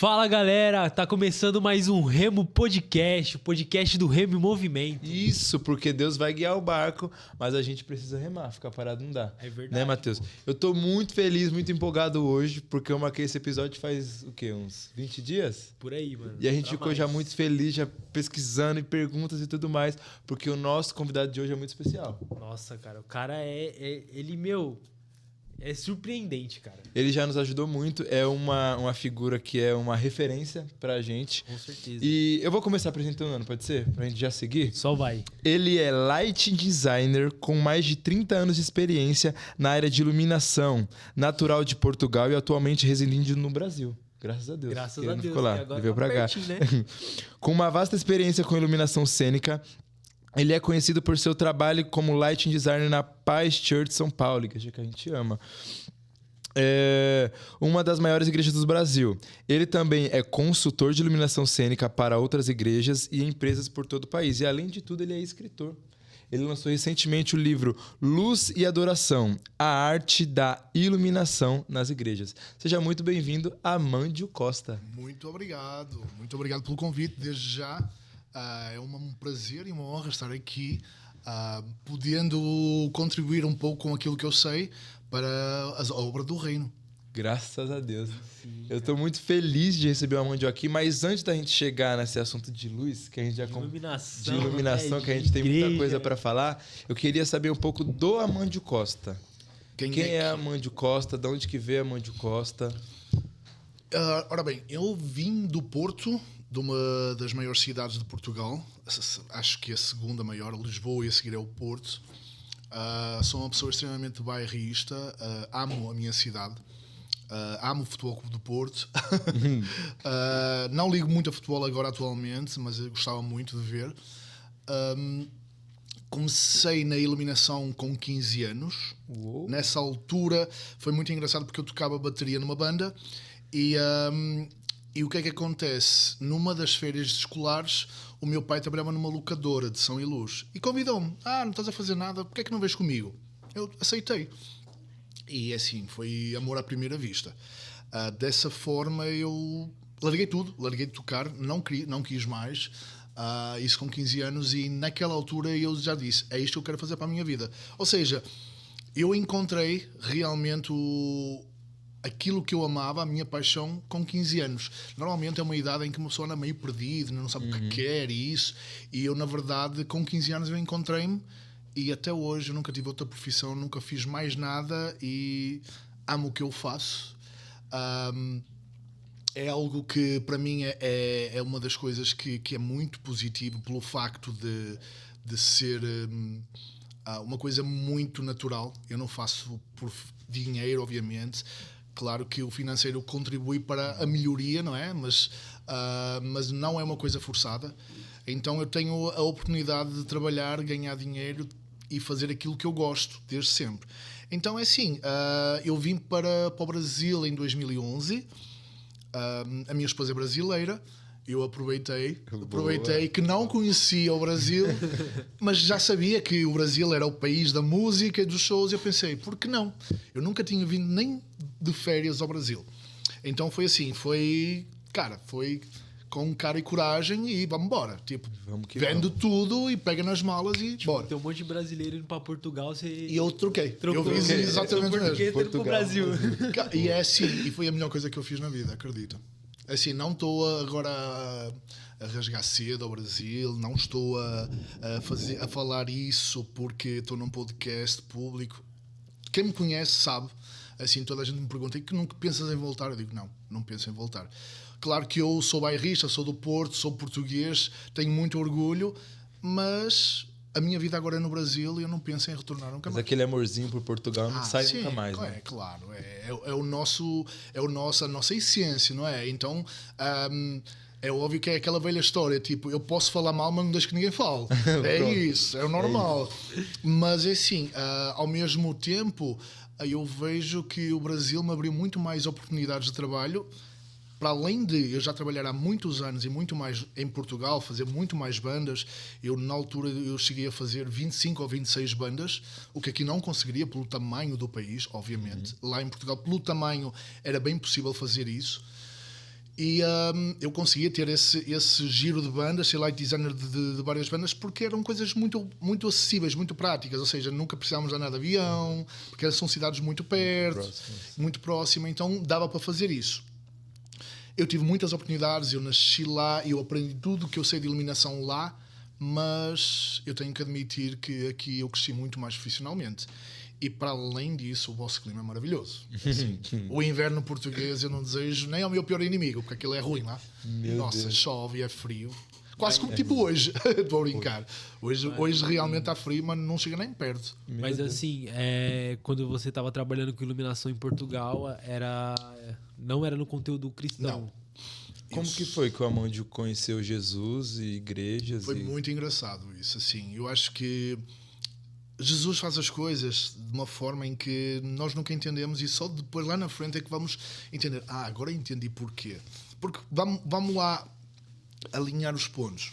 Fala galera, tá começando mais um Remo Podcast, o podcast do Remo em Movimento. Isso, porque Deus vai guiar o barco, mas a gente precisa remar, ficar parado não dá. É verdade. Né, Matheus? Eu tô muito feliz, muito empolgado hoje, porque eu marquei esse episódio faz, o quê, uns 20 dias? Por aí, mano. E a gente ficou já muito feliz, já pesquisando e perguntas e tudo mais, porque o nosso convidado de hoje é muito especial. Nossa, cara, o cara é surpreendente, cara. Ele já nos ajudou muito, é uma figura que é uma referência pra gente. Com certeza. E eu vou começar apresentando, pode ser? Pra gente já seguir? Só vai. Ele é lighting designer com mais de 30 anos de experiência na área de iluminação, natural de Portugal e atualmente residindo no Brasil. Graças a Deus. Graças Ele a não Deus. ficou lá, Agora ele veio tá pra cá. pertinho, né? Com uma vasta experiência com iluminação cênica, ele é conhecido por seu trabalho como lighting designer na Paz Church São Paulo, que a gente ama. É uma das maiores igrejas do Brasil. Ele também é consultor de iluminação cênica para outras igrejas e empresas por todo o país. E, além de tudo, ele é escritor. Ele lançou recentemente o livro Luz e Adoração, a arte da iluminação nas igrejas. Seja muito bem-vindo, Amândio Costa. Muito obrigado pelo convite, desde já. É um prazer e uma honra estar aqui, podendo contribuir um pouco com aquilo que eu sei para a obra do reino. Graças a Deus. Sim, eu estou muito feliz de receber o Amândio aqui, mas antes da gente chegar nesse assunto de luz, que a gente já de iluminação, que a gente tem muita coisa para falar, eu queria saber um pouco do Amândio Costa. Quem é Amândio Costa? De onde que veio Amândio Costa? Ora bem, eu vim do Porto, de uma das maiores cidades de Portugal. Acho que é a segunda maior, Lisboa, e a seguir é o Porto. Sou uma pessoa extremamente bairrista, amo a minha cidade, amo o Futebol Clube do Porto. Não ligo muito a futebol agora atualmente, mas eu gostava muito de ver. Comecei na iluminação com 15 anos. Uou. Nessa altura foi muito engraçado porque eu tocava bateria numa banda e o que é que acontece? Numa das férias escolares, o meu pai trabalhava numa locadora de som e luz e convidou-me. Não estás a fazer nada, porque é que não vens comigo? Eu aceitei. E assim, foi amor à primeira vista. Dessa forma eu larguei tudo, larguei de tocar, não quis mais. Isso com 15 anos, e naquela altura eu já disse, é isto que eu quero fazer para a minha vida. Ou seja, eu encontrei realmente aquilo que eu amava, a minha paixão, com 15 anos. Normalmente é uma idade em que uma pessoa anda meio perdida, não sabe o que quer e isso. E eu, na verdade, com 15 anos eu encontrei-me, e até hoje eu nunca tive outra profissão, nunca fiz mais nada e amo o que eu faço. É algo que para mim é uma das coisas que é muito positivo, pelo facto de ser uma coisa muito natural. Eu não faço por dinheiro, obviamente. Claro que o financeiro contribui para a melhoria, não é? Mas não é uma coisa forçada. Então eu tenho a oportunidade de trabalhar, ganhar dinheiro e fazer aquilo que eu gosto, desde sempre. Então é assim, eu vim para o Brasil em 2011. A minha esposa é brasileira. Eu aproveitei que não conhecia o Brasil, mas já sabia que o Brasil era o país da música e dos shows, e eu pensei, por que não? Eu nunca tinha vindo nem de férias ao Brasil. Então foi assim, foi com cara e coragem e vamos embora. Tipo, vende tudo e pega nas malas e bora. Tem um monte de brasileiro indo pra Portugal, E eu troquei. Trocou. Eu fiz exatamente mesmo. Portugal, pro Brasil. E é assim, e foi a melhor coisa que eu fiz na vida, acredita. Assim, não estou agora a rasgar cedo ao Brasil, não estou a falar isso porque estou num podcast público. Quem me conhece sabe, assim, toda a gente me pergunta, e que nunca pensas em voltar? Eu digo, não penso em voltar. Claro que eu sou bairrista, sou do Porto, sou português, tenho muito orgulho, mas a minha vida agora é no Brasil e eu não penso em retornar nunca mais. Mas aquele amorzinho por Portugal não sai sim, nunca mais, né? É claro, a nossa essência, não é? Então é óbvio que é aquela velha história, tipo, eu posso falar mal, mas não deixo que ninguém fale. É isso, é o normal. Mas é assim, ao mesmo tempo, eu vejo que o Brasil me abriu muito mais oportunidades de trabalho. Para além de eu já trabalhar há muitos anos e muito mais em Portugal, fazer muito mais bandas, na altura eu cheguei a fazer 25 ou 26 bandas, o que aqui não conseguiria pelo tamanho do país, obviamente. Lá em Portugal, pelo tamanho, era bem possível fazer isso. E eu conseguia ter esse giro de bandas, ser light designer de várias bandas, porque eram coisas muito, muito acessíveis, muito práticas. Ou seja, nunca precisávamos andar de avião, porque são cidades muito perto, muito próximas, então dava para fazer isso. Eu tive muitas oportunidades, eu nasci lá, eu aprendi tudo o que eu sei de iluminação lá, mas eu tenho que admitir que aqui eu cresci muito mais profissionalmente. E para além disso, o vosso clima é maravilhoso. Assim, o inverno português eu não desejo nem ao meu pior inimigo, porque aquilo é ruim lá. Nossa, Deus. Chove, é frio. Quase como tipo hoje. Estou a brincar. Hoje realmente está frio, mas não chega nem perto. Mas assim, quando você estava trabalhando com iluminação em Portugal, não era no conteúdo cristão. Não. Como que foi que o Amandio conheceu Jesus e igrejas? Foi muito engraçado isso. Assim, eu acho que Jesus faz as coisas de uma forma em que nós nunca entendemos e só depois lá na frente é que vamos entender. Agora entendi porquê. Porque vamos lá alinhar os pontos.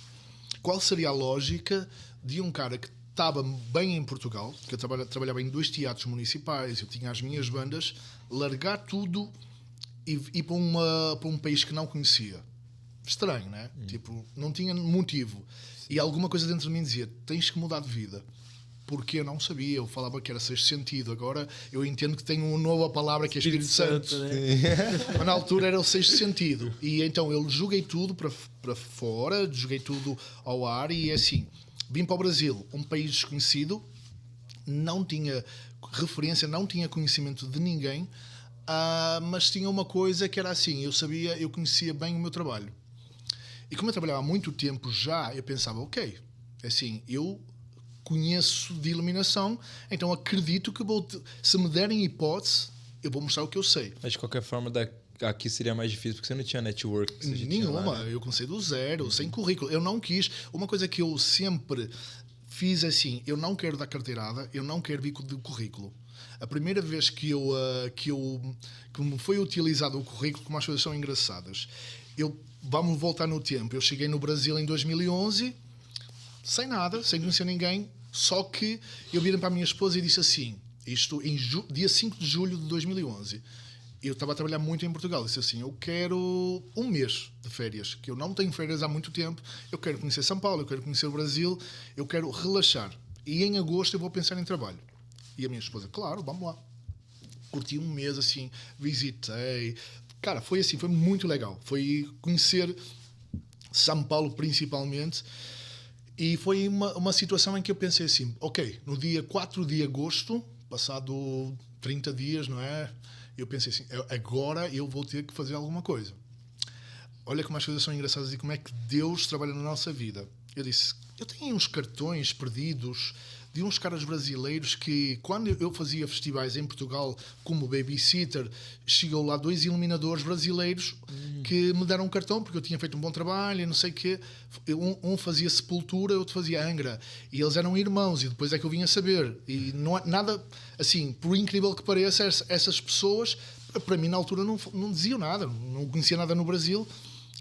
Qual seria a lógica de um cara que estava bem em Portugal, que eu trabalhava em 2 teatros municipais, eu tinha as minhas bandas, largar tudo e ir para um país que não conhecia? Estranho, né? Tipo, não tinha motivo. E alguma coisa dentro de mim dizia, tens que mudar de vida. Porque eu não sabia, eu falava que era sexto sentido. Agora eu entendo que tem uma nova palavra que é Espírito Santo. Né? Mas na altura era o sexto sentido. E então eu joguei tudo para fora, joguei tudo ao ar e assim, vim para o Brasil, um país desconhecido, não tinha referência, não tinha conhecimento de ninguém, mas tinha uma coisa que era assim, eu conhecia bem o meu trabalho. E como eu trabalhava há muito tempo já, eu pensava, ok, assim, eu conheço de iluminação, então acredito que se me derem hipótese, eu vou mostrar o que eu sei. Mas de qualquer forma, aqui seria mais difícil, porque você não tinha network. Nenhuma, lá, né? Eu comecei do zero, sem currículo. Eu não quis. Uma coisa que eu sempre fiz assim, eu não quero dar carteirada, eu não quero vir de currículo. A primeira vez que me foi utilizado o currículo, como as coisas são engraçadas, vamos voltar no tempo, eu cheguei no Brasil em 2011, sem nada, sem conhecer ninguém, só que eu virei para a minha esposa e disse assim, isto em dia 5 de julho de 2011, eu estava a trabalhar muito em Portugal, disse assim, eu quero um mês de férias, que eu não tenho férias há muito tempo, eu quero conhecer São Paulo, eu quero conhecer o Brasil, eu quero relaxar, e em agosto eu vou pensar em trabalho. E a minha esposa, claro, vamos lá. Curti um mês assim, visitei, cara, foi assim, foi muito legal, foi conhecer São Paulo principalmente. E foi uma situação em que eu pensei assim, ok, no dia 4 de agosto, passado 30 dias, não é? Eu pensei assim, agora eu vou ter que fazer alguma coisa. Olha como as coisas são engraçadas e como é que Deus trabalha na nossa vida. Eu disse, eu tenho uns cartões perdidos de uns caras brasileiros que, quando eu fazia festivais em Portugal como babysitter, chegou lá 2 iluminadores brasileiros que me deram um cartão porque eu tinha feito um bom trabalho e não sei o quê. Um fazia Sepultura, outro fazia Angra. E eles eram irmãos e depois é que eu vim a saber. E não é nada, assim, por incrível que pareça, essas pessoas, para mim na altura não diziam nada, não conhecia nada no Brasil.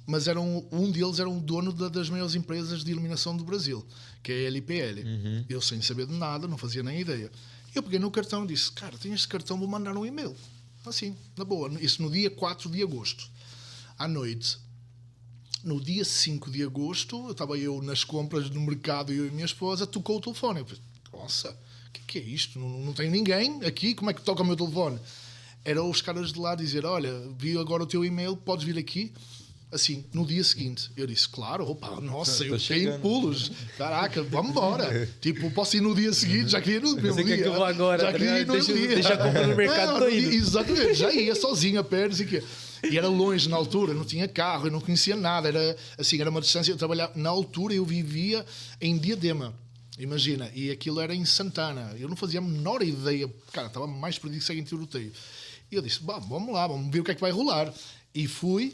Mas um deles era o dono das maiores empresas de iluminação do Brasil, que é a LPL. Eu sem saber de nada, não fazia nem ideia. Eu peguei no cartão e disse, cara, tenho este cartão, vou mandar um e-mail. Assim, na boa. Isso no dia 4 de agosto, à noite. No dia 5 de agosto, estava nas compras no mercado e eu e a minha esposa, tocou o telefone. Eu pensei, nossa, o que é isto? Não tenho ninguém aqui, como é que toca o meu telefone? Eram os caras de lá dizer, olha, vi agora o teu e-mail, podes vir aqui? Assim, no dia seguinte, eu disse, claro, opa, nossa, eu fiquei em pulos. Caraca, vamos embora. Tipo, posso ir no dia seguinte, já queria ir no mesmo dia. Que eu vou agora, já queria ir no mesmo dia. Deixa a compra no mercado, tô indo. Exatamente, já ia sozinho a pé, não sei o quê. E era longe na altura, não tinha carro, eu não conhecia nada. Era uma distância, eu trabalhava, na altura eu vivia em Diadema. Imagina, e aquilo era em Santana. Eu não fazia a menor ideia, cara, estava mais perdido que segue em tiroteio. E eu disse, vamos lá, vamos ver o que é que vai rolar. E fui.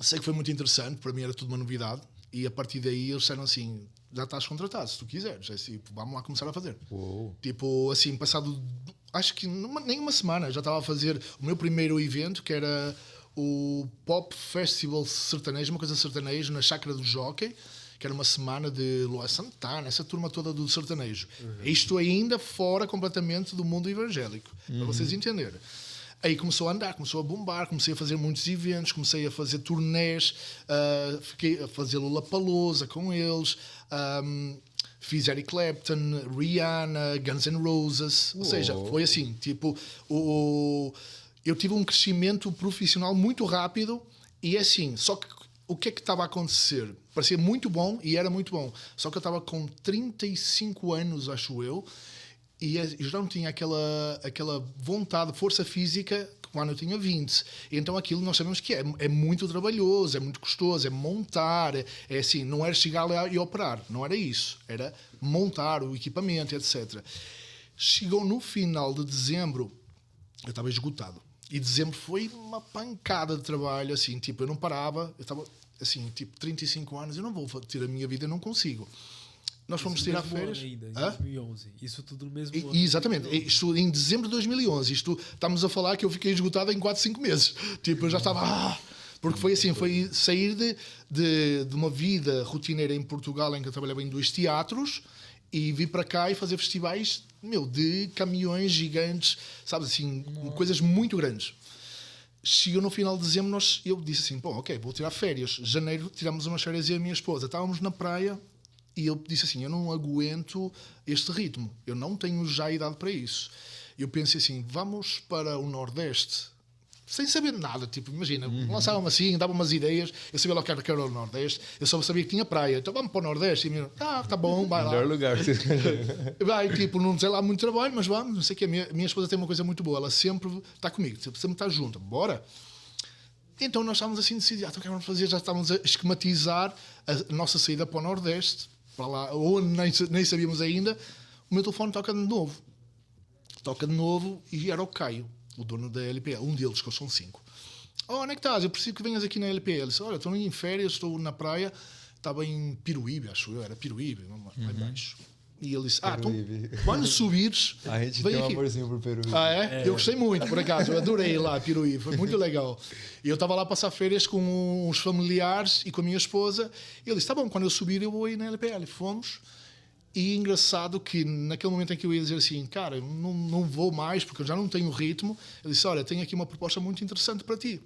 Sei que foi muito interessante, para mim era tudo uma novidade, e a partir daí eles disseram assim, já estás contratado, se tu quiseres, é assim, vamos lá começar a fazer. Tipo, assim, passado, acho que nem uma semana, já estava a fazer o meu primeiro evento, que era o Pop Festival Sertanejo, uma coisa sertanejo, na Chácara do Jockey, que era uma semana de Lua Santana, essa turma toda do sertanejo. Isto ainda fora completamente do mundo evangélico, para vocês entenderem. Aí começou a andar, começou a bombar, comecei a fazer muitos eventos, comecei a fazer turnés, fiquei a fazer Lollapalooza com eles, fiz Eric Clapton, Rihanna, Guns N' Roses, ou seja, foi assim, tipo, eu tive um crescimento profissional muito rápido e é assim, só que o que é que estava a acontecer? Parecia muito bom e era muito bom, só que eu estava com 35 anos, acho eu, e eu já não tinha aquela vontade, força física quando eu tinha 20. E então aquilo nós sabemos que é muito trabalhoso, é muito custoso, é montar, é assim, não era chegar lá e operar, não era isso, era montar o equipamento, etc. Chegou no final de dezembro, eu estava esgotado. E dezembro foi uma pancada de trabalho, assim, tipo, eu não parava, eu estava, assim, tipo, 35 anos, eu não vou ter a minha vida, eu não consigo. Nós fomos tirar férias. Ainda, em 2011. Isso tudo no mesmo ano. Exatamente. Isto em dezembro de 2011. Estamos a falar que eu fiquei esgotado em 4, 5 meses. Tipo, eu já estava... porque foi assim, foi sair de uma vida rotineira em Portugal, em que eu trabalhava em 2 teatros, e vir para cá e fazer festivais, de caminhões gigantes, sabes, assim, coisas muito grandes. Chegou no final de dezembro, eu disse assim, ok, vou tirar férias. Janeiro, tiramos umas férias e a minha esposa. Estávamos na praia... E eu disse assim, eu não aguento este ritmo, eu não tenho já idade para isso. Eu pensei assim, vamos para o Nordeste, sem saber nada, tipo, imagina, lançavam-me assim, davam umas ideias, eu sabia lá que era o Nordeste, eu só sabia que tinha praia, então vamos para o Nordeste, e tá bom, vai lá. Melhor lugar. Vai, tipo, não sei lá muito trabalho, mas vamos, não sei o que, minha esposa tem uma coisa muito boa, ela sempre está comigo, sempre está junto, bora. Então nós estávamos assim decididos, então o que vamos fazer? Já estávamos a esquematizar a nossa saída para o Nordeste, para lá, ou nem sabíamos ainda. O meu telefone toca de novo e era o Caio, o dono da LPL, um deles, que eles são 5. Onde é que estás? Eu preciso que venhas aqui na LPL. Ele disse, olha, estou em férias, estou na praia, estava em Piruíbe, acho eu, era Piruíbe, lá embaixo. E ele disse, então, quando subires, a gente vem tem aqui. um amorzinho por Peru. Eu gostei muito, por acaso, eu adorei lá Piruíbe, foi muito legal. E eu estava lá a passar férias com os familiares e com a minha esposa, e ele disse, tá bom, quando eu subir eu vou ir na LPL. Fomos, e engraçado que naquele momento em que eu ia dizer assim, cara, não vou mais, porque eu já não tenho ritmo, ele disse, olha, tenho aqui uma proposta muito interessante para ti.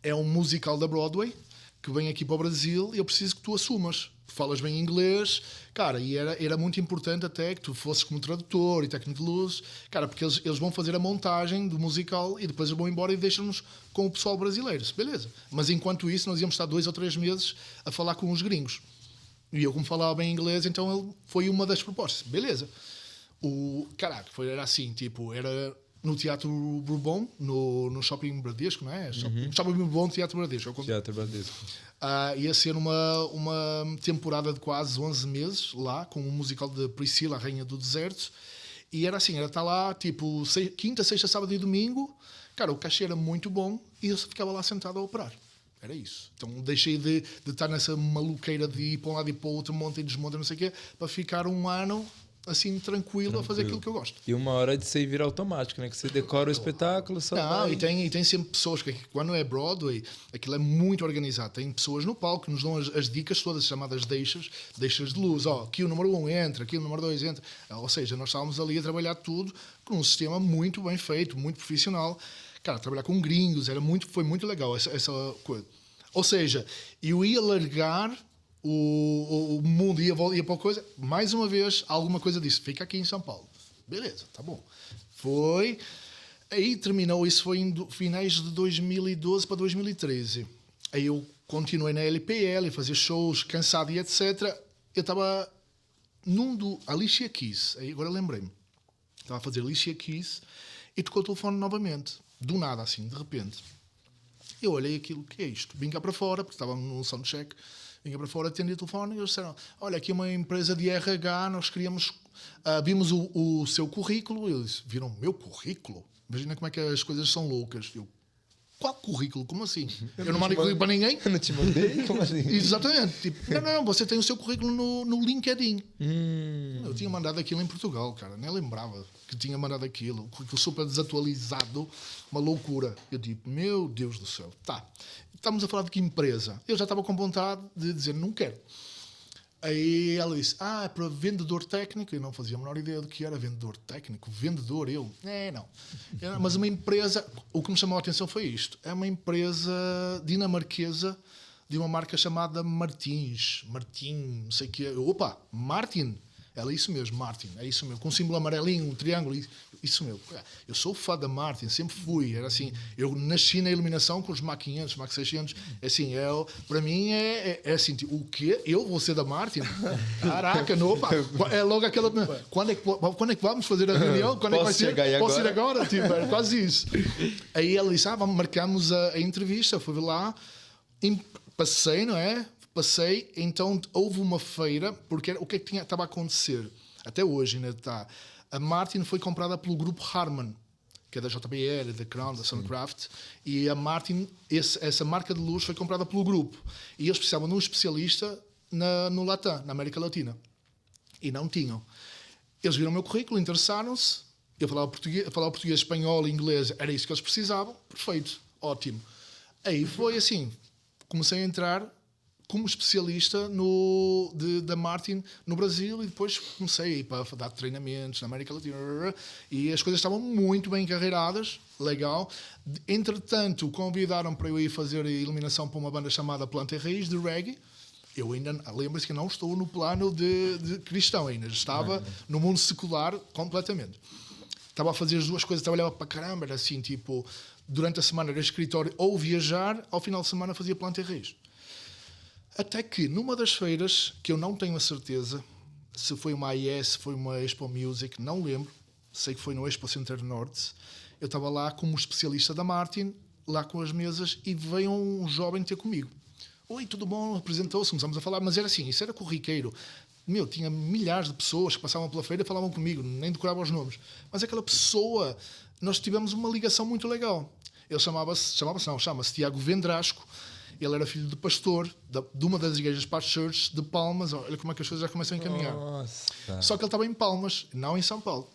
É um musical da Broadway, que vem aqui para o Brasil, e eu preciso que tu assumas. Falas bem inglês, cara, e era muito importante até que tu fosses como tradutor e técnico de luz, cara, porque eles vão fazer a montagem do musical e depois vão embora e deixam-nos com o pessoal brasileiro. Beleza. Mas enquanto isso, nós íamos estar 2 ou 3 meses a falar com os gringos. E eu, como falava bem inglês, então foi uma das propostas. Beleza. Era assim, tipo, era no Teatro Bourbon, no Shopping Bradesco, não é? Shopping Bourbon, Teatro Bradesco. Teatro Bradesco. Ia ser uma temporada de quase 11 meses lá, com um musical de Priscila, a Rainha do Deserto. E era assim, era estar lá, tipo, quinta, sexta, sábado e domingo. Cara, o cachê era muito bom e eu ficava lá sentado a operar. Era isso. Então deixei de estar nessa maluqueira de ir para um lado e para o outro, monta e desmonta, não sei o quê, para ficar um ano assim, tranquilo a fazer aquilo que eu gosto. E uma hora de você vir automático, né? Que você decora o espetáculo, só vai. E tem sempre pessoas, que quando é Broadway, aquilo é muito organizado. Tem pessoas no palco que nos dão as dicas todas, chamadas deixas de luz. Aqui o número 1 entra, aqui o número 2 entra. Ou seja, nós estávamos ali a trabalhar tudo com um sistema muito bem feito, muito profissional. Cara, trabalhar com gringos, foi muito legal essa coisa. Ou seja, eu ia largar o mundo, ia para a coisa, mais uma vez, alguma coisa disso, fica aqui em São Paulo. Beleza, tá bom. Foi, aí terminou, isso foi em finais de 2012 para 2013. Aí eu continuei na LPL, fazer shows, cansado e etc. Eu estava num do Alicia Keys, aí agora lembrei-me. Estava a fazer Alicia Keys e tocou o telefone novamente, do nada assim, de repente. Eu olhei aquilo, o que é isto? Vim cá para fora, porque estava no soundcheck. Vim para fora, atendi o telefone e eles disseram, olha, aqui é uma empresa de RH, nós queríamos... vimos o seu currículo. Eu disse, viram o meu currículo? Imagina como é que as coisas são loucas. Eu, qual currículo? Como assim? Eu não mandei currículo para ninguém? Eu não te mandei? Como assim? Exatamente. Tipo, não, você tem o seu currículo no LinkedIn. Eu tinha mandado aquilo em Portugal, cara. Nem lembrava que tinha mandado aquilo. Currículo super desatualizado. Uma loucura. Eu digo, meu Deus do céu. Tá. Estamos a falar de que empresa? Eu já estava com vontade de dizer, não quero. Aí ela disse, é para vendedor técnico. Eu não fazia a menor ideia do que era vendedor técnico. Vendedor, não. Mas uma empresa, o que me chamou a atenção foi isto. É uma empresa dinamarquesa de uma marca chamada Martin, não sei o que. Opa, Martin. Ela, isso mesmo, Martin, é isso mesmo. Com um símbolo amarelinho, um triângulo, isso mesmo. Eu sou fã da Martin, sempre fui. Era assim, eu nasci na iluminação com os Mach 500, Mach 600. Assim, para mim é assim, tipo, o quê? Eu vou ser da Martin? Caraca, não, opa. É logo aquela... Quando é que vamos fazer a reunião? Quando é que vai ser? Posso ir agora? Tipo, era quase isso. Aí ela disse, marcamos a entrevista. Fui lá, passei, não é? Passei, então houve uma feira, porque o que é que estava a acontecer? Até hoje ainda está. A Martin foi comprada pelo grupo Harman, que é da JBL, da Crown, da Suncraft, e a Martin, essa marca de luz foi comprada pelo grupo. E eles precisavam de um especialista no Latam, na América Latina. E não tinham. Eles viram o meu currículo, interessaram-se, eu falava português, espanhol, inglês, era isso que eles precisavam, perfeito, ótimo. Aí foi assim, comecei a entrar como especialista da Martin no Brasil, e depois comecei a ir para dar treinamentos na América Latina, e as coisas estavam muito bem encarreiradas, legal. Entretanto, convidaram para eu ir fazer a iluminação para uma banda chamada Planta e Raiz, de reggae. Eu ainda, lembro-se que não estou no plano de cristão ainda, estava no mundo secular completamente. Estava a fazer as duas coisas, trabalhava para caramba, era assim, tipo, durante a semana era escritório ou viajar, ao final de semana fazia Planta e Raiz. Até que, numa das feiras, que eu não tenho a certeza se foi uma AIS, se foi uma Expo Music, não lembro, sei que foi no Expo Center Norte, eu estava lá como especialista da Martin, lá com as mesas, e veio um jovem ter comigo. Oi, tudo bom? Apresentou-se, começámos a falar, mas era assim, isso era corriqueiro. Tinha milhares de pessoas que passavam pela feira e falavam comigo, nem decoravam os nomes. Mas aquela pessoa, nós tivemos uma ligação muito legal. Ele chama-se Tiago Vendrasco. Ele era filho de pastor de uma das igrejas Past Church de Palmas. Olha como é que as coisas já começam a encaminhar. Nossa. Só que ele estava em Palmas, não em São Paulo.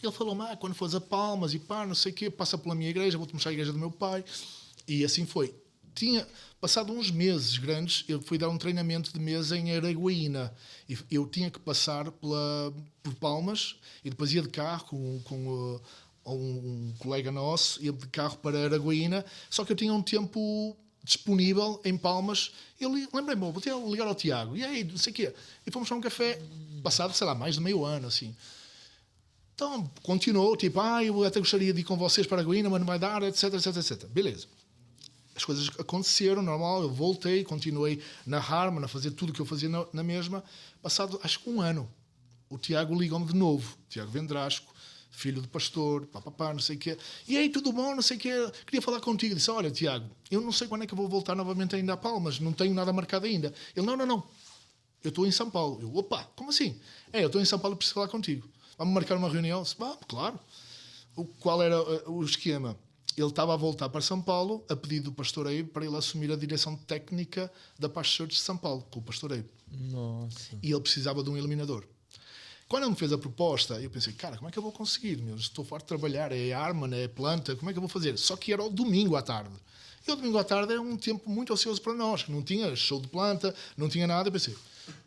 Ele falou-me, quando fores a Palmas e não sei o quê, passa pela minha igreja, vou-te mostrar a igreja do meu pai. E assim foi. Passado uns meses grandes, eu fui dar um treinamento de mesa em Araguaína. E eu tinha que passar por Palmas, e depois ia de carro com um colega nosso, ia de carro para Araguaína, só que eu tinha um tempo disponível em Palmas. Eu lembrei-me, vou ligar ao Tiago, e aí, não sei o quê. E fomos tomar um café, passado, sei lá, mais de meio ano, assim. Então, continuou, tipo, eu até gostaria de ir com vocês para Araguaína, mas não vai dar, etc, etc, etc. Beleza. As coisas aconteceram, normal, eu voltei, continuei na Harman, a fazer tudo o que eu fazia na mesma. Passado, acho que um ano, o Tiago ligou-me de novo, Tiago Vendrasco, filho de pastor, não sei o quê. E aí, tudo bom, não sei o quê, queria falar contigo. Disse, olha, Tiago, eu não sei quando é que eu vou voltar novamente ainda a Palmas, não tenho nada marcado ainda. Ele, não, eu estou em São Paulo. Eu, opa, como assim? Eu estou em São Paulo e preciso falar contigo. Vamos marcar uma reunião? Disse, claro. Qual era o esquema? Ele estava a voltar para São Paulo, a pedido do pastor Eibe, para ele assumir a direção técnica da Past Church de São Paulo, com o pastor Eibe. Nossa. E ele precisava de um iluminador. Quando ele me fez a proposta, eu pensei, como é que eu vou conseguir? Estou farto de trabalhar, é Harman, é planta, como é que eu vou fazer? Só que era o domingo à tarde. E o domingo à tarde é um tempo muito ocioso para nós, que não tinha show de planta, não tinha nada. Eu pensei,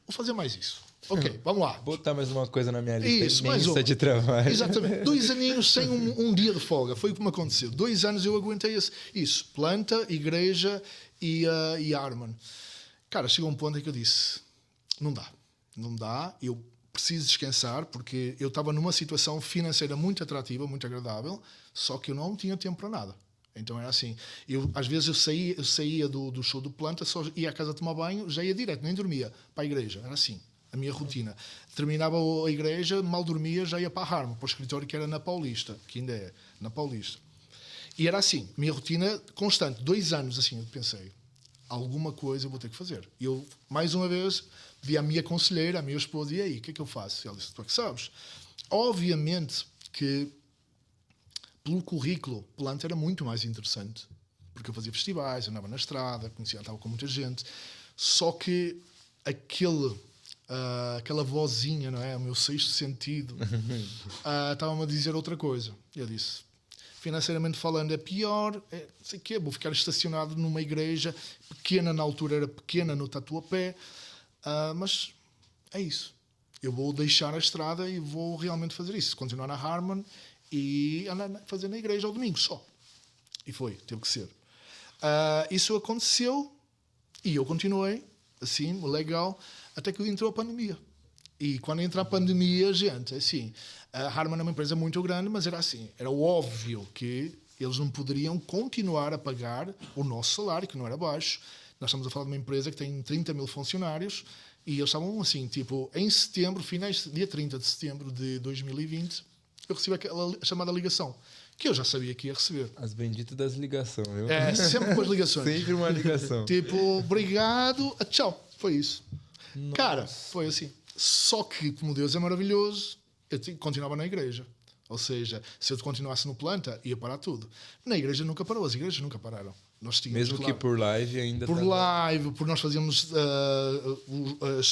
vou fazer mais isso. Ok, vamos lá. Botar mais uma coisa na minha lista isso, mais imensa de trabalho. Exatamente. 2 aninhos sem um dia de folga. Foi o que me aconteceu. 2 anos eu aguentei isso. Planta, igreja e Harman. Chegou um ponto em que eu disse, não dá, eu preciso descansar, porque eu estava numa situação financeira muito atrativa, muito agradável, só que eu não tinha tempo para nada. Então era assim, às vezes eu saía do show do planta, só ia à casa tomar banho, já ia direto, nem dormia, para a igreja. Era assim a minha rotina. Terminava a igreja, mal dormia, já ia para a Harman, para o escritório que era na Paulista, que ainda é, na Paulista. E era assim, minha rotina constante, 2 anos assim, eu pensei, alguma coisa eu vou ter que fazer. E eu, mais uma vez, vi a minha conselheira, a minha esposa, e aí, o que é que eu faço? Ela disse, tu é que sabes. Obviamente que, pelo currículo, planta era muito mais interessante, porque eu fazia festivais, andava na estrada, estava com muita gente, só que aquela vozinha, não é? O meu sexto sentido, estava-me a dizer outra coisa. Eu disse, financeiramente falando é pior, não sei o quê, vou ficar estacionado numa igreja pequena, na altura era pequena, no Tatuapé, mas é isso. Eu vou deixar a estrada e vou realmente fazer isso. Continuar na Harman e fazer na igreja ao domingo só. E foi, teve que ser. Isso aconteceu e eu continuei, assim, legal, até que entrou a pandemia. E quando entra a pandemia, gente, assim, a Harman é uma empresa muito grande, mas era assim, era óbvio que eles não poderiam continuar a pagar o nosso salário, que não era baixo. Nós estamos a falar de uma empresa que tem 30 mil funcionários e eles estavam assim, tipo, em setembro, dia 30 de setembro de 2020, eu recebi aquela chamada ligação, que eu já sabia que ia receber. As benditas das ligações, viu? Sempre com as ligações. Sempre uma ligação. Tipo, obrigado, tchau. Foi isso. Nossa. Cara, foi assim. Só que, como Deus é maravilhoso, eu continuava na igreja. Ou seja, se eu continuasse no planta, ia parar tudo. Na igreja nunca parou, as igrejas nunca pararam. Nós tínhamos, mesmo claro, que por live ainda. Por live, porque nós fazíamos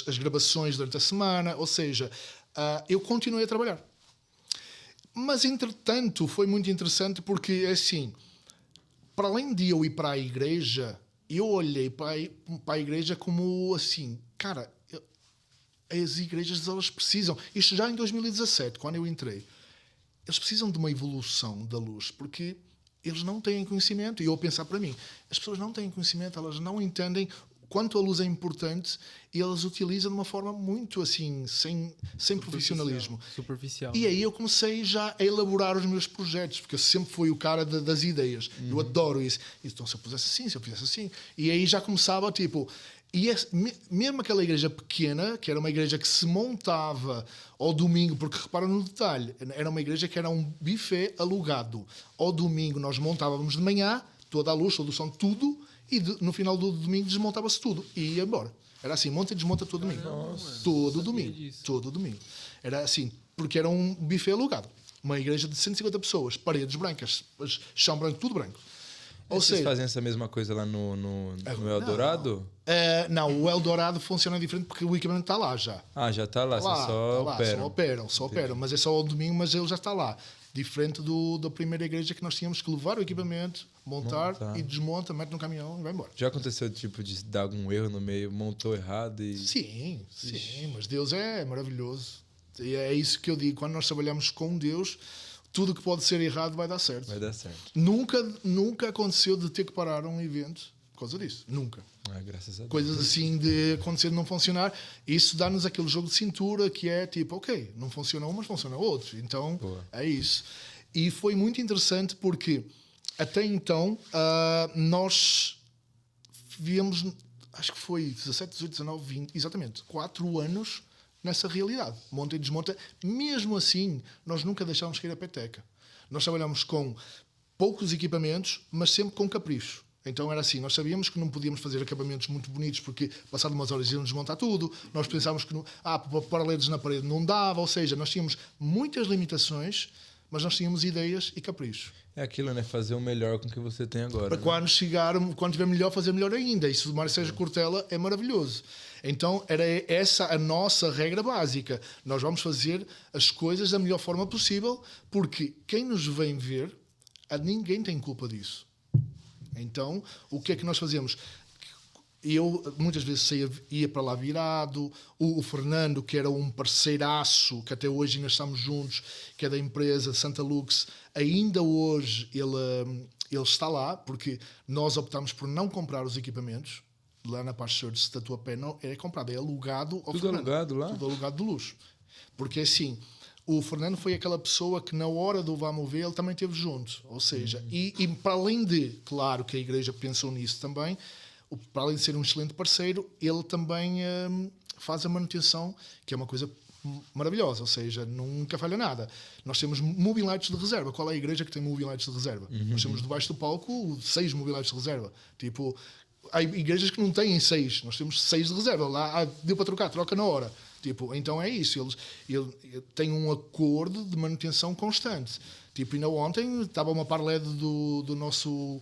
as gravações durante a semana. Ou seja, eu continuei a trabalhar. Mas, entretanto, foi muito interessante porque, assim, para além de eu ir para a igreja, eu olhei para a igreja como assim, cara, as igrejas elas precisam, isto já em 2017, quando eu entrei, eles precisam de uma evolução da luz, porque eles não têm conhecimento, e eu a pensar para mim, as pessoas não têm conhecimento, elas não entendem quanto a luz é importante e elas utilizam de uma forma muito assim, sem profissionalismo. Superficial. E aí eu comecei já a elaborar os meus projetos, porque eu sempre fui o cara das ideias. Eu adoro isso. Então, se eu fizesse assim, se eu fizesse assim. E aí já começava, tipo... E mesmo aquela igreja pequena, que era uma igreja que se montava ao domingo, porque repara no detalhe, era uma igreja que era um buffet alugado. Ao domingo nós montávamos de manhã, toda a luz, todo o som, tudo, e no final do domingo desmontava-se tudo e ia embora. Era assim, monta e desmonta todo domingo. Nossa, todo domingo. Todo domingo. Era assim, porque era um buffet alugado. Uma igreja de 150 pessoas, paredes brancas, chão branco, tudo branco. Ou vocês fazem essa mesma coisa lá no Eldorado? Não, o Eldorado funciona diferente porque o equipamento está lá já. Já está lá, só operam. Mas é só ao domingo, mas ele já está lá. Diferente da primeira igreja que nós tínhamos que levar o equipamento, montar e desmonta, mete no caminhão e vai embora. Já aconteceu tipo de dar algum erro no meio, montou errado e... Sim, mas Deus é maravilhoso. E é isso que eu digo, quando nós trabalhamos com Deus, tudo que pode ser errado vai dar certo. Vai dar certo. Nunca aconteceu de ter que parar um evento por causa disso. Nunca. Graças a Deus. Coisas assim de acontecer de não funcionar. Isso dá-nos aquele jogo de cintura que é tipo, ok, não funciona um, mas funciona outro. Então, é isso. E foi muito interessante porque até então nós víamos, acho que foi 17, 18, 19, 20, exatamente, 4 anos nessa realidade. Monta e desmonta. Mesmo assim, nós nunca deixávamos cair a peteca. Nós trabalhámos com poucos equipamentos, mas sempre com capricho. Então era assim, nós sabíamos que não podíamos fazer acabamentos muito bonitos porque passado umas horas íamos desmontar tudo. Nós pensávamos que pôr LEDs na parede não dava. Ou seja, nós tínhamos muitas limitações, mas nós tínhamos ideias e capricho. É aquilo, né? Fazer o melhor com o que você tem agora. Para quando tiver melhor, fazer melhor ainda. Isso do Mário Sérgio Cortella é maravilhoso. Então era essa a nossa regra básica. Nós vamos fazer as coisas da melhor forma possível, porque quem nos vem ver, ninguém tem culpa disso. Então, o que é que nós fazemos? Eu muitas vezes ia para lá virado. O Fernando, que era um parceiraço, que até hoje ainda estamos juntos, que é da empresa Santa Lux, ainda hoje ele está lá, porque nós optámos por não comprar os equipamentos. Lá na Paz Church de Tatuapé não é comprado, é alugado ao Tudo Fernando. Alugado lá? Tudo alugado de luxo. Porque assim, o Fernando foi aquela pessoa que na hora do vamos ver ele também esteve junto. Ou seja, e para além de, claro que a igreja pensou nisso também, para além de ser um excelente parceiro, ele também faz a manutenção, que é uma coisa maravilhosa, ou seja, nunca falha nada. Nós temos moving lights de reserva. Qual é a igreja que tem moving lights de reserva? Nós temos debaixo do palco 6 moving lights de reserva. Tipo, há igrejas que não têm 6, nós temos 6 de reserva. Lá deu para troca na hora. Tipo, então é isso. Ele tem um acordo de manutenção constante. Tipo, ainda ontem estava uma par LED do nosso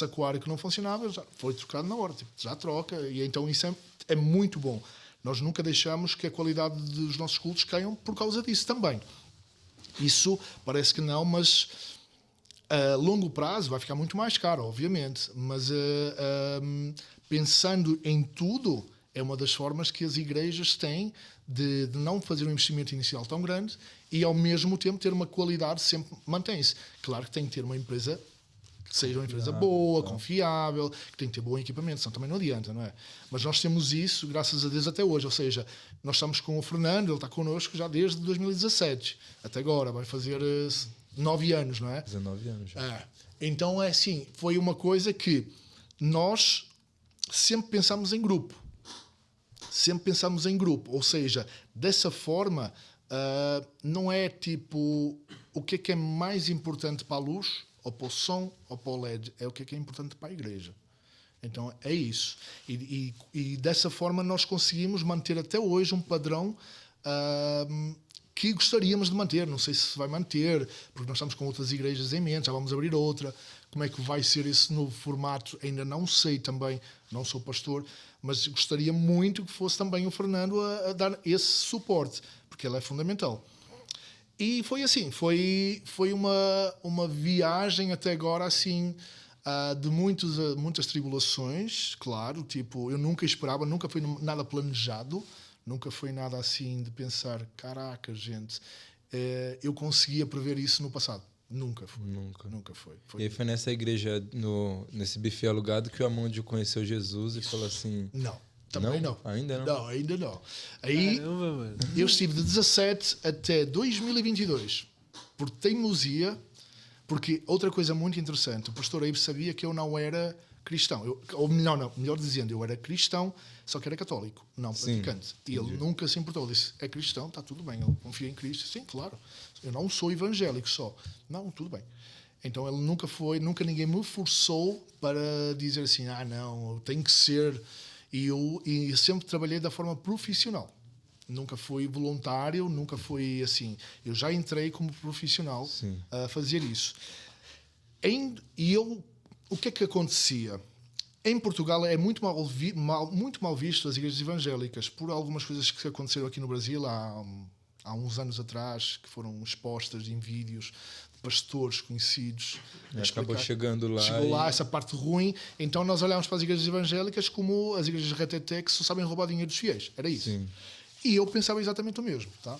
aquário que não funcionava, já foi trocado na hora. Tipo, já troca. E então isso é muito bom. Nós nunca deixamos que a qualidade dos nossos cultos caiam por causa disso também. Isso parece que não, mas a longo prazo vai ficar muito mais caro, obviamente. Mas pensando em tudo, É uma das formas que as igrejas têm de não fazer um investimento inicial tão grande e, ao mesmo tempo, ter uma qualidade sempre mantém-se. Claro que tem que ter uma empresa que seja uma empresa boa, confiável, que tem que ter bom equipamento, senão também não adianta, não é? Mas nós temos isso, graças a Deus, até hoje. Ou seja, nós estamos com o Fernando, ele está connosco já desde 2017. Até agora, vai fazer 9 anos, não é? 19 anos já. Então, é assim, foi uma coisa que nós sempre pensámos em grupo. Sempre pensámos em grupo. Ou seja, dessa forma, não é tipo o que é mais importante para a luz, ou para o som, ou para o LED. É o que é importante para a igreja. Então, é isso. E dessa forma nós conseguimos manter até hoje um padrão que gostaríamos de manter. Não sei se vai manter, porque nós estamos com outras igrejas em mente, já vamos abrir outra. Como é que vai ser esse novo formato? Ainda não sei também, não sou pastor, mas gostaria muito que fosse também o Fernando a dar esse suporte, porque ele é fundamental. E foi assim, foi uma viagem até agora assim, de muitas tribulações, claro, tipo, eu nunca esperava, nunca foi nada planejado, nunca foi nada assim de pensar, caraca, gente, eu conseguia prever isso no passado. Nunca foi. Nunca foi. E aí foi nessa igreja, nesse buffet alugado, que o Amandio conheceu Jesus e falou assim... Não, também não. Ainda não? Não, ainda não. Aí, Caramba, mano. eu estive de 17 até 2022, por teimosia, porque outra coisa muito interessante, o pastor Abe sabia que eu não era cristão. Melhor dizendo, eu era cristão, só que era católico, não praticante. E ele nunca se importou. Ele disse, é cristão, está tudo bem, ele confia em Cristo. Sim, claro. Eu não sou evangélico só. Não, tudo bem. Então ele nunca ninguém me forçou para dizer assim, não, tem que ser. E eu sempre trabalhei da forma profissional. Nunca fui voluntário, nunca fui assim. Eu já entrei como profissional a fazer isso. O que é que acontecia? Em Portugal é muito mal visto as igrejas evangélicas por algumas coisas que aconteceram aqui no Brasil há uns anos atrás, que foram expostas em vídeos de pastores conhecidos. Acabou chegando lá. Chegou lá essa parte ruim. Então nós olhámos para as igrejas evangélicas como as igrejas reteté que só sabem roubar dinheiro dos fiéis. Era isso. Sim. E eu pensava exatamente o mesmo. Tá?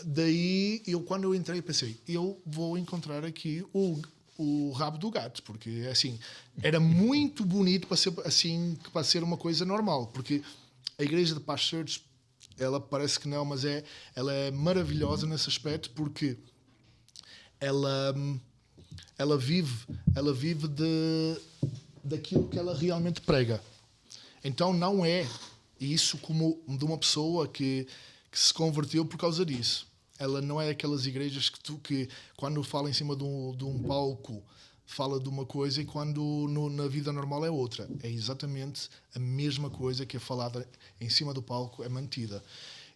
Daí, quando eu entrei, pensei, eu vou encontrar aqui o rabo do gato, porque assim era muito bonito para ser uma coisa normal, porque a igreja de Paz Church, ela parece que não, mas ela é maravilhosa nesse aspecto, porque ela vive daquilo que ela realmente prega. Então não é isso como de uma pessoa que se converteu por causa disso. Ela não é aquelas igrejas que quando fala em cima de um palco fala de uma coisa e quando na vida normal é outra. É exatamente a mesma coisa que é falada em cima do palco, é mantida.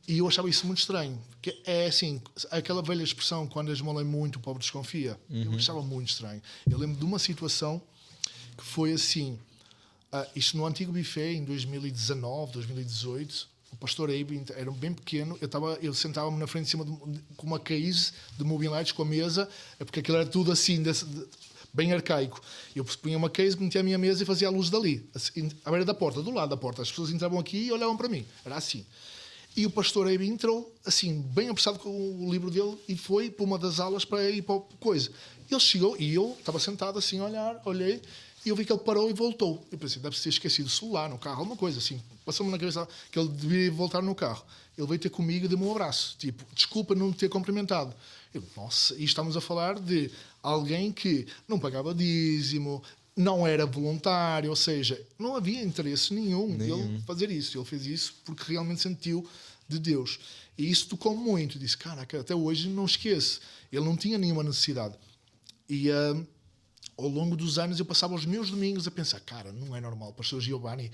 E eu achava isso muito estranho. Que é assim, aquela velha expressão, quando esmola muito, o pobre desconfia. Eu achava muito estranho. Eu lembro de uma situação que foi assim, isto no antigo buffet, em 2019, 2018... O pastor Abe era bem pequeno, eu sentava-me na frente de cima com uma case de moving lights com a mesa, porque aquilo era tudo assim, bem arcaico. Eu punha uma case, metia a minha mesa e fazia a luz dali, assim, à beira da porta, do lado da porta. As pessoas entravam aqui e olhavam para mim. Era assim. E o pastor Abe entrou, assim, bem apressado com o livro dele e foi para uma das alas para ir para a coisa. Ele chegou e eu estava sentado assim a olhar, olhei, e eu vi que ele parou e voltou. Eu pensei, deve ter esquecido o celular no carro, alguma coisa assim. Passou-me na cabeça que ele devia voltar no carro. Ele veio ter comigo e deu-me um abraço. Tipo, desculpa não ter cumprimentado. Eu, nossa, e estamos a falar de alguém que não pagava dízimo, não era voluntário, ou seja, não havia interesse nenhum dele fazer isso. Ele fez isso porque realmente sentiu de Deus. E isso tocou muito. Disse, caraca, até hoje não esqueço. Ele não tinha nenhuma necessidade. E ao longo dos anos eu passava os meus domingos a pensar, cara, não é normal, o pastor Giovanni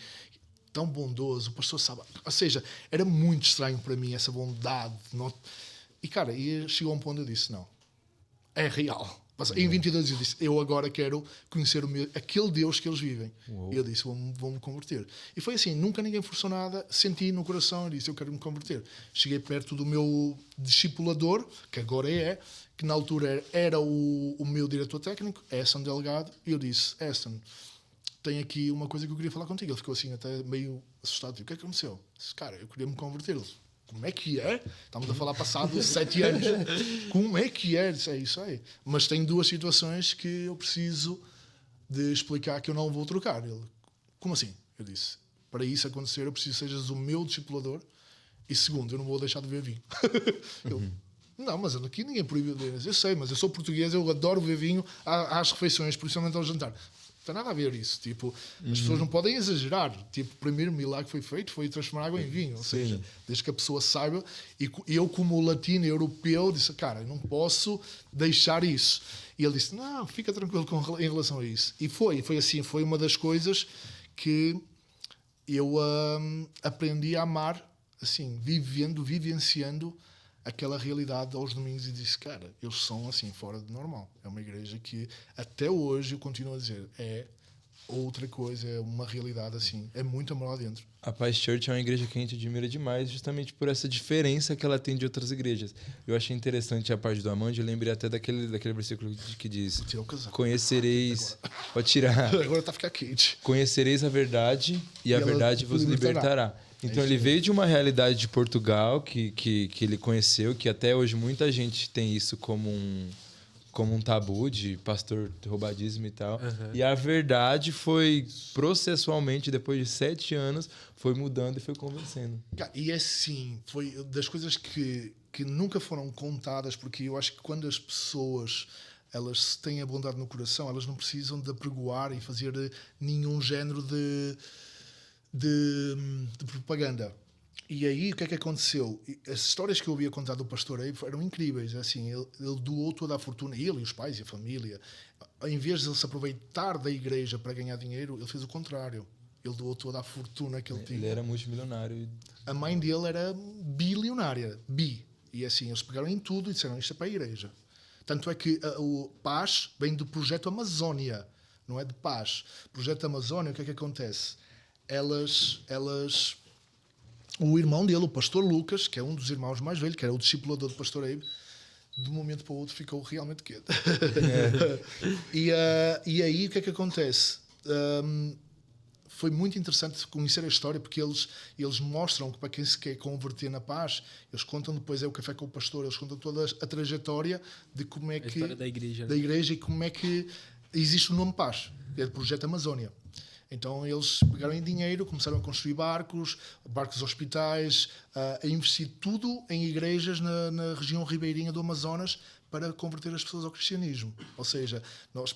tão bondoso, o pastor sabe, ou seja, era muito estranho para mim essa bondade, não... E cara, chegou a um ponto eu disse, não, é real. Em 22 eu disse, eu agora quero conhecer aquele Deus que eles vivem. E eu disse, vou-me converter. E foi assim, nunca ninguém forçou nada, senti no coração, eu disse, eu quero me converter. Cheguei perto do meu discipulador, que agora que na altura era o meu diretor técnico, Eston Delgado, e eu disse, Eston, tem aqui uma coisa que eu queria falar contigo. Ele ficou assim até meio assustado. O que é que aconteceu? Eu disse, cara, eu queria me converter. Ele, como é que é? Estamos a falar passado 7 anos. Como é que é? Eu disse, é isso aí. Mas tem 2 situações que eu preciso de explicar que eu não vou trocar. Ele, como assim? Eu disse, para isso acontecer eu preciso que sejas o meu discipulador e segundo, eu não vou deixar de beber vinho. Ele, não, mas aqui ninguém proíbe beber. Eu sei, mas eu sou português, eu adoro beber vinho às refeições, principalmente ao jantar. Não tem nada a ver isso. Tipo, as pessoas não podem exagerar. Tipo, o primeiro milagre que foi feito foi transformar água em vinho. Ou seja, desde que a pessoa saiba. E eu, como latino europeu, disse, cara, eu não posso deixar isso. E ele disse, não, fica tranquilo em relação a isso. E foi assim, foi uma das coisas que eu aprendi a amar, assim, vivenciando aquela realidade aos domingos e disse, cara, eles são assim, fora de normal. É uma igreja que até hoje eu continuo a dizer, é outra coisa, é uma realidade assim, é muito amor lá dentro. A Paz Church é uma igreja que a gente admira demais, justamente por essa diferença que ela tem de outras igrejas. Eu achei interessante a parte do Amande, eu lembrei até daquele versículo que diz, conhecereis... Pode tirar. Agora tá a ficar quente. Conhecereis a verdade e a verdade vos libertará. Então ele veio de uma realidade de Portugal que ele conheceu, que até hoje muita gente tem isso como um tabu de pastor roubadismo e tal. Uhum. E a verdade foi processualmente, depois de 7 anos, foi mudando e foi convencendo. E assim, foi das coisas que nunca foram contadas, porque eu acho que quando as pessoas elas têm a bondade no coração, elas não precisam de apregoar e fazer nenhum género de propaganda. E aí o que é que aconteceu? As histórias que eu ouvia contar do pastor Abe eram incríveis. Assim, ele doou toda a fortuna, ele e os pais e a família. Em vez de ele se aproveitar da igreja para ganhar dinheiro, ele fez o contrário. Ele doou toda a fortuna que ele tinha. Ele era multimilionário. A mãe dele era bilionária. E assim, eles pegaram em tudo e disseram, isto é para a igreja. Tanto é que o Paz vem do Projeto Amazónia, não é de paz. Projeto Amazónia, o que é que acontece? O irmão dele, o pastor Lucas, que é um dos irmãos mais velhos, que era o discipulador do pastor Abe, de um momento para o outro ficou realmente quieto. E aí o que é que acontece? Foi muito interessante conhecer a história, porque eles mostram que para quem se quer converter na paz, eles contam depois, o Café com o Pastor, eles contam toda a trajetória de como é que... A história da igreja. Da igreja e como é que existe o nome Paz, que é do Projeto Amazónia. Então eles pegaram em dinheiro, começaram a construir barcos hospitais, a investir tudo em igrejas na região ribeirinha do Amazonas para converter as pessoas ao cristianismo. Ou seja,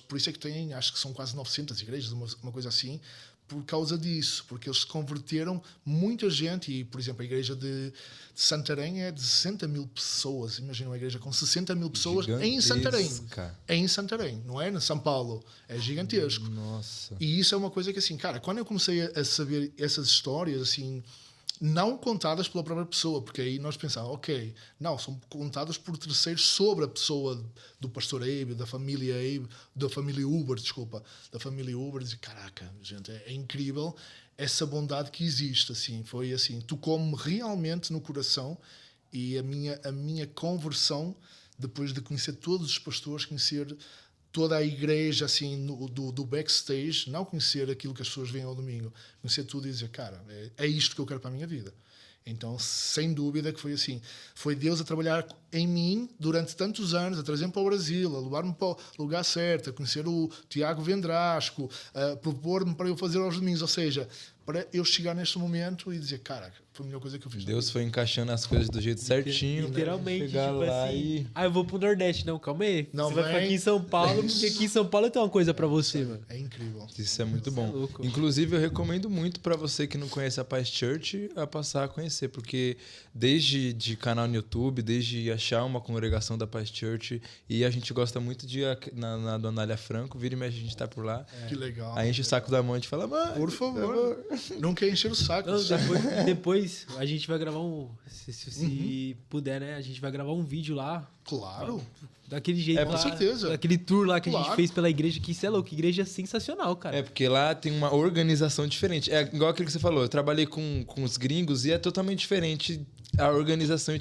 por isso é que tem, acho que são quase 900 igrejas, uma coisa assim, por causa disso, porque eles converteram muita gente. E, por exemplo, a igreja de Santarém é de 60 mil pessoas. Imagina uma igreja com 60 mil pessoas em Santarém. É em Santarém, não é? Na São Paulo. É gigantesco. Nossa. E isso é uma coisa que, assim, cara, quando eu comecei a saber essas histórias, assim, não contadas pela própria pessoa, porque aí nós pensávamos, ok, não, são contadas por terceiros sobre a pessoa do pastor Abe, da família Uber, e caraca, gente, é incrível essa bondade que existe, assim, foi assim, tocou-me realmente no coração. E a minha conversão, depois de conhecer todos os pastores, conhecer toda a igreja, assim, do backstage, não conhecer aquilo que as pessoas veem ao domingo, conhecer tudo e dizer, cara, é isto que eu quero para a minha vida. Então, sem dúvida que foi assim. Foi Deus a trabalhar em mim durante tantos anos, a trazer-me para o Brasil, a levar-me para o lugar certo, a conhecer o Tiago Vendrasco, a propor-me para eu fazer aos domingos. Ou seja, para eu chegar neste momento e dizer, cara, foi a melhor coisa que eu fiz. Deus foi encaixando as coisas do jeito certinho. Literalmente, chegar tipo lá assim, eu vou pro Nordeste. Não, calma aí. Não, você vai ficar aqui em São Paulo, porque aqui em São Paulo tem uma coisa pra você, mano. É incrível. Isso é muito bom. Inclusive, eu recomendo muito para você que não conhece a Paz Church a passar a conhecer, porque desde de canal no YouTube, desde achar uma congregação da Paz Church, e a gente gosta muito de ir na Dona Alia Franco, vira e mexe, a gente tá por lá. Que legal. Aí enche o saco da mãe e fala, mãe, por favor. Não quer encher o saco. Não, depois depois a gente vai gravar se puder, né? A gente vai gravar um vídeo lá. Claro. Daquele jeito lá. Com certeza. Daquele tour lá que a gente Claro. fez pela igreja, que isso é louco. Igreja é sensacional, cara. É, porque lá tem uma organização diferente. É igual aquilo que você falou. Eu trabalhei com os gringos e é totalmente diferente a organização.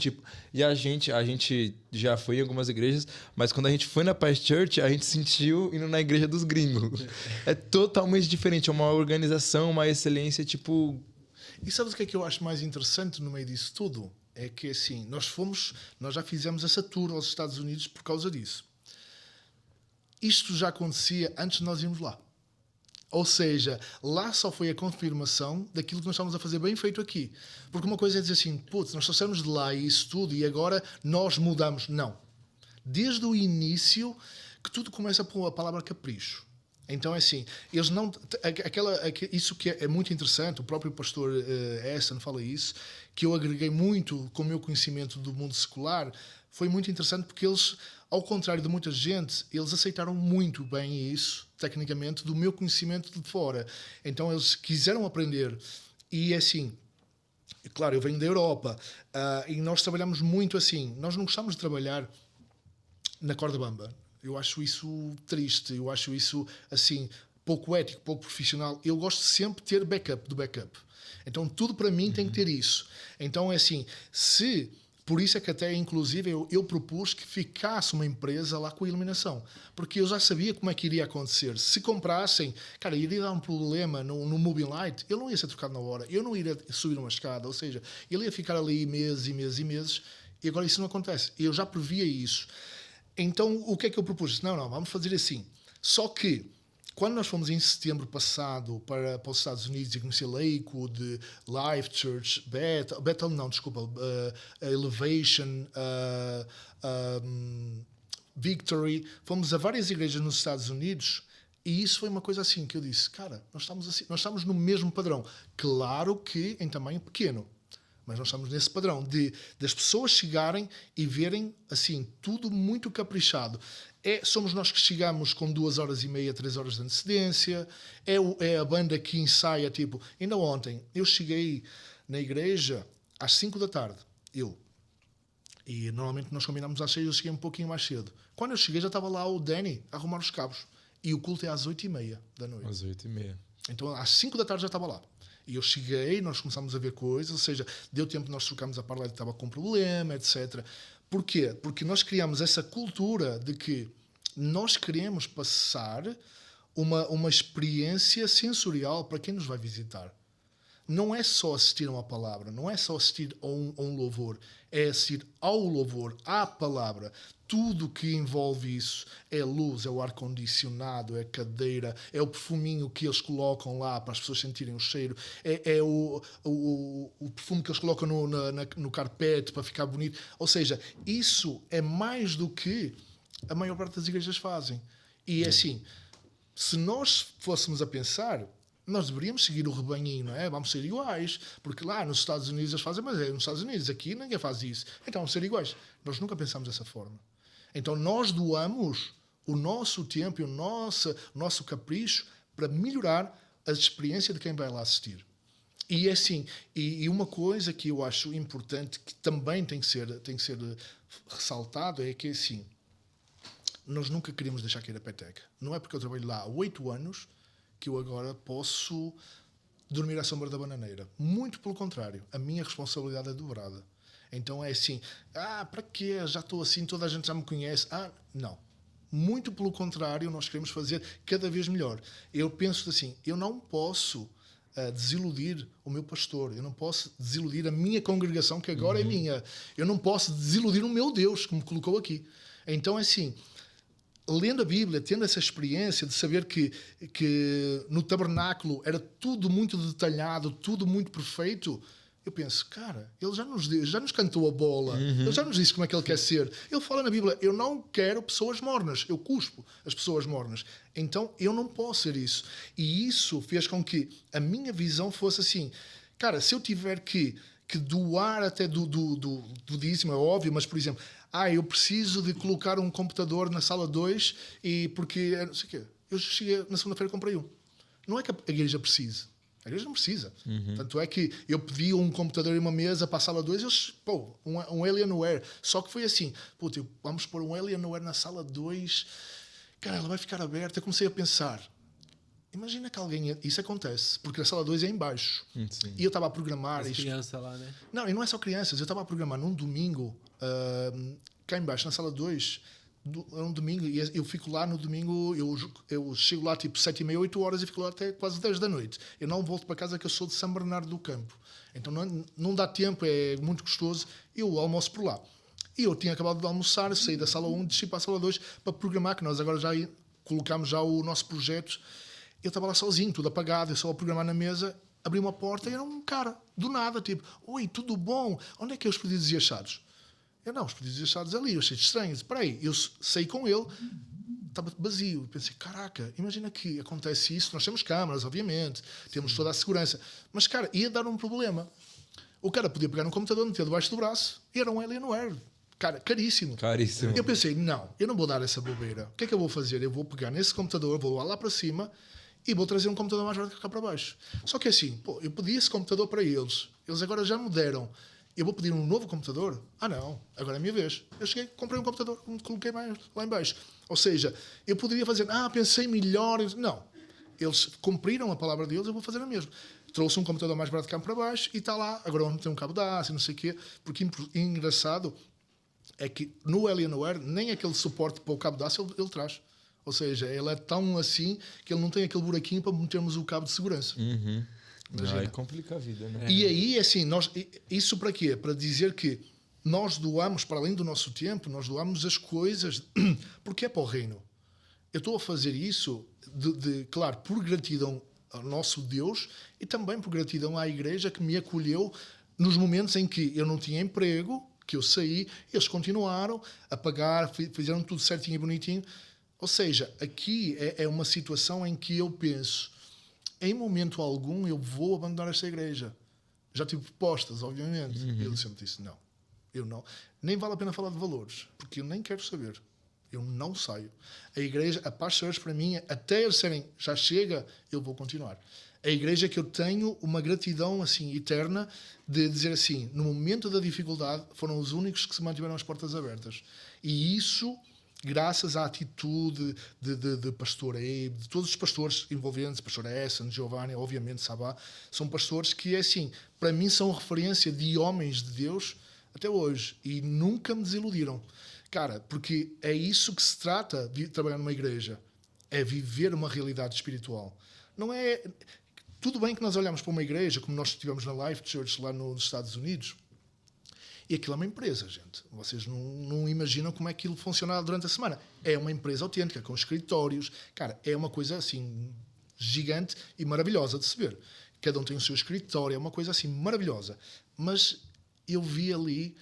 E a gente já foi em algumas igrejas, mas quando a gente foi na Paz Church, a gente sentiu indo na igreja dos gringos. É totalmente diferente. É uma organização, uma excelência, tipo... E sabes o que eu acho mais interessante no meio disso tudo? É que assim, nós já fizemos essa tour aos Estados Unidos por causa disso. Isto já acontecia antes de nós irmos lá. Ou seja, lá só foi a confirmação daquilo que nós estávamos a fazer bem feito aqui. Porque uma coisa é dizer assim, putz, nós trouxemos de lá isso tudo e agora nós mudamos. Não. Desde o início que tudo começa com a palavra capricho. Então é assim, eles não... isso que é muito interessante, o próprio pastor Essen fala isso, que eu agreguei muito com o meu conhecimento do mundo secular, foi muito interessante porque eles, ao contrário de muita gente, eles aceitaram muito bem isso, tecnicamente, do meu conhecimento de fora. Então eles quiseram aprender. E é assim, claro, eu venho da Europa, e nós trabalhamos muito assim, nós não gostamos de trabalhar na corda bamba. Eu acho isso triste, eu acho isso, assim, pouco ético, pouco profissional. Eu gosto sempre de ter backup do backup. Então, tudo para mim tem que ter isso. Então, é assim, por isso é que até, inclusive, eu propus que ficasse uma empresa lá com a iluminação. Porque eu já sabia como é que iria acontecer. Se comprassem, cara, iria dar um problema no Moving Light, ele não ia ser trocado na hora, eu não iria subir uma escada, ou seja, ele ia ficar ali meses e meses e meses, e agora isso não acontece. Eu já previa isso. Então, o que é que eu propus? Não, vamos fazer assim. Só que, quando nós fomos em setembro passado para os Estados Unidos e conhecer Lakewood, Life Church, Bethel não, desculpa, Elevation, Victory, fomos a várias igrejas nos Estados Unidos e isso foi uma coisa assim que eu disse, cara, nós estamos no mesmo padrão. Claro que em tamanho pequeno. Mas nós estamos nesse padrão das pessoas chegarem e verem assim, tudo muito caprichado. Somos nós que chegamos com 2h30, 3 horas de antecedência. É a banda que ensaia, tipo... Ainda ontem, eu cheguei na igreja às 5 da tarde. E normalmente nós combinamos às 6, eu cheguei um pouquinho mais cedo. Quando eu cheguei já estava lá o Danny a arrumar os cabos. E o culto é às 8h30 da noite. Às 8h30. Então às 5 da tarde já estava lá. E eu cheguei, nós começámos a ver coisas, ou seja, deu tempo de nós trocarmos a parla que estava com problema, etc. Porquê? Porque nós criamos essa cultura de que nós queremos passar uma experiência sensorial para quem nos vai visitar. Não é só assistir a uma palavra, não é só assistir a um louvor, é assistir ao louvor, à palavra. Tudo que envolve isso é luz, é o ar-condicionado, é a cadeira, é o perfuminho que eles colocam lá para as pessoas sentirem o cheiro, é o perfume que eles colocam no carpete para ficar bonito. Ou seja, isso é mais do que a maior parte das igrejas fazem. E é assim, se nós fôssemos a pensar... Nós deveríamos seguir o rebanhinho, não é? Vamos ser iguais. Porque lá nos Estados Unidos eles fazem, mas nos Estados Unidos, aqui ninguém faz isso. Então vamos ser iguais. Nós nunca pensamos dessa forma. Então nós doamos o nosso tempo e o nosso capricho para melhorar a experiência de quem vai lá assistir. E é assim, e uma coisa que eu acho importante, que também tem que ser ressaltado, é que assim, nós nunca queríamos deixar cair a peteca. Não é porque eu trabalho lá há 8 anos... que eu agora posso dormir à sombra da bananeira. Muito pelo contrário, a minha responsabilidade é dobrada. Então é assim, para quê? Já estou assim, toda a gente já me conhece. Não. Muito pelo contrário, nós queremos fazer cada vez melhor. Eu penso assim, eu não posso desiludir o meu pastor, eu não posso desiludir a minha congregação, que agora é minha. Eu não posso desiludir o meu Deus, que me colocou aqui. Então é assim... Lendo a Bíblia, tendo essa experiência de saber que no tabernáculo era tudo muito detalhado, tudo muito perfeito, eu penso, cara, ele já nos cantou a bola, ele já nos disse como é que ele quer ser. Ele fala na Bíblia, eu não quero pessoas mornas, eu cuspo as pessoas mornas. Então, eu não posso ser isso. E isso fez com que a minha visão fosse assim, cara, se eu tiver que doar até do dízimo, é óbvio, mas, por exemplo... eu preciso de colocar um computador na sala 2 e porque... não sei o quê. Eu cheguei na segunda-feira e comprei um. Não é que a igreja precise. A igreja não precisa. Tanto é que eu pedi um computador e uma mesa para a sala 2, eles, um Alienware. Só que foi assim, vamos pôr um Alienware na sala 2, cara, ela vai ficar aberta. Eu comecei a pensar, imagina que alguém... Isso acontece, porque a sala 2 é em baixo. Sim. E eu estava a programar... As crianças lá, né? Não, e não é só crianças. Eu estava a programar num domingo, cá em baixo, na sala 2... É um domingo, e eu fico lá no domingo, eu chego lá tipo 7h30, 8 horas e fico lá até quase 10 da noite. Eu não volto para casa, que eu sou de São Bernardo do Campo. Então não dá tempo, é muito gostoso. Eu almoço por lá. E eu tinha acabado de almoçar, eu saí da sala 1, desci para a sala 2 para programar, que nós agora já colocámos já o nosso projeto. Eu estava lá sozinho, tudo apagado, eu só a programar na mesa, abri uma porta e era um cara, do nada, tipo, oi, tudo bom? Onde é que é os pedidos e achados? Eu não, os pedidos achados ali, eu achei estranho. Espera aí, eu saí com ele, estava vazio. Pensei, caraca, imagina que acontece isso. Nós temos câmaras, obviamente, temos toda a segurança. Mas, cara, ia dar um problema. O cara podia pegar um computador, meter debaixo do braço e era um Alienware. Cara, caríssimo. Caríssimo. Eu pensei, não, eu não vou dar essa bobeira. O que é que eu vou fazer? Eu vou pegar nesse computador, vou lá para cima e vou trazer um computador mais barato cá para baixo. Só que assim, eu pedi esse computador para eles. Eles agora já me deram. Eu vou pedir um novo computador? Ah, não, agora é a minha vez. Eu cheguei, comprei um computador, coloquei mais lá em baixo. Ou seja, eu poderia fazer, pensei melhor. Não, eles cumpriram a palavra deles, eu vou fazer a mesma. Trouxe um computador mais barato cá para baixo e está lá. Agora vamos ter um cabo de aço, não sei o quê. Porque engraçado é que no Alienware nem aquele suporte para o cabo de aço ele traz. Ou seja, ele é tão assim que ele não tem aquele buraquinho para metermos o cabo de segurança. Aí complica a vida, né? E aí, assim, isso para quê? Para dizer que nós doamos, para além do nosso tempo, nós doamos as coisas porque é para o reino. Eu estou a fazer isso, claro, por gratidão ao nosso Deus e também por gratidão à igreja que me acolheu nos momentos em que eu não tinha emprego, que eu saí, eles continuaram a pagar, fizeram tudo certinho e bonitinho. Ou seja, aqui é uma situação em que eu penso, em momento algum eu vou abandonar esta igreja. Já tive propostas, obviamente. E ele sempre disse, não, eu não. Nem vale a pena falar de valores, porque eu nem quero saber. Eu não saio. A igreja, a Paz Church, para mim, até eles serem, já chega, eu vou continuar. A igreja que eu tenho uma gratidão assim eterna de dizer assim, no momento da dificuldade, foram os únicos que se mantiveram as portas abertas. E isso... graças à atitude de pastor Abe, de todos os pastores envolventes, pastor Essen, Giovanni, obviamente Sabá, são pastores que, assim, para mim são referência de homens de Deus até hoje e nunca me desiludiram. Cara, porque é isso que se trata de trabalhar numa igreja, é viver uma realidade espiritual. Não é... Tudo bem que nós olhamos para uma igreja, como nós estivemos na Life Church lá nos Estados Unidos, e aquilo é uma empresa, gente. Vocês não imaginam como é que aquilo funciona durante a semana. É uma empresa autêntica, com escritórios. Cara, é uma coisa assim gigante e maravilhosa de se ver. Cada um tem o seu escritório, é uma coisa assim maravilhosa. Mas eu vi ali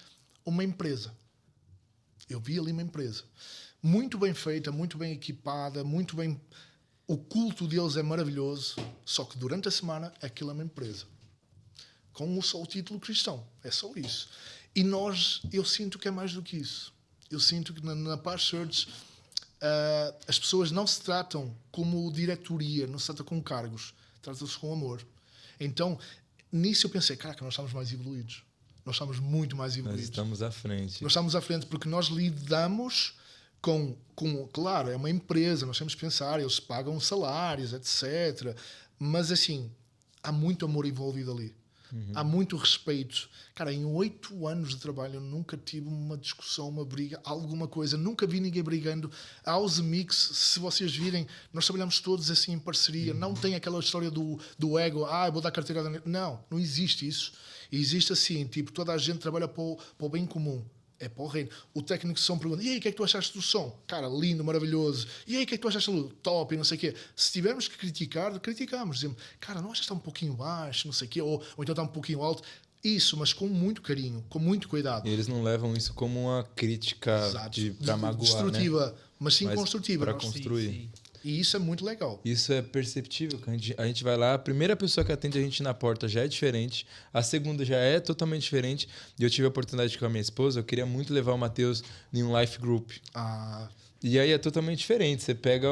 uma empresa. Muito bem feita, muito bem equipada, muito bem... O culto deles é maravilhoso, só que durante a semana aquilo é uma empresa. Com só o título cristão. É só isso. E eu sinto que é mais do que isso. Eu sinto que na Paz Church as pessoas não se tratam como diretoria, não se tratam com cargos, tratam-se com amor. Então, nisso eu pensei, caraca, nós estamos mais evoluídos. Nós estamos muito mais evoluídos. Nós estamos à frente. Nós estamos à frente porque nós lidamos com claro, é uma empresa, nós temos que pensar, eles pagam salários, etc. Mas, assim, há muito amor envolvido ali. Há muito respeito. Cara, em 8 anos de trabalho eu nunca tive uma discussão, uma briga, alguma coisa. Nunca vi ninguém brigando. A House Mix, se vocês virem, nós trabalhamos todos assim em parceria. Não tem aquela história do ego. Eu vou dar carteira. Não existe isso. Existe assim, tipo, toda a gente trabalha para o bem comum. É para o reino. O técnico de som pergunta, e aí, o que é que tu achaste do som? Cara, lindo, maravilhoso. E aí, o que é que tu achaste do top e não sei o quê? Se tivermos que criticar, criticamos. Dizemos, cara, não achas que está um pouquinho baixo, não sei o quê? Ou então está um pouquinho alto. Isso, mas com muito carinho, com muito cuidado. E eles não levam isso como uma crítica para magoar, destrutiva, né? mas sim construtiva. Para construir. Sim. E isso é muito legal. Isso é perceptível. A gente vai lá, a primeira pessoa que atende a gente na porta já é diferente, a segunda já é totalmente diferente. E eu tive a oportunidade com a minha esposa, eu queria muito levar o Matheus em um life group. E aí é totalmente diferente. Você pega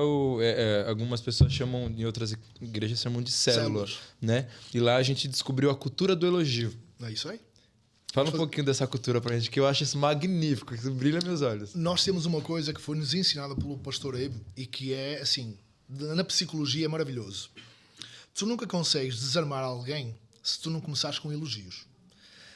algumas pessoas chamam, em outras igrejas chamam de células, né? E lá a gente descobriu a cultura do elogio. É isso aí. Fala um pouquinho dessa cultura pra gente, que eu acho isso magnífico, que brilha meus olhos. Nós temos uma coisa que foi nos ensinada pelo pastor Abe e que é, assim, na psicologia é maravilhoso. Tu nunca consegues desarmar alguém se tu não começares com elogios.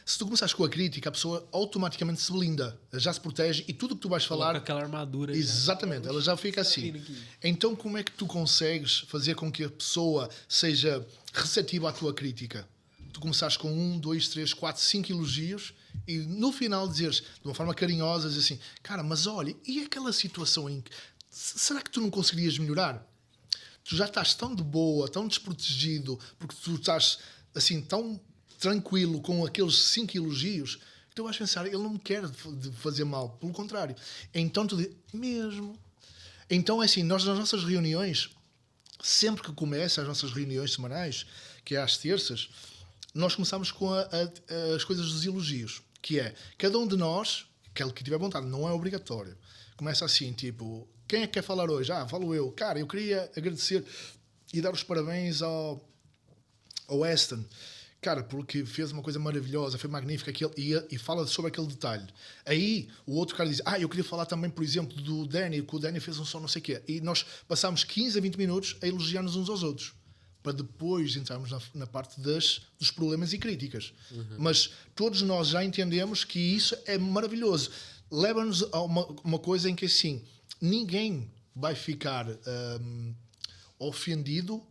Se tu começares com a crítica, a pessoa automaticamente se blinda, já se protege e tudo o que tu vais falar... Coloca aquela armadura. Exatamente, ela já fica assim. Então como é que tu consegues fazer com que a pessoa seja receptiva à tua crítica? Tu começares com 1, 2, 3, 4, 5 elogios e no final dizeres, de uma forma carinhosa, dizer assim, cara, mas olha, e aquela situação em que... Será que tu não conseguirias melhorar? Tu já estás tão de boa, tão desprotegido, porque tu estás assim tão tranquilo com aqueles 5 elogios, que tu vais pensar, ele não me quer fazer mal, pelo contrário. Então tu dizes, mesmo. Então é assim, nós nas nossas reuniões, sempre que começam as nossas reuniões semanais, que é às terças, nós começamos com as coisas dos elogios, que é, cada um de nós, aquele que tiver vontade, não é obrigatório, começa assim, tipo, quem é que quer falar hoje? Falo eu. Cara, eu queria agradecer e dar os parabéns ao Weston, cara, porque fez uma coisa maravilhosa, foi magnífica, e fala sobre aquele detalhe. Aí o outro cara diz, eu queria falar também, por exemplo, do Danny, que o Danny fez um som não sei o quê. E nós passámos 15 a 20 minutos a elogiar-nos uns aos outros, para depois entrarmos na parte dos problemas e críticas. Mas todos nós já entendemos que isso é maravilhoso. Leva-nos a uma coisa em que, assim, ninguém vai ficar ofendido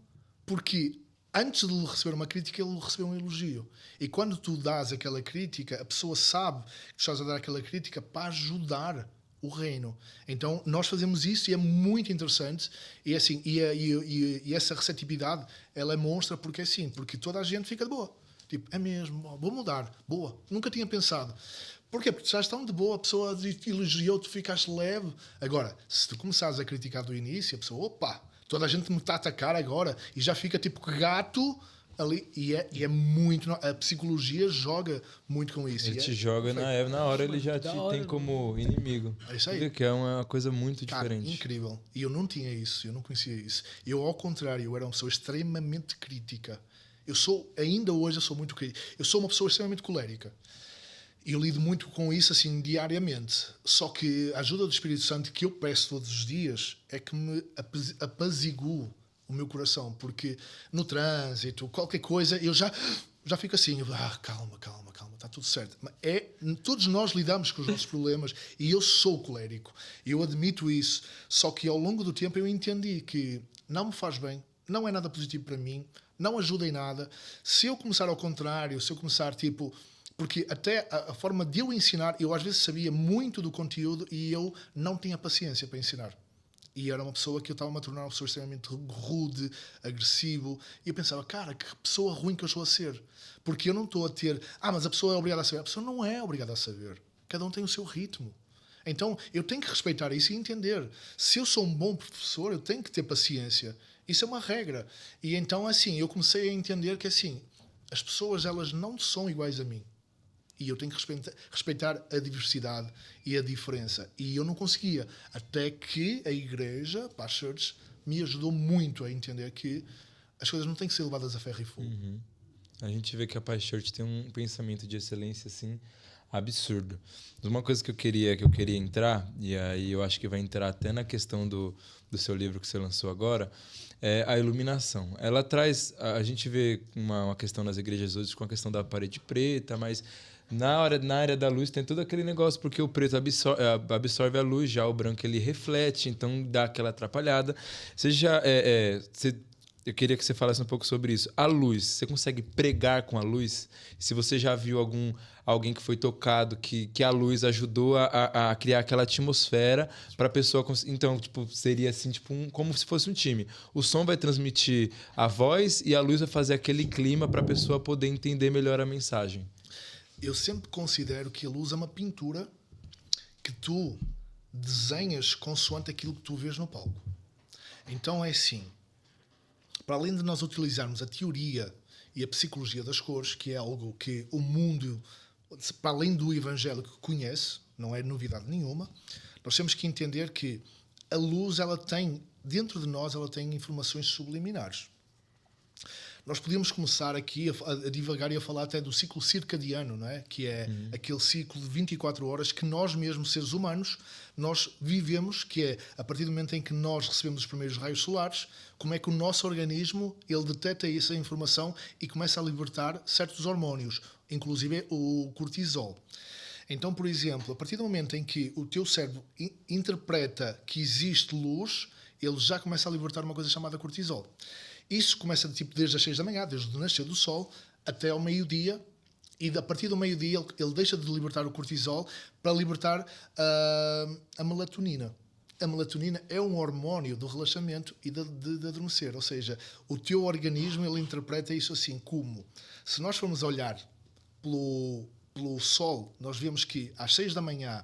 porque antes de receber uma crítica, ele recebeu um elogio. E quando tu dás aquela crítica, a pessoa sabe que estás a dar aquela crítica para ajudar o reino. Então, nós fazemos isso e é muito interessante. E, assim, e essa receptividade, ela é monstra porque é assim, porque toda a gente fica de boa. Tipo, é mesmo, vou mudar, boa. Nunca tinha pensado. Porquê? Porque já estão de boa, a pessoa elogiou, tu ficaste leve. Agora, se tu começares a criticar do início, a pessoa, opa, toda a gente me está a atacar agora e já fica tipo gato ali. E é muito. A psicologia joga muito com isso. Ele te joga na hora, ele já te tem como inimigo. É isso aí. Que é uma coisa muito diferente. Cara, incrível. E eu não tinha isso, eu não conhecia isso. Eu, ao contrário, eu era uma pessoa extremamente crítica. Ainda hoje, eu sou muito crítico. Eu sou uma pessoa extremamente colérica. E eu lido muito com isso assim diariamente. Só que a ajuda do Espírito Santo que eu peço todos os dias é que me apazigue o meu coração. Porque no trânsito, qualquer coisa, eu já fico assim, calma, está tudo certo. Mas todos nós lidamos com os nossos problemas e eu sou colérico. Eu admito isso. Só que ao longo do tempo eu entendi que não me faz bem, não é nada positivo para mim, não ajuda em nada. Se eu começar ao contrário, se eu começar tipo... Porque até a forma de eu ensinar, eu às vezes sabia muito do conteúdo e eu não tinha paciência para ensinar. E era uma pessoa que eu estava a tornar uma pessoa extremamente rude, agressivo. E eu pensava, cara, que pessoa ruim que eu estou a ser. Porque eu não estou a ter... mas a pessoa é obrigada a saber. A pessoa não é obrigada a saber. Cada um tem o seu ritmo. Então, eu tenho que respeitar isso e entender. Se eu sou um bom professor, eu tenho que ter paciência. Isso é uma regra. E então, assim, eu comecei a entender que, assim, as pessoas, elas não são iguais a mim. E eu tenho que respeitar a diversidade e a diferença. E eu não conseguia. Até que a igreja, a Church, me ajudou muito a entender que as coisas não têm que ser levadas a ferro e fogo. A gente vê que a Paz Church tem um pensamento de excelência assim absurdo. Uma coisa que eu queria entrar, e aí eu acho que vai entrar até na questão do seu livro que você lançou agora, é a iluminação. Ela traz... A gente vê uma questão nas igrejas hoje com a questão da parede preta, mas... Na área da luz tem todo aquele negócio, porque o preto absorve a luz, já o branco ele reflete, então dá aquela atrapalhada. Eu queria que você falasse um pouco sobre isso. A luz, você consegue pregar com a luz? Se você já viu alguém que foi tocado, que a luz ajudou a criar aquela atmosfera para a pessoa... Então, tipo, seria assim, tipo como se fosse um time. O som vai transmitir a voz e a luz vai fazer aquele clima para a pessoa poder entender melhor a mensagem. Eu sempre considero que a luz é uma pintura que tu desenhas consoante aquilo que tu vês no palco. Então é assim, para além de nós utilizarmos a teoria e a psicologia das cores, que é algo que o mundo, para além do evangélico, conhece, não é novidade nenhuma, nós temos que entender que a luz, ela tem, dentro de nós, ela tem informações subliminares. Nós podíamos começar aqui a divagar e a falar até do ciclo circadiano, não é? Que é aquele ciclo de 24 horas que nós mesmos, seres humanos, nós vivemos, que é a partir do momento em que nós recebemos os primeiros raios solares, como é que o nosso organismo ele detecta essa informação e começa a libertar certos hormônios, inclusive o cortisol. Então, por exemplo, a partir do momento em que o teu cérebro interpreta que existe luz, ele já começa a libertar uma coisa chamada cortisol. Isso começa tipo desde as 6 da manhã, desde o nascer do sol até ao meio-dia, e a partir do meio-dia ele deixa de libertar o cortisol para libertar a melatonina. A melatonina é um hormónio do relaxamento e de adormecer, ou seja, o teu organismo ele interpreta isso assim como, se nós formos olhar pelo sol, nós vemos que às 6 da manhã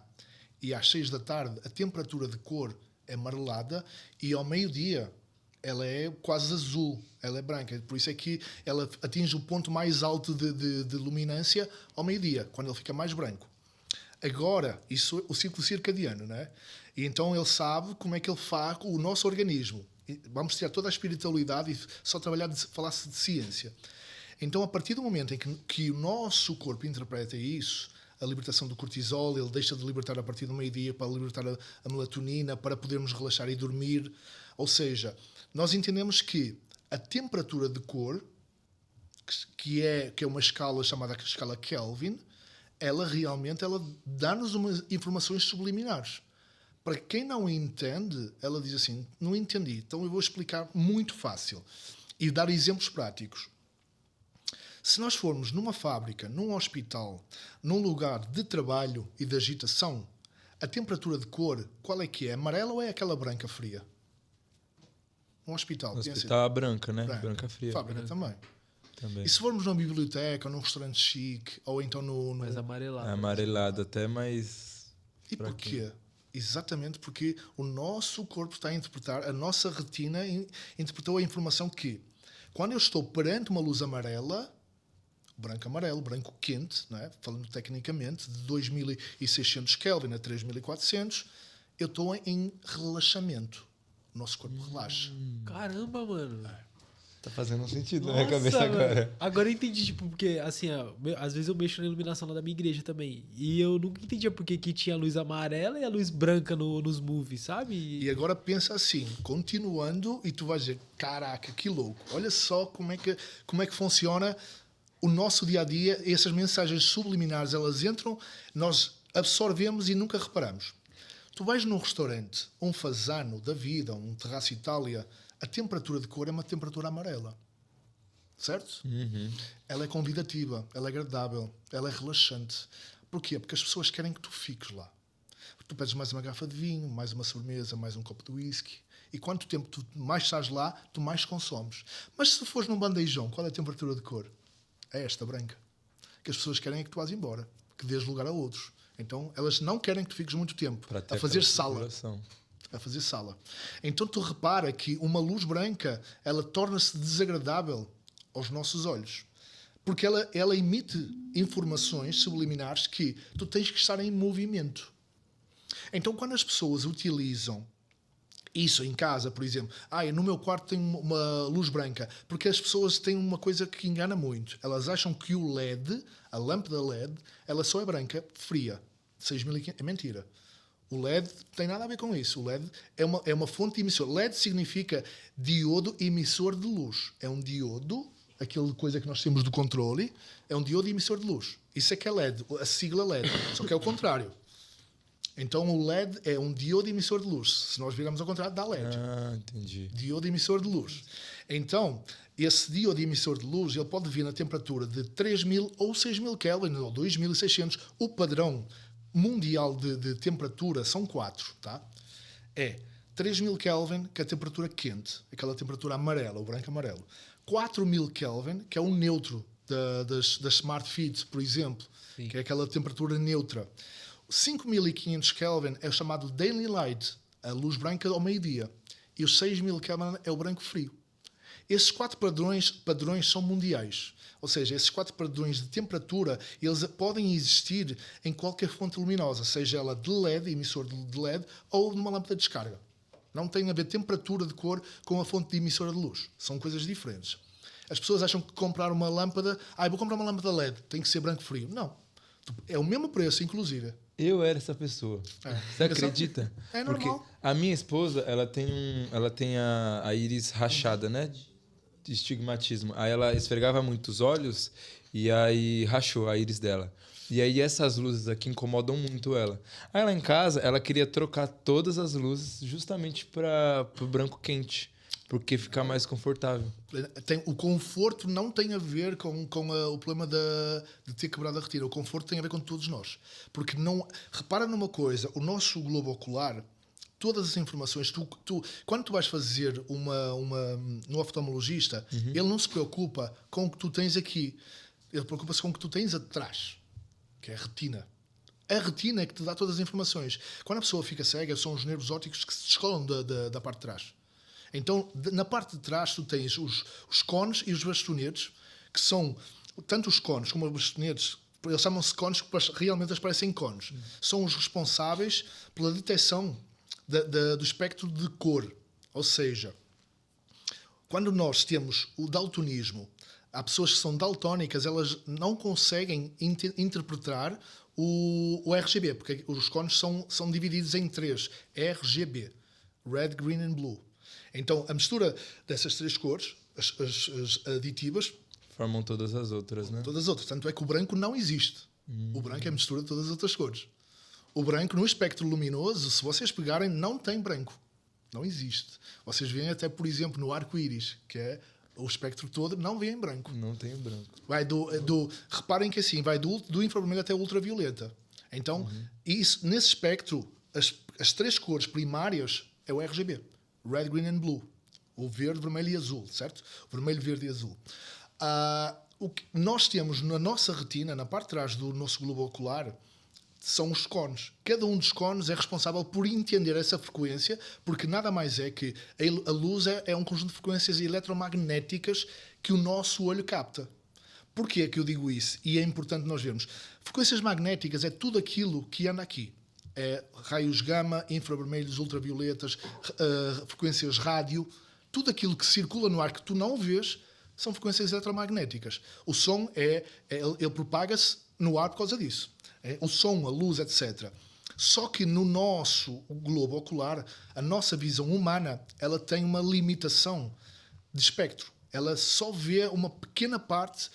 e às 6 da tarde a temperatura de cor é amarelada e ao meio-dia ela é quase azul, ela é branca. Por isso é que ela atinge o ponto mais alto de luminância ao meio-dia, quando ele fica mais branco. Agora, isso é o ciclo circadiano, não é? E então ele sabe como é que ele faz o nosso organismo. Vamos tirar toda a espiritualidade e só falar-se de ciência. Então, a partir do momento em que o nosso corpo interpreta isso, a libertação do cortisol, ele deixa de libertar a partir do meio-dia para libertar a melatonina, para podermos relaxar e dormir. Ou seja, nós entendemos que a temperatura de cor, que é uma escala chamada escala Kelvin, ela realmente dá-nos umas informações subliminares. Para quem não entende, ela diz assim, não entendi, então eu vou explicar muito fácil e dar exemplos práticos. Se nós formos numa fábrica, num hospital, num lugar de trabalho e de agitação, a temperatura de cor, qual é que é? Amarela ou é aquela branca fria? Um hospital. No hospital branca, né? Branca fria. Fábrica também. Também. E se formos numa biblioteca, ou num restaurante chique, ou então no... Mais amarelado. É amarelado até, mas... E porquê? Exatamente porque o nosso corpo está a interpretar, a nossa retina interpretou a informação que, quando eu estou perante uma luz amarela, branco-amarelo, branco quente, não é? Falando tecnicamente, de 2600 Kelvin a 3400, eu estou em relaxamento. O nosso corpo relaxa. Caramba, mano. Tá fazendo sentido na Nossa, minha cabeça mano. agora. Agora eu entendi, tipo, porque, assim, ó, às vezes eu mexo na iluminação lá da minha igreja também. E eu nunca entendia por que tinha a luz amarela e a luz branca nos movies, sabe? E agora pensa assim, continuando, e tu vais dizer, caraca, que louco. Olha só como é que funciona o nosso dia-a-dia. Essas mensagens subliminares, elas entram, nós absorvemos e nunca reparamos. Tu vais num restaurante, um Fasano da vida, um Terraço Itália, a temperatura de cor é uma temperatura amarela. Certo? Uhum. Ela é convidativa, ela é agradável, ela é relaxante. Porquê? Porque as pessoas querem que tu fiques lá. Tu pedes mais uma garrafa de vinho, mais uma sobremesa, mais um copo de whisky. E quanto tempo tu mais estás lá, tu mais consomes. Mas se fores num bandejão, qual é a temperatura de cor? É esta, branca. Que as pessoas querem é que tu vás embora, que dês lugar a outros. Então, elas não querem que tu fiques muito tempo a fazer sala. A fazer sala. Então, tu repara que uma luz branca, ela torna-se desagradável aos nossos olhos. Porque ela emite informações subliminares que tu tens que estar em movimento. Então, quando as pessoas utilizam isso em casa, por exemplo, no meu quarto tem uma luz branca, porque as pessoas têm uma coisa que engana muito. Elas acham que o LED, a lâmpada LED, ela só é branca, fria. 6500, é mentira. O LED tem nada a ver com isso. O LED é uma fonte emissora. LED significa diodo emissor de luz. É um diodo, aquela coisa que nós temos do controle, é um diodo emissor de luz. Isso é que é LED, a sigla LED. Só que é o contrário. Então o LED é um diodo emissor de luz. Se nós virarmos ao contrário, dá LED. Entendi. Diodo emissor de luz. Então, esse diodo emissor de luz, ele pode vir na temperatura de 3000 ou 6000 Kelvin, ou 2600. O padrão mundial de temperatura são 4, tá? É 3000 Kelvin, que é a temperatura quente, aquela temperatura amarela, o branco-amarelo. 4000 Kelvin, que é o neutro das Smart Feeds, por exemplo, sim, que é aquela temperatura neutra. 5500 Kelvin é o chamado Daily Light, a luz branca ao meio-dia. E os 6000 Kelvin é o branco frio. Esses 4 padrões são mundiais. Ou seja, esses 4 padrões de temperatura, eles podem existir em qualquer fonte luminosa, seja ela de LED, emissor de LED, ou numa lâmpada de descarga. Não tem a ver temperatura de cor com a fonte de emissora de luz. São coisas diferentes. As pessoas acham que comprar uma lâmpada... vou comprar uma lâmpada LED, tem que ser branco frio. Não. É o mesmo preço, inclusive. Eu era essa pessoa. Você acredita? É normal. Porque a minha esposa, ela tem a íris rachada, né? De estigmatismo. Aí ela esfregava muito os olhos e aí rachou a íris dela. E aí essas luzes aqui incomodam muito ela. Aí lá em casa, ela queria trocar todas as luzes justamente para o branco quente, porque fica mais confortável. O conforto não tem a ver com o problema de ter quebrado a retina. O conforto tem a ver com todos nós. Porque não... Repara numa coisa, o nosso globo ocular, todas as informações, quando tu vais fazer no oftalmologista, ele não se preocupa com o que tu tens aqui. Ele preocupa-se com o que tu tens atrás, que é a retina. A retina é que te dá todas as informações. Quando a pessoa fica cega, são os nervos ópticos que se descolam da parte de trás. Então, na parte de trás, tu tens os cones e os bastonetes, que são, tanto os cones como os bastonetes, eles chamam-se cones porque realmente eles parecem cones. São os responsáveis pela detecção do espectro de cor. Ou seja, quando nós temos o daltonismo, há pessoas que são daltónicas, elas não conseguem interpretar o RGB, porque os cones são divididos em 3. RGB. Red, Green and Blue. Então, a mistura dessas 3 cores, as aditivas... Formam todas as outras, né? Todas as outras. Tanto é que o branco não existe. O branco é a mistura de todas as outras cores. O branco, no espectro luminoso, se vocês pegarem, não tem branco. Não existe. Vocês veem até, por exemplo, no arco-íris, que é o espectro todo, não vê em branco. Não tem branco. Vai reparem que assim, vai do infravermelho até o ultravioleta. Então, nesse espectro, as 3 cores primárias é o RGB. Red, Green and Blue. O verde, vermelho e azul, certo? Vermelho, verde e azul. O que nós temos na nossa retina, na parte de trás do nosso globo ocular, são os cones. Cada um dos cones é responsável por entender essa frequência, porque nada mais é que a luz é um conjunto de frequências eletromagnéticas que o nosso olho capta. Porquê que eu digo isso? E é importante nós vermos. Frequências magnéticas é tudo aquilo que anda aqui. É raios gama, infravermelhos, ultravioletas, frequências rádio, tudo aquilo que circula no ar que tu não vês são frequências eletromagnéticas. O som ele propaga-se no ar por causa disso. O som, a luz, etc. Só que no nosso globo ocular, a nossa visão humana, ela tem uma limitação de espectro. Ela só vê uma pequena parte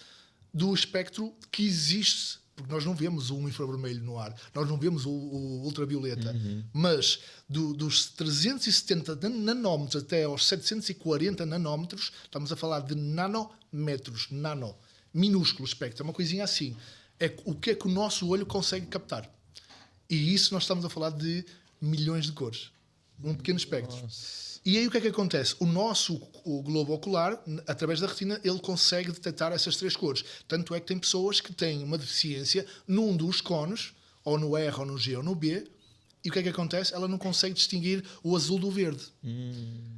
do espectro que existe. Porque nós não vemos o infravermelho no ar, nós não vemos o ultravioleta. Mas dos 370 nanómetros até aos 740 nanómetros, estamos a falar de nanômetros, minúsculo espectro, é uma coisinha assim. É o que é que o nosso olho consegue captar. E isso nós estamos a falar de milhões de cores. Um pequeno espectro. Nossa. E aí o que é que acontece? O globo ocular, através da retina, ele consegue detectar essas 3 cores. Tanto é que tem pessoas que têm uma deficiência num dos cones, ou no R, ou no G, ou no B, e o que é que acontece? Ela não consegue distinguir o azul do verde.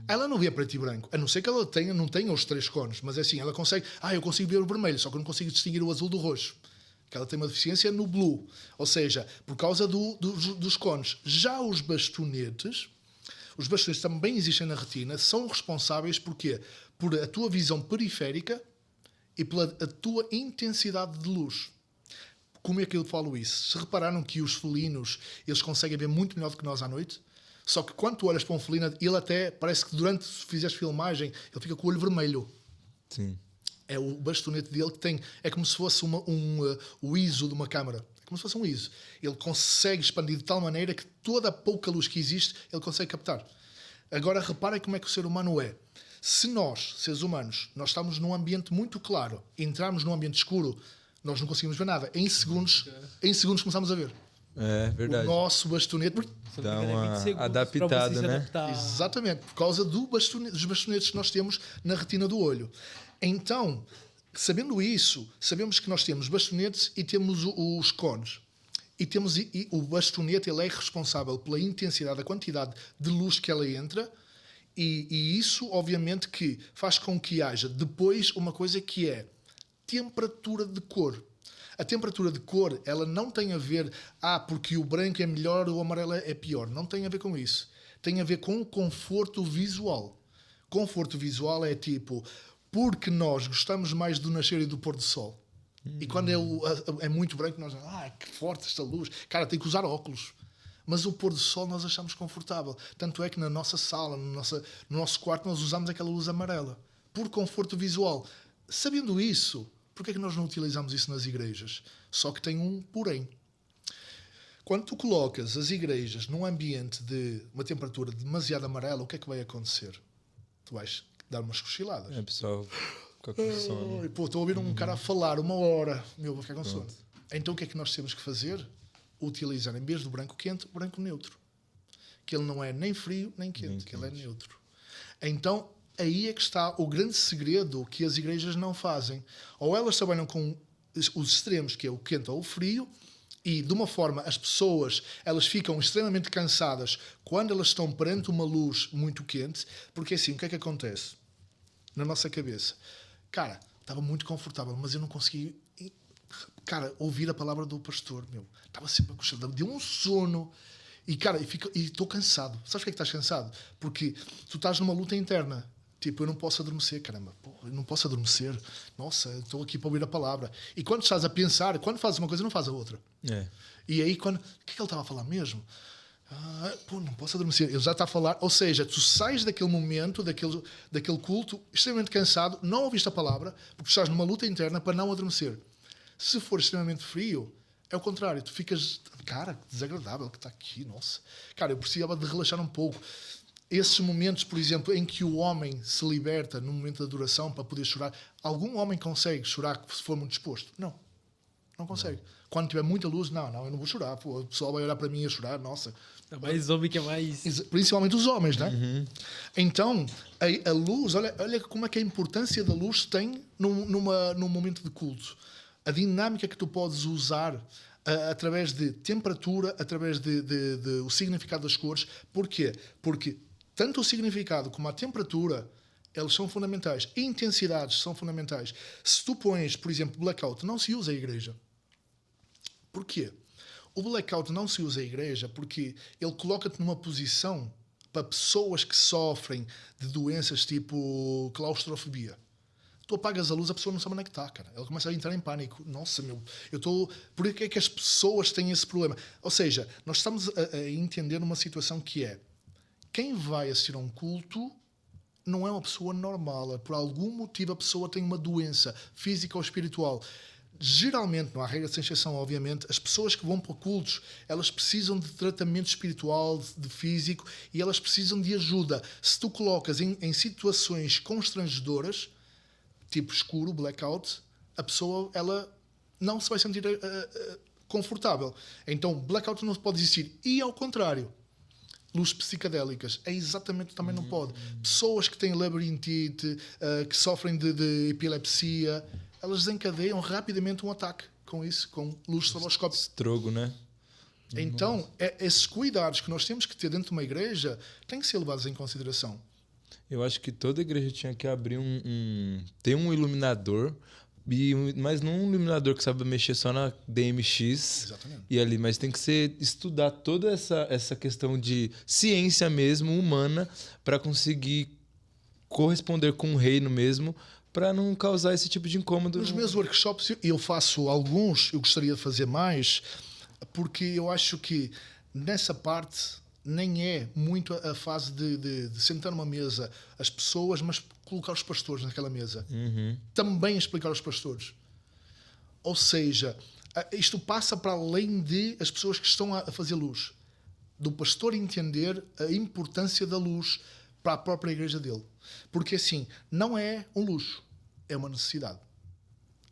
Ela não vê preto e branco, a não ser que ela não tenha os 3 cones, mas é assim, ela consegue, eu consigo ver o vermelho, só que eu não consigo distinguir o azul do roxo. Que ela tem uma deficiência no blue, ou seja, por causa dos cones. Já os bastonetes também existem na retina, são responsáveis por quê? Por a tua visão periférica e pela a tua intensidade de luz. Como é que eu falo isso? Se repararam que os felinos, eles conseguem ver muito melhor do que nós à noite, só que quando tu olhas para um felino, ele até, parece que durante, se fizeres filmagem, ele fica com o olho vermelho. Sim. É o bastonete dele que tem, é como se fosse o ISO de uma câmara. É como se fosse um ISO. Ele consegue expandir de tal maneira que toda a pouca luz que existe, ele consegue captar. Agora reparem como é que o ser humano é. Se nós, seres humanos, nós estamos num ambiente muito claro, entrarmos num ambiente escuro, nós não conseguimos ver nada. Em segundos começamos a ver. É verdade. O nosso bastonete... Dá uma adaptada, né? Exatamente, por causa dos bastonetes que nós temos na retina do olho. Então, sabendo isso, sabemos que nós temos bastonetes e temos os cones. E o bastonete ele é responsável pela intensidade, a quantidade de luz que ela entra, e isso, obviamente, que faz com que haja depois uma coisa que é temperatura de cor. A temperatura de cor, ela não tem a ver, porque o branco é melhor ou o amarelo é pior. Não tem a ver com isso. tem a ver com o conforto visual. Conforto visual é tipo, porque nós gostamos mais do nascer e do pôr do sol. E quando é muito branco, nós que forte esta luz. Cara, tem que usar óculos. Mas o pôr do sol nós achamos confortável. Tanto é que na nossa sala, no nosso quarto, nós usamos aquela luz amarela. Por conforto visual. Sabendo isso, por que é que nós não utilizamos isso nas igrejas? Só que tem um porém. Quando tu colocas as igrejas num ambiente de uma temperatura demasiado amarela, o que é que vai acontecer? Tu vais dar umas cochiladas. Pessoal, fica com sono. Pô, estou a ouvir um cara a falar 1 hora. Vou ficar com sono. Então o que é que nós temos que fazer? Utilizar, em vez do branco quente, o branco neutro. Que ele não é nem frio nem quente, que ele é neutro. Então, aí é que está o grande segredo que as igrejas não fazem. Ou elas trabalham com os extremos, que é o quente ou o frio, e de uma forma as pessoas elas ficam extremamente cansadas quando elas estão perante uma luz muito quente, porque assim, o que é que acontece? Na nossa cabeça. Cara, estava muito confortável, mas eu não consegui, cara, ouvir a palavra do pastor, Estava sempre a cochilar, deu um sono. E, cara, estou cansado. Sabes porquê que estás cansado? Porque tu estás numa luta interna. Tipo, eu não posso adormecer, caramba. Eu não posso adormecer. Nossa, estou aqui para ouvir a palavra. E quando estás a pensar, quando fazes uma coisa, não fazes a outra. E aí, o que é que ele estava a falar mesmo? Não posso adormecer. Ele já está a falar. Ou seja, tu sais daquele momento, daquele culto, extremamente cansado, não ouviste a palavra, porque estás numa luta interna para não adormecer. Se for extremamente frio, é o contrário. Tu ficas, cara, que desagradável que está aqui, nossa. Cara, eu precisava de relaxar um pouco. Esses momentos, por exemplo, em que o homem se liberta no momento da adoração para poder chorar. Algum homem consegue chorar se for muito disposto? Não consegue. Não. Quando tiver muita luz, não, eu não vou chorar. Pô, o pessoal vai olhar para mim a chorar, nossa. É mais homem que é mais... Principalmente os homens, né? Então, a luz, olha como é que a importância da luz tem num momento de culto. A dinâmica que tu podes usar através de temperatura, através de o significado das cores. Porquê? Porque tanto o significado como a temperatura, eles são fundamentais. Intensidades são fundamentais. Se tu pões, por exemplo, blackout, não se usa a igreja. Porquê? O blackout não se usa a igreja porque ele coloca-te numa posição para pessoas que sofrem de doenças tipo claustrofobia. Tu apagas a luz, a pessoa não sabe onde é que está, cara. Ela começa a entrar em pânico. Nossa, por que é que as pessoas têm esse problema? Ou seja, nós estamos a entender uma situação que é quem vai assistir a um culto não é uma pessoa normal. Por algum motivo a pessoa tem uma doença física ou espiritual. Geralmente, não há regra sem exceção, obviamente, as pessoas que vão para cultos, elas precisam de tratamento espiritual, de físico, e elas precisam de ajuda. Se tu colocas em situações constrangedoras, tipo escuro, blackout, a pessoa ela não se vai sentir confortável. Então, blackout não pode existir. E ao contrário, luzes psicadélicas é exatamente também não pode. Pessoas que têm labirintite, que sofrem de epilepsia, elas desencadeiam rapidamente um ataque com isso, com luz estroboscópica. Estrogo, né? Então, esses cuidados que nós temos que ter dentro de uma igreja têm que ser levados em consideração. Eu acho que toda igreja tinha que abrir ter um iluminador, mas não um iluminador que sabe mexer só na DMX. Exatamente. E ali, mas tem que estudar toda essa questão de ciência mesmo, humana, para conseguir corresponder com o reino mesmo, para não causar esse tipo de incômodo. Nos meus workshops, eu faço alguns, eu gostaria de fazer mais, porque eu acho que nessa parte nem é muito a fase de sentar numa mesa as pessoas, mas colocar os pastores naquela mesa. Também explicar aos pastores. Ou seja, isto passa para além de as pessoas que estão a fazer luz. Do pastor entender a importância da luz para a própria igreja dele. Porque assim, não é um luxo, é uma necessidade.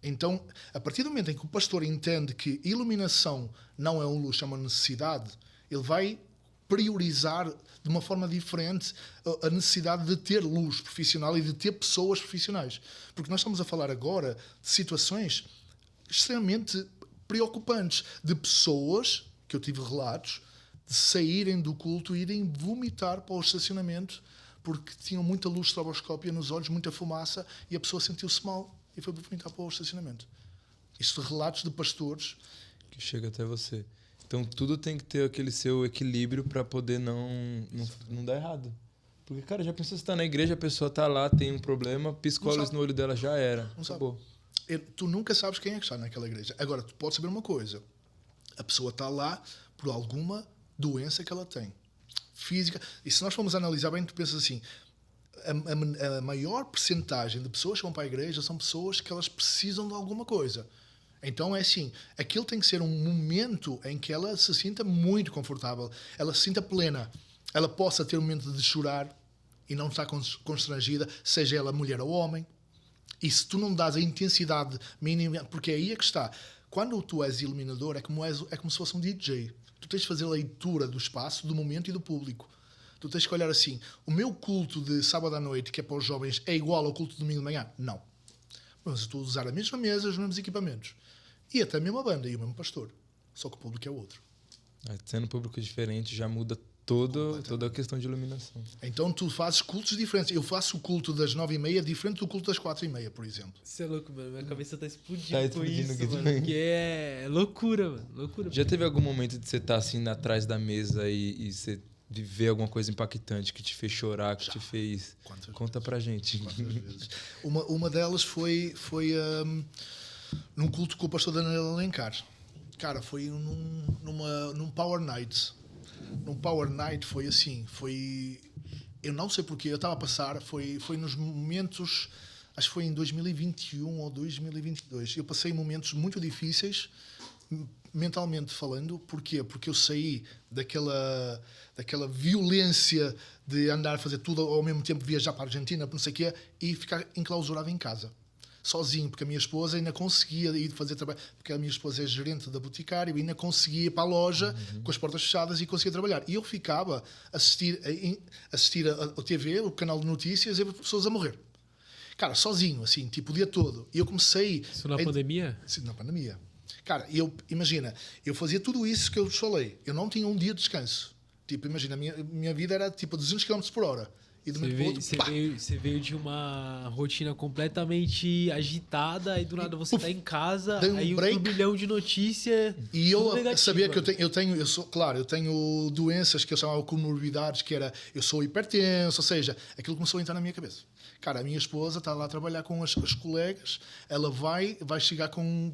Então, a partir do momento em que o pastor entende que iluminação não é um luxo, é uma necessidade, ele vai priorizar de uma forma diferente a necessidade de ter luz profissional e de ter pessoas profissionais. Porque nós estamos a falar agora de situações extremamente preocupantes, de pessoas, que eu tive relatos, de saírem do culto e irem vomitar para o estacionamento porque tinham muita luz estroboscópica nos olhos, muita fumaça, e a pessoa sentiu-se mal e foi vomitar para o estacionamento. Isto de relatos de pastores que chega até você. Então tudo tem que ter aquele seu equilíbrio para poder não dar errado. Porque, cara, já pensou, você tá na igreja, a pessoa tá lá, tem um problema, piscou a luz no olho dela, já era. Não Acabou. Tu nunca sabes quem é que está naquela igreja. Agora, tu podes saber uma coisa. A pessoa está lá por alguma doença que ela tem. Física. E se nós formos analisar bem, tu pensas assim, a maior percentagem de pessoas que vão para a igreja são pessoas que elas precisam de alguma coisa. Então é assim, aquilo tem que ser um momento em que ela se sinta muito confortável, ela se sinta plena, ela possa ter um momento de chorar e não estar constrangida, seja ela mulher ou homem. E se tu não dás a intensidade mínima, porque aí é que está. Quando tu és iluminador, é como se fosse um DJ. Tu tens de fazer a leitura do espaço, do momento e do público. Tu tens que olhar assim, o meu culto de sábado à noite, que é para os jovens, é igual ao culto de domingo de manhã? Não. Mas eu estou a usar a mesma mesa, os mesmos equipamentos. E até a mesma banda e o mesmo pastor. Só que o público é outro. Sendo público diferente, já muda toda a questão de iluminação. Então tu fazes cultos diferentes. Eu faço o culto das 9h30 diferente do culto das 4h30, por exemplo. Você é louco, mano. Minha cabeça tá explodindo, Tá explodindo com aqui isso, mano. também. Porque é loucura, mano. Loucura. Já teve algum momento de você estar assim atrás da mesa e você viver alguma coisa impactante que te fez chorar, que te fez... Conta pra gente. Quantas vezes? Uma delas foi num culto com o pastor Daniel Alencar. Cara, foi num Power Night. Num Power Night foi assim, eu não sei porquê, eu estava a passar, foi nos momentos, acho que foi em 2021 ou 2022, eu passei momentos muito difíceis, mentalmente falando. Porquê? Porque eu saí daquela violência de andar a fazer tudo ao mesmo tempo, viajar para a Argentina, não sei o quê, e ficar enclausurado em casa. Sozinho, porque a minha esposa ainda conseguia ir fazer trabalho, porque a minha esposa é gerente da boticária, e ainda conseguia ir para a loja com as portas fechadas e conseguia trabalhar. E eu ficava a assistir a TV, o canal de notícias, e ver pessoas a morrer. Cara, sozinho, assim, tipo o dia todo. E eu comecei... Isso na pandemia? Sim, na pandemia. Cara, imagina, eu fazia tudo isso que eu vos falei. Eu não tinha um dia de descanso. Tipo, imagina, a minha vida era tipo 200 km por hora. E do momento para outro, você veio de uma rotina completamente agitada, e do nada você tá em casa, dei um aí break. um turbilhão de notícia. E eu negativo, sabia que mano. eu tenho doenças que eu chamava comorbidades, que era, eu sou hipertenso, ou seja, aquilo começou a entrar na minha cabeça. Cara, a minha esposa está lá a trabalhar com as colegas, ela vai chegar com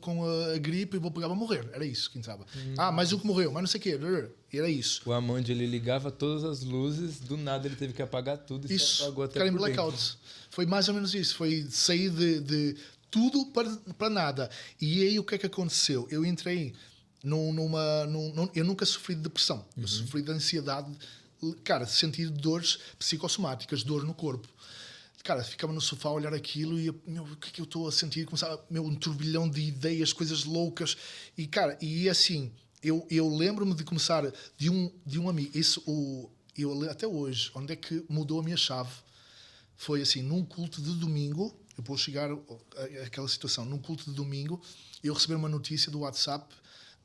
a gripe e vou pegar para morrer. Era isso que entrava. Mais um que morreu, mas não sei o quê. Era isso. O Amand, ele ligava todas as luzes, do nada ele teve que apagar tudo e Isso, se apagou até ficar em por dentro. blackout. Foi mais ou menos isso. Foi sair de tudo para nada. E aí o que é que aconteceu? Eu entrei eu nunca sofri de depressão. Eu sofri de ansiedade. Cara, sentir dores psicossomáticas, dor no corpo. Cara, ficava no sofá a olhar aquilo e o que é que eu estou a sentir? Começava um turbilhão de ideias, coisas loucas. E, cara, assim, eu lembro-me de começar de um amigo. Eu até hoje, onde é que mudou a minha chave? Foi assim, num culto de domingo, eu vou chegar àquela situação, num culto de domingo, eu recebi uma notícia do WhatsApp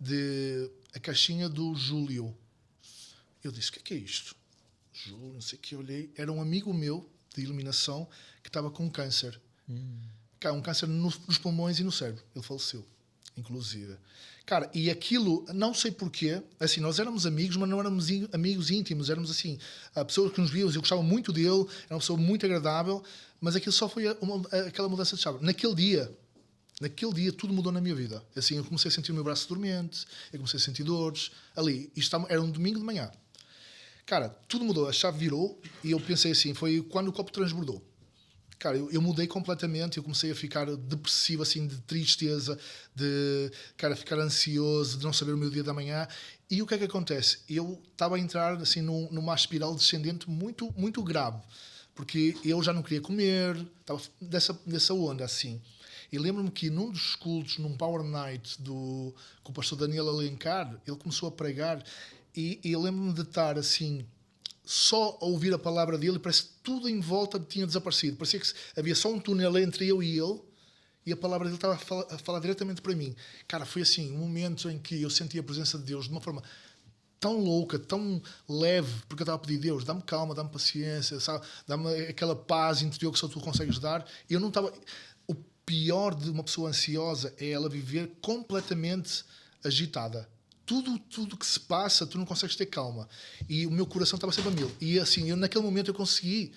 de a caixinha do Júlio. Eu disse, o que é isto? Júlio, não sei o que, eu olhei. Era um amigo meu, de iluminação, que estava com câncer. Um câncer nos pulmões e no cérebro. Ele faleceu, inclusive. Cara, e aquilo, não sei porquê, assim, nós éramos amigos, mas não éramos amigos íntimos, éramos assim, pessoas que nos víamos, eu gostava muito dele, era uma pessoa muito agradável, mas aquilo só foi aquela mudança de chave. Naquele dia tudo mudou na minha vida. Assim, eu comecei a sentir o meu braço dormente, eu comecei a sentir dores, ali, era um domingo de manhã. Cara, tudo mudou, a chave virou e eu pensei assim, foi quando o copo transbordou. Cara, eu mudei completamente, eu comecei a ficar depressivo, assim, de tristeza, de, cara, ficar ansioso, de não saber o meu dia da manhã. E o que é que acontece? Eu estava a entrar, assim, numa espiral descendente muito, muito grave, porque eu já não queria comer, estava dessa onda, assim. E lembro-me que num dos cultos, num Power Night com o pastor Daniel Alencar, ele começou a pregar e eu lembro-me de estar, assim, só a ouvir a palavra dele, parece que tudo em volta tinha desaparecido. Parecia que havia só um túnel entre eu e ele, e a palavra dele estava a falar diretamente para mim. Cara, foi assim, um momento em que eu senti a presença de Deus de uma forma tão louca, tão leve, porque eu estava a pedir, Deus, dá-me calma, dá-me paciência, sabe? Dá-me aquela paz interior que só tu consegues dar. E eu não estava... O pior de uma pessoa ansiosa é ela viver completamente agitada. tudo que se passa, tu não consegues ter calma. E o meu coração estava sempre a mil. E assim, naquele momento eu consegui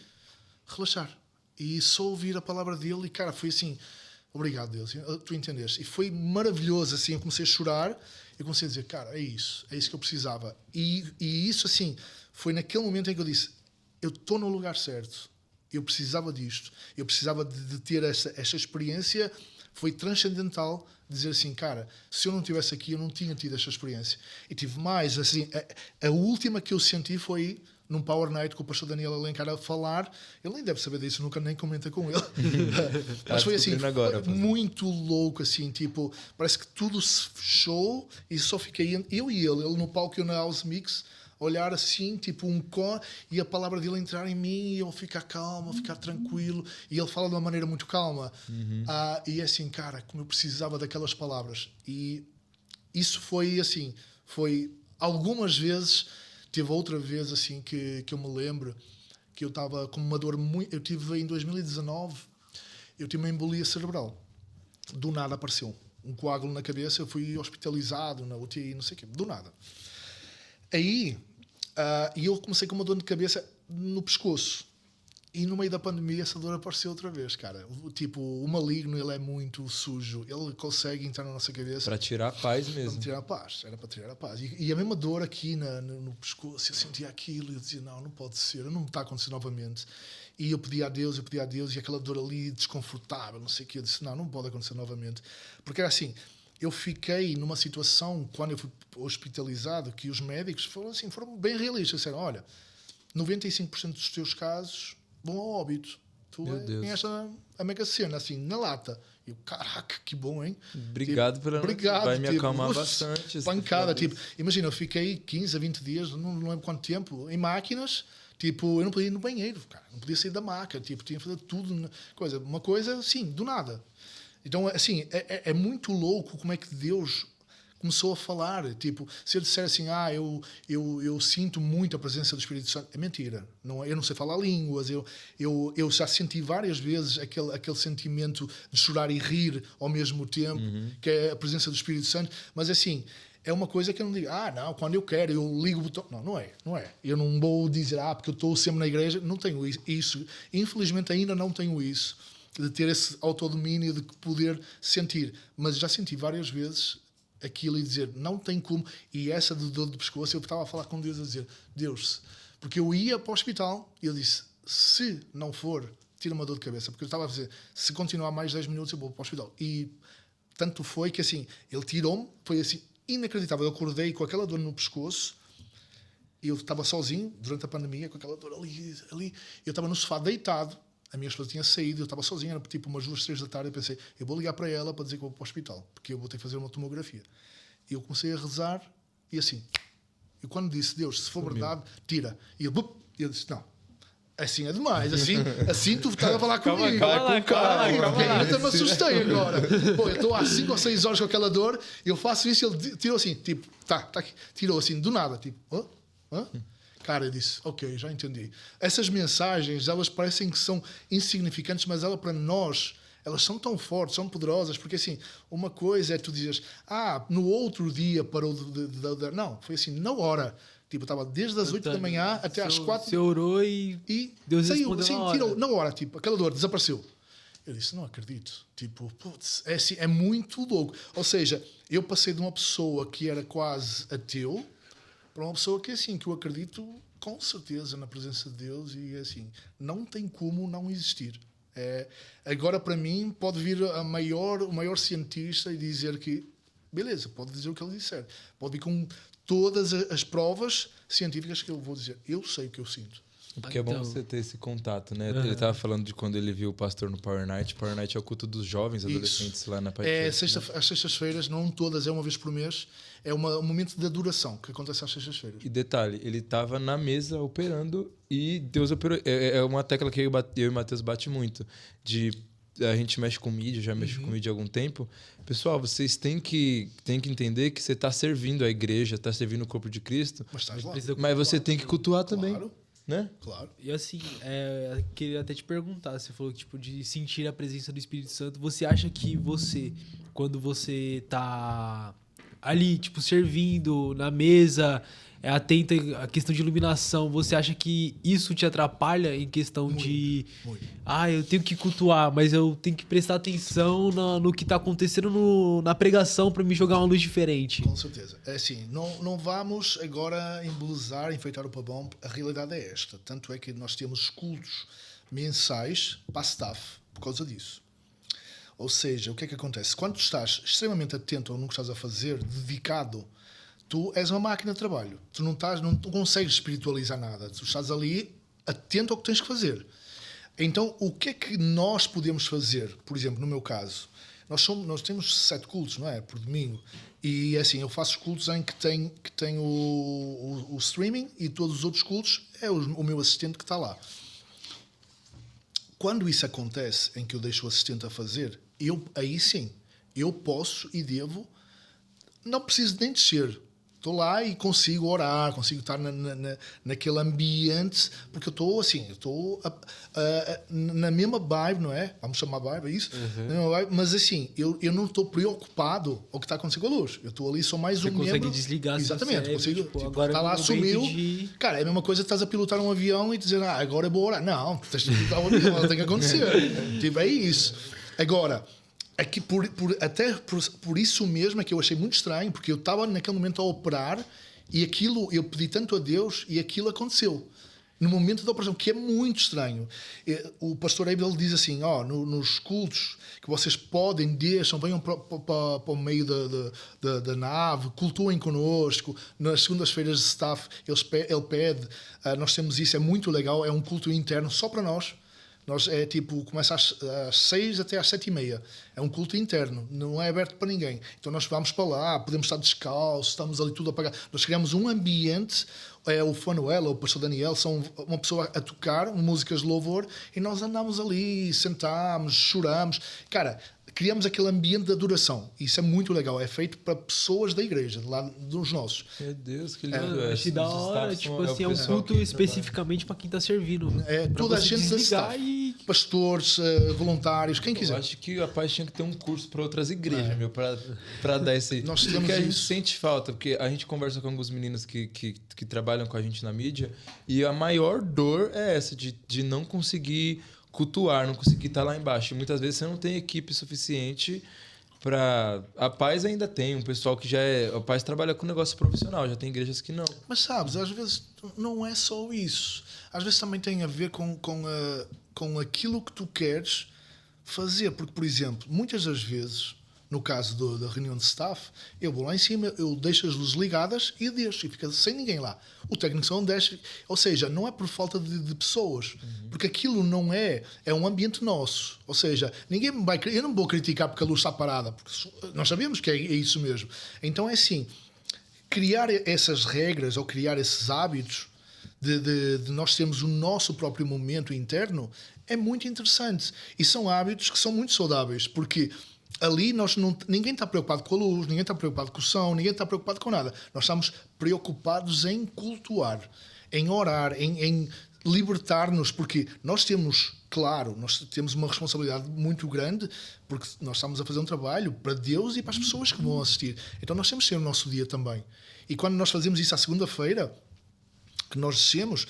relaxar. E só ouvir a palavra dele e, cara, foi assim, obrigado, Deus, tu entendeste. E foi maravilhoso, assim, eu comecei a chorar, eu comecei a dizer, cara, é isso que eu precisava. E isso, assim, foi naquele momento em que eu disse, eu estou no lugar certo, eu precisava disto, eu precisava de ter esta experiência. Foi transcendental dizer assim, cara, se eu não estivesse aqui, eu não tinha tido esta experiência. E tive mais, assim, a última que eu senti foi num Power Night com o pastor Daniel Alencar a falar. Ele nem deve saber disso, nunca nem comenta com ele. Mas foi assim, agora, foi muito louco, assim, tipo, parece que tudo se fechou e só fiquei eu e ele no palco e eu na House Mix, olhar assim, tipo e a palavra dele entrar em mim e eu ficar calmo, ficar tranquilo. E ele fala de uma maneira muito calma. E é assim, cara, como eu precisava daquelas palavras. E isso foi assim, foi algumas vezes. Teve outra vez assim que eu me lembro que eu estava com uma dor muito. Eu tive em 2019, eu tive uma embolia cerebral. Do nada apareceu um coágulo na cabeça, eu fui hospitalizado na UTI, não sei o quê, do nada. Aí, e eu comecei com uma dor de cabeça no pescoço. E no meio da pandemia essa dor apareceu outra vez, cara. Tipo, o maligno, ele é muito sujo. Ele consegue entrar na nossa cabeça. Para tirar a paz mesmo. Para tirar a paz. Era para tirar a paz. E a mesma dor aqui no pescoço, eu sentia aquilo e eu dizia, não pode ser, não está a acontecer novamente. E eu pedia a Deus, e aquela dor ali desconfortável, não sei o quê. Eu disse, não pode acontecer novamente. Porque era assim, eu fiquei numa situação, quando eu fui hospitalizado, que os médicos foram bem realistas. Disseram, olha, 95% dos teus casos vão ao óbito. Tu ganhaste a mega cena, assim, na lata. E eu, caraca, que bom, hein? Obrigado pela notícia. Vai me acalmar bastante. Pancada, tipo, imagina, eu fiquei 15 a 20 dias, não lembro quanto tempo, em máquinas, tipo, eu não podia ir no banheiro, cara, não podia sair da maca, tipo, tinha que fazer tudo, uma coisa, assim, do nada. Então, assim, é muito louco como é que Deus começou a falar, tipo, se eu disser assim, eu sinto muito a presença do Espírito Santo, é mentira. Eu não sei falar línguas, eu já senti várias vezes aquele sentimento de chorar e rir ao mesmo tempo, que é a presença do Espírito Santo, mas assim, é uma coisa que eu não digo, não, quando eu quero, eu ligo o botão. Não é. Eu não vou dizer, porque eu estou sempre na igreja, não tenho isso. Infelizmente ainda não tenho isso, de ter esse autodomínio, de poder sentir, mas já senti várias vezes aquilo e dizer, não tem como. E essa de dor de pescoço, eu estava a falar com Deus a dizer, Deus, porque eu ia para o hospital e eu disse, se não for, tira uma dor de cabeça, porque eu estava a dizer, se continuar mais 10 minutos eu vou para o hospital. E tanto foi que assim, ele tirou-me, foi assim, inacreditável. Eu acordei com aquela dor no pescoço e eu estava sozinho durante a pandemia, com aquela dor ali. Eu estava no sofá deitado, a minha esposa tinha saído, eu estava sozinho, era tipo umas 2, 3 da tarde, eu pensei, eu vou ligar para ela para dizer que eu vou para o hospital, porque eu vou ter que fazer uma tomografia. E eu comecei a rezar, e assim, e quando disse, Deus, se for verdade, tira. E eu disse, não, assim é demais, assim tu estás a falar comigo. Calma lá. Eu me assustei agora. Pô, eu estou há 5 ou 6 horas com aquela dor, eu faço isso, ele tirou assim, tipo, tá aqui, tirou assim, do nada, tipo, hã? Cara, eu disse, ok, já entendi. Essas mensagens, elas parecem que são insignificantes, mas elas para nós, elas são tão fortes, são poderosas, porque assim, uma coisa é tu dizes, no outro dia parou de... Não, foi assim, na hora. Tipo, estava desde as 8 da manhã até às 4. Você orou e Deus saiu, respondeu na hora. tirou, na hora, tipo, aquela dor desapareceu. Eu disse, não acredito. Tipo, putz, é muito louco. Ou seja, eu passei de uma pessoa que era quase ateu para uma pessoa que, assim, que eu acredito com certeza na presença de Deus e, assim, não tem como não existir. Agora, para mim, pode vir o maior cientista e dizer que, beleza, pode dizer o que ele disser. Pode vir com todas as provas científicas que eu vou dizer. Eu sei o que eu sinto. Porque é bom você ter esse contato, né? Ele estava falando de quando ele viu o pastor no Power Night. Power Night é o culto dos jovens, adolescentes lá na Pai. As sextas-feiras, não todas, é uma vez por mês. É um momento de adoração que acontece às sextas-feiras. E detalhe, ele estava na mesa operando e Deus operou. É uma tecla que eu e o Matheus bate muito. A gente mexe com mídia, já mexe com mídia há algum tempo. Pessoal, vocês têm que entender que você está servindo a igreja, está servindo o corpo de Cristo. Mas você tem que cultuar também. Claro. Né? Claro. E assim, queria até te perguntar, você falou que, tipo, de sentir a presença do Espírito Santo, você acha que quando você tá ali, tipo, servindo na mesa, atenta à questão de iluminação, você acha que isso te atrapalha em questão de... Muito. Eu tenho que cultuar, mas eu tenho que prestar atenção no que tá acontecendo na pregação para me jogar uma luz diferente. Com certeza. É assim, não vamos agora embelezar, enfeitar o pavão. A realidade é esta. Tanto é que nós temos cultos mensais para a staff por causa disso. Ou seja, o que é que acontece? Quando tu estás extremamente atento ao que estás a fazer, dedicado, tu és uma máquina de trabalho. Tu não consegues espiritualizar nada. Tu estás ali atento ao que tens que fazer. Então, o que é que nós podemos fazer? Por exemplo, no meu caso, nós temos 7 cultos, não é? Por domingo. E assim, eu faço cultos em que tem o streaming, e todos os outros cultos é o meu assistente que está lá. Quando isso acontece, em que eu deixo o assistente a fazer, aí sim, eu posso e devo, não preciso nem descer. Estou lá e consigo orar, consigo estar naquele ambiente, porque eu estou na mesma vibe, não é? Vamos chamar vibe, é isso? Vibe, mas assim, eu não estou preocupado com o que está acontecendo com a luz. Eu estou ali, sou mais um membro. Você consegue desligar. Exatamente. Consigo, agora está lá, sumiu. Cara, é a mesma coisa que estás a pilotar um avião e dizer, agora eu vou orar. Não, tens de pilotar um avião, tem que acontecer. Tipo, é isso. Agora... Aqui, por isso mesmo é que eu achei muito estranho, porque eu estava naquele momento a operar e aquilo, eu pedi tanto a Deus e aquilo aconteceu. No momento da operação, que é muito estranho. O pastor Abel diz assim, nos cultos que vocês deixam, venham para o meio da nave, cultuem connosco, nas segundas-feiras de staff, ele pede, nós temos isso, é muito legal, é um culto interno só para nós. Começa às 6 até às 7h30. É um culto interno, não é aberto para ninguém. Então nós vamos para lá, podemos estar descalços, estamos ali tudo apagado. Nós criamos um ambiente, o Fanuel, o pastor Daniel, são uma pessoa a tocar músicas de louvor, e nós andamos ali, sentamos, choramos. Cara, criamos aquele ambiente de adoração. Isso é muito legal. É feito para pessoas da igreja, lá dos nossos. Meu Deus, que lindo. Acho da hora. Tipo assim, é um culto especificamente para quem está servindo. Toda a gente desligar pastores, voluntários, quem quiser. Eu acho que a paz tinha que ter um curso para outras igrejas, para dar esse... Nós temos porque a gente isso. sente falta, porque a gente conversa com alguns meninos que trabalham com a gente na mídia, e a maior dor é essa, de não conseguir cultuar, não conseguir estar lá embaixo. E muitas vezes você não tem equipe suficiente para... A Paz ainda tem um pessoal que já é... A Paz trabalha com negócio profissional, já tem igrejas que não. Mas sabes, às vezes não é só isso. Às vezes também tem a ver com aquilo que tu queres fazer. Porque, por exemplo, muitas das vezes, no caso da reunião de staff, eu vou lá em cima, eu deixo as luzes ligadas e deixo, e fica sem ninguém lá. O técnico só não deixa. Ou seja, não é por falta de pessoas, porque aquilo não é um ambiente nosso. Ou seja, ninguém vai... Eu não vou criticar porque a luz está parada, porque nós sabemos que é isso mesmo. Então é assim, criar essas regras ou criar esses hábitos de nós termos o nosso próprio momento interno é muito interessante. E são hábitos que são muito saudáveis, porque ali ninguém está preocupado com a luz, ninguém está preocupado com o som, ninguém está preocupado com nada. Nós estamos preocupados em cultuar, em orar, em libertar-nos, porque nós temos uma responsabilidade muito grande, porque nós estamos a fazer um trabalho para Deus e para as pessoas que vão assistir. Então nós temos que ter o nosso dia também. E quando nós fazemos isso à segunda-feira, que nós descemos,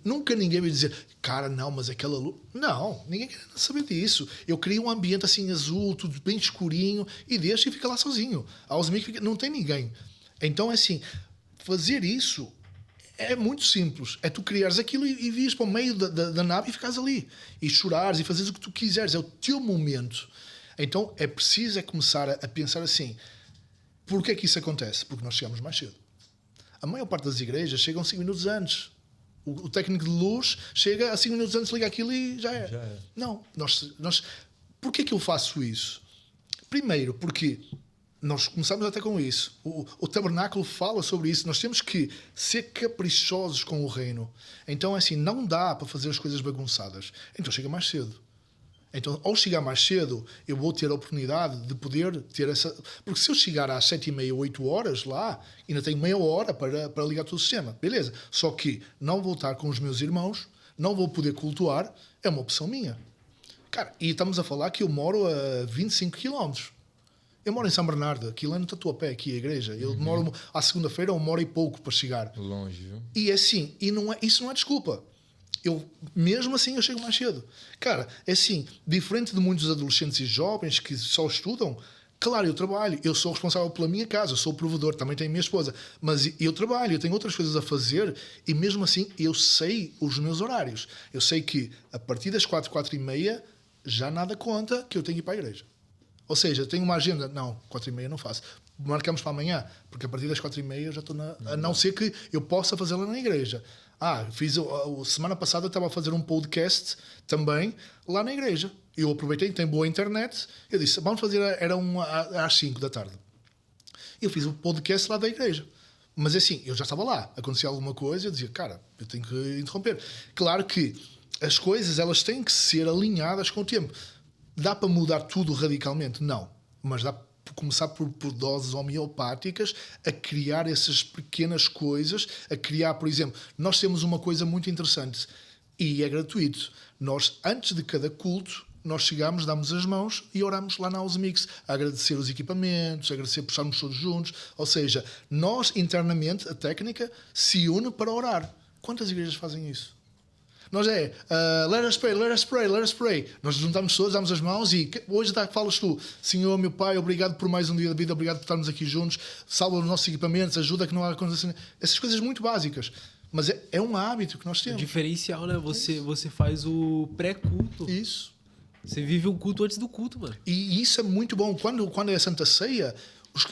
nunca ninguém vai dizer, cara, não, mas aquela luz... Não, ninguém quer saber disso. Eu crio um ambiente assim azul, tudo bem escurinho, e deixo e fica lá sozinho. Aos amigos não tem ninguém. Então, assim, fazer isso é muito simples. É tu criares aquilo e vires para o meio da nave e ficares ali. E chorares e fazeres o que tu quiseres. É o teu momento. Então, é preciso começar a pensar assim, porquê é que isso acontece? Porque nós chegamos mais cedo. A maior parte das igrejas chegam 5 minutos antes. O técnico de luz chega a 5 minutos antes, liga aquilo e já é. Não, porquê que eu faço isso? Primeiro, porque nós começamos até com isso. O tabernáculo fala sobre isso. Nós temos que ser caprichosos com o reino. Então, assim, não dá para fazer as coisas bagunçadas. Então, chega mais cedo. Então, ao chegar mais cedo, eu vou ter a oportunidade de poder ter essa... Porque se eu chegar às 7h30, 8 horas lá, ainda tenho meia hora para ligar todo o sistema. Beleza. Só que não vou estar com os meus irmãos, não vou poder cultuar, é uma opção minha. Cara, e estamos a falar que eu moro a 25 km. Eu moro em São Bernardo, aquilo é no Tatuapé, aqui a igreja. Eu demoro à segunda-feira 1 hora e pouco para chegar. Longe, viu? E é assim, isso não é desculpa. Mesmo assim eu chego mais cedo. Cara, é assim, diferente de muitos adolescentes e jovens que só estudam, claro, eu trabalho, eu sou responsável pela minha casa, eu sou o provedor, também tenho a minha esposa, mas eu trabalho, eu tenho outras coisas a fazer e mesmo assim eu sei os meus horários. Eu sei que a partir das 4, 4:30 já nada conta que eu tenho que ir para a igreja. Ou seja, tenho uma agenda, não, 4:30 não faço. Marcamos para amanhã, porque a partir das 4:30 eu já estou a não ser que eu possa fazê-la na igreja. Semana passada eu estava a fazer um podcast também lá na igreja. Eu aproveitei, tem boa internet. Eu disse, vamos fazer, às 5 da tarde. Eu fiz o podcast lá da igreja. Mas assim, eu já estava lá. Acontecia alguma coisa, eu dizia, cara, eu tenho que interromper. Claro que as coisas, elas têm que ser alinhadas com o tempo. Dá para mudar tudo radicalmente? Não. Mas dá para começar por doses homeopáticas a criar essas pequenas coisas, a criar, por exemplo, nós temos uma coisa muito interessante e é gratuito. Nós, antes de cada culto, nós chegamos, damos as mãos e oramos lá na House Mix, a agradecer os equipamentos, a agradecer por estarmos todos juntos. Ou seja, nós internamente, a técnica, se une para orar. Quantas igrejas fazem isso? Nós let us pray, let us pray, let us pray. Nós juntamos todos, damos as mãos e hoje falas tu, Senhor, meu Pai, obrigado por mais um dia da vida, obrigado por estarmos aqui juntos, salva os nossos equipamentos, ajuda que não haja coisa. Essas coisas muito básicas. Mas é um hábito que nós temos. Diferencial, né? Você faz o pré-culto. Isso. Você vive um culto antes do culto, mano. E isso é muito bom. Quando é a Santa Ceia,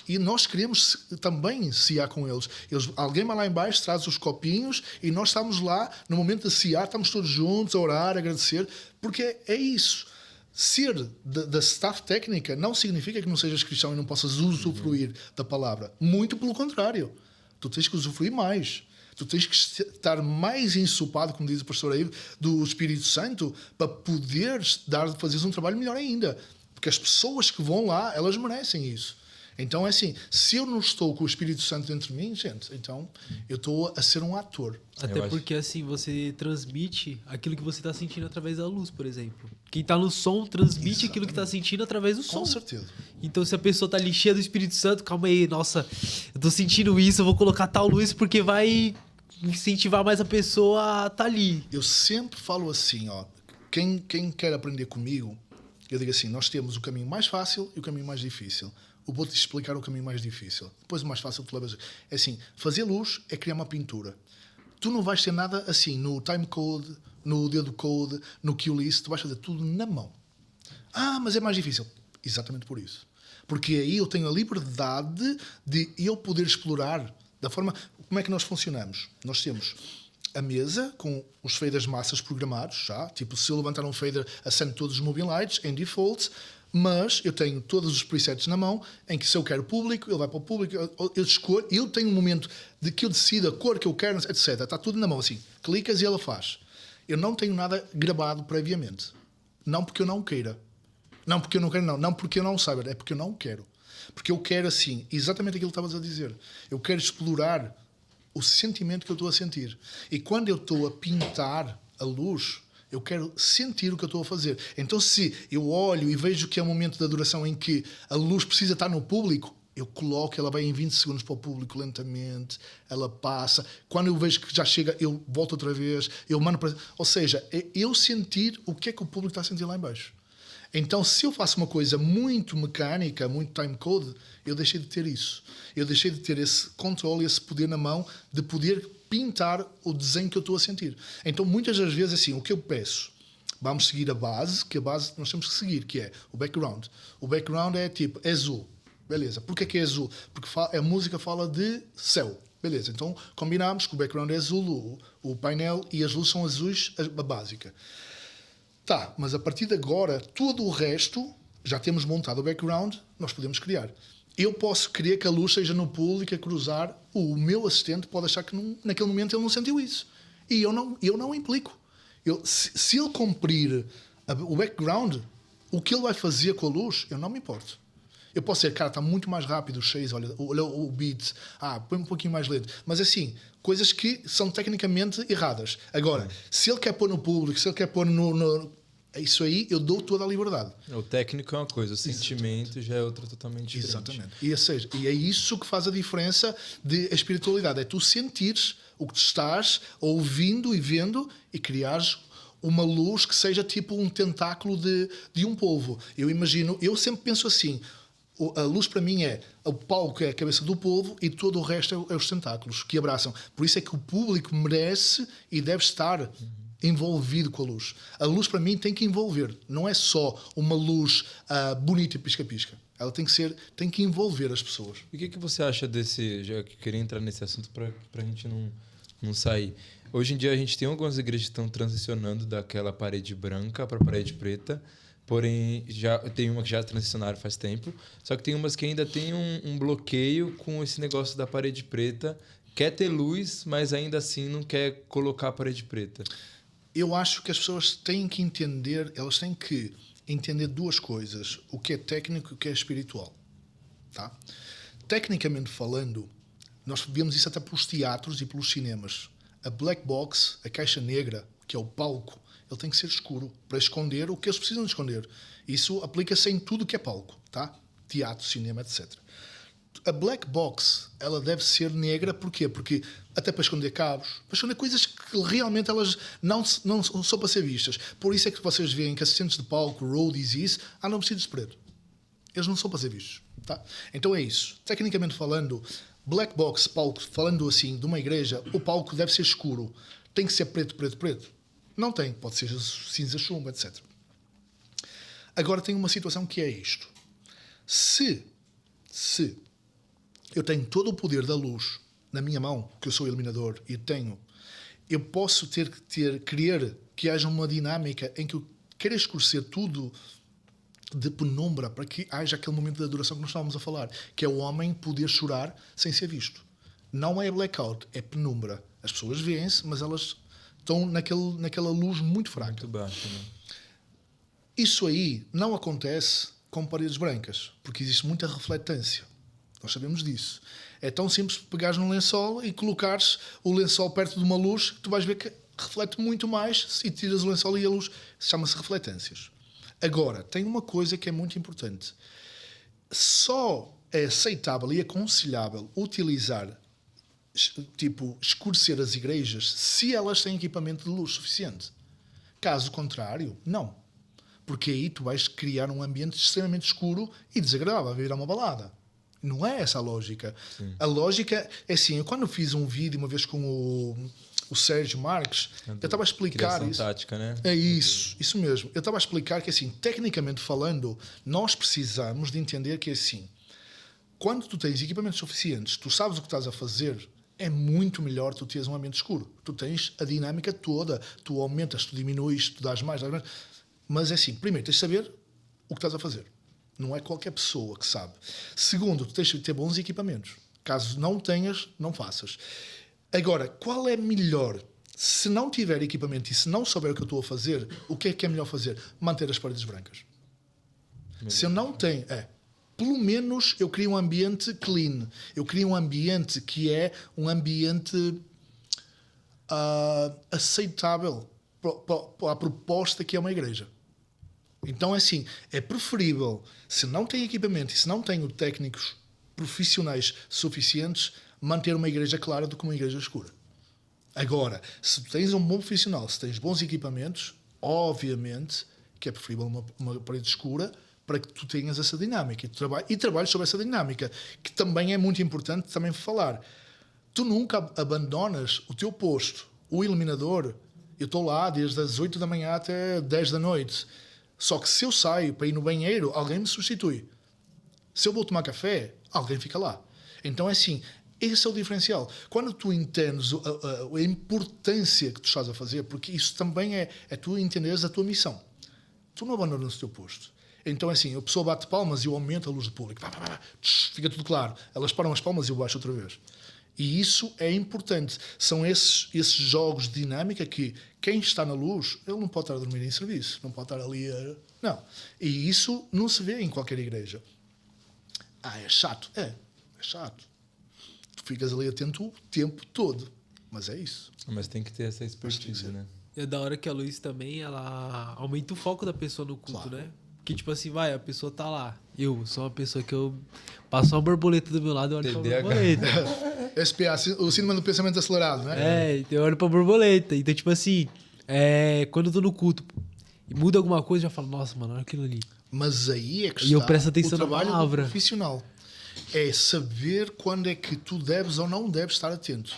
e nós queremos também cear com eles. Alguém vai lá embaixo, traz os copinhos e nós estamos lá, no momento de cear, estamos todos juntos a orar, a agradecer, porque é isso. Ser da staff técnica não significa que não sejas cristão e não possas usufruir da palavra. Muito pelo contrário. Tu tens que usufruir mais. Tu tens que estar mais ensopado, como diz o pastor Aíbe, do Espírito Santo para poderes fazeres um trabalho melhor ainda. Porque as pessoas que vão lá, elas merecem isso. Então é assim, se eu não estou com o Espírito Santo dentro de mim, gente, então eu estou a ser um ator. Até porque assim, você transmite aquilo que você está sentindo através da luz, por exemplo. Quem está no som transmite aquilo que está sentindo através do som. Com certeza. Então se a pessoa está ali cheia do Espírito Santo, calma aí, nossa, eu tô sentindo isso, eu vou colocar tal luz porque vai incentivar mais a pessoa a estar ali. Eu sempre falo assim, ó, quem quer aprender comigo, eu digo assim, nós temos o caminho mais fácil e o caminho mais difícil. Eu vou-te explicar o caminho mais difícil. Depois o mais fácil tu levas. É assim, fazer luz é criar uma pintura. Tu não vais ter nada assim no time code, no dedo code, no QList, tu vais fazer tudo na mão. Mas é mais difícil. Exatamente por isso. Porque aí eu tenho a liberdade de eu poder explorar da forma... Como é que nós funcionamos? Nós temos a mesa com os faders massas programados já. Tipo, se eu levantar um fader, acendo todos os moving lights em default... Mas eu tenho todos os presets na mão, em que se eu quero público, ele vai para o público, eu escolho, eu tenho um momento de que eu decido a cor que eu quero, etc. Está tudo na mão, assim. Clicas e ela faz. Eu não tenho nada gravado previamente. Não porque eu não queira. Não porque eu não quero, não. Não porque eu não saiba, é porque eu não quero. Porque eu quero, assim, exatamente aquilo que estavas a dizer. Eu quero explorar o sentimento que eu estou a sentir. E quando eu estou a pintar a luz... Eu quero sentir o que eu estou a fazer. Então, se eu olho e vejo que é um momento da duração em que a luz precisa estar no público, eu coloco, ela vai em 20 segundos para o público lentamente, ela passa. Quando eu vejo que já chega, eu volto outra vez, eu mando para... Ou seja, é eu sentir o que é que o público está a sentir lá em baixo. Então, se eu faço uma coisa muito mecânica, muito time code, eu deixei de ter isso. Eu deixei de ter esse controle, esse poder na mão de poder pintar o desenho que eu estou a sentir. Então, muitas das vezes, assim, o que eu peço, vamos seguir a base, que a base nós temos que seguir, que é o background. O background é tipo, é azul. Beleza. Porquê que é azul? Porque a música fala de céu. Beleza. Então, combinamos que o background é azul, o painel e as luzes são azuis, a básica. Tá, mas a partir de agora, todo o resto, já temos montado o background, nós podemos criar. Eu posso querer que a luz seja no público a cruzar, o meu assistente pode achar que naquele momento ele não sentiu isso. E eu não implico. Se ele cumprir o background, o que ele vai fazer com a luz, eu não me importo. Eu posso dizer, cara, está muito mais rápido o chase, olha o beat, põe um pouquinho mais lento. Mas assim, coisas que são tecnicamente erradas. Agora, se ele quer pôr no público, se ele quer pôr Isso aí eu dou toda a liberdade. O técnico é uma coisa, o sentimento já é outra totalmente diferente. Exatamente. E é isso que faz a diferença de a espiritualidade. É tu sentires o que tu estás ouvindo e vendo e criares uma luz que seja tipo um tentáculo de um povo. Eu sempre penso assim, a luz para mim é o palco, é a cabeça do povo e todo o resto é os tentáculos que abraçam. Por isso é que o público merece e deve estar envolvido com a luz. A luz para mim tem que envolver, não é só uma luz bonita e pisca-pisca. Ela tem que envolver as pessoas. E o que você acha desse... Já que queria entrar nesse assunto para a gente não sair. Hoje em dia a gente tem algumas igrejas que estão transicionando daquela parede branca para a parede preta, porém já tem uma que já transicionaram faz tempo, só que tem umas que ainda tem um bloqueio com esse negócio da parede preta, quer ter luz, mas ainda assim não quer colocar a parede preta. Eu acho que as pessoas têm que entender, elas têm que entender duas coisas, o que é técnico e o que é espiritual. Tá? Tecnicamente falando, nós vemos isso até pelos teatros e pelos cinemas. A black box, a caixa negra, que é o palco, ele tem que ser escuro para esconder o que eles precisam de esconder. Isso aplica-se em tudo que é palco, tá? Teatro, cinema, etc. A black box, ela deve ser negra, porquê? Porque até para esconder cabos, para esconder coisas que realmente elas não são para ser vistas. Por isso é que vocês veem que assistentes de palco, roadies e isso, andam vestidos de preto. Eles não são para ser vistos, tá? Então é isso. Tecnicamente falando, black box, palco, falando assim de uma igreja, o palco deve ser escuro. Tem que ser preto, preto, preto? Não tem. Pode ser cinza, chumbo, etc. Agora tem uma situação que é isto. Se eu tenho todo o poder da luz na minha mão, que eu sou iluminador e eu posso querer que haja uma dinâmica em que eu quero escurecer tudo de penumbra para que haja aquele momento de adoração que nós estávamos a falar, que é o homem poder chorar sem ser visto. Não é blackout, é penumbra. As pessoas veem-se, mas elas estão naquela luz muito fraca. Muito baixo, né? Isso aí não acontece com paredes brancas, porque existe muita refletância. Nós sabemos disso. É tão simples pegares num lençol e colocares o lençol perto de uma luz que tu vais ver que reflete muito mais e tiras o lençol e a luz chama-se refletâncias. Agora, tem uma coisa que é muito importante. Só é aceitável e aconselhável utilizar, tipo, escurecer as igrejas se elas têm equipamento de luz suficiente. Caso contrário, não. Porque aí tu vais criar um ambiente extremamente escuro e desagradável, vai virar uma balada. Não é essa a lógica. Sim. A lógica é assim, eu quando fiz um vídeo uma vez com o Sérgio Marques, eu estava a explicar criação isso. Tática, né? É isso mesmo. Eu estava a explicar que assim, tecnicamente falando, nós precisamos de entender que assim, quando tu tens equipamentos suficientes, tu sabes o que estás a fazer, é muito melhor tu teres um ambiente escuro. Tu tens a dinâmica toda, tu aumentas, tu diminuis, tu dás mais, mas é assim, primeiro tens de saber o que estás a fazer. Não é qualquer pessoa que sabe. Segundo, tu tens de ter bons equipamentos. Caso não tenhas, não faças. Agora, qual é melhor? Se não tiver equipamento e se não souber o que eu estou a fazer, o que é melhor fazer? Manter as paredes brancas. Se eu não tenho... pelo menos eu crio um ambiente clean. Eu crio um ambiente que é um ambiente aceitável para a proposta que é uma igreja. Então, assim, é preferível, se não tem equipamento e se não tenho técnicos profissionais suficientes, manter uma igreja clara do que uma igreja escura. Agora, se tens um bom profissional, se tens bons equipamentos, obviamente que é preferível uma parede escura para que tu tenhas essa dinâmica e trabalhes sobre essa dinâmica, que também é muito importante também falar. Tu nunca abandonas o teu posto. O iluminador, eu estou lá desde as 8 da manhã até 10 da noite. Só que se eu saio para ir no banheiro, alguém me substitui. Se eu vou tomar café, alguém fica lá. Então é assim, esse é o diferencial. Quando tu entendes a importância que tu estás a fazer, porque isso também é tu entenderes a tua missão. Tu não abandonas o teu posto. Então é assim, a pessoa bate palmas e eu aumento a luz do público. Fica tudo claro. Elas param as palmas e eu baixo outra vez. E isso é importante. São esses jogos de dinâmica que quem está na luz, ele não pode estar a dormir em serviço, não pode estar ali a... Não. E isso não se vê em qualquer igreja. É chato? É chato. Tu ficas ali atento o tempo todo. Mas é isso. Mas tem que ter essa expertise, né? É da hora que a luz também, ela aumenta o foco da pessoa no culto, né? Porque, tipo assim, vai, a pessoa tá lá. Eu sou uma pessoa que eu passo uma borboleta do meu lado, eu olho pra TDAH. borboleta. SPA, o síndrome do pensamento acelerado, né? Então eu olho pra borboleta. Então, tipo assim, quando eu tô no culto e muda alguma coisa, eu já falo, nossa, mano, olha aquilo ali. Mas aí é que E eu está presto atenção o na trabalho do palavra. profissional. É saber quando é que tu deves ou não deves estar atento.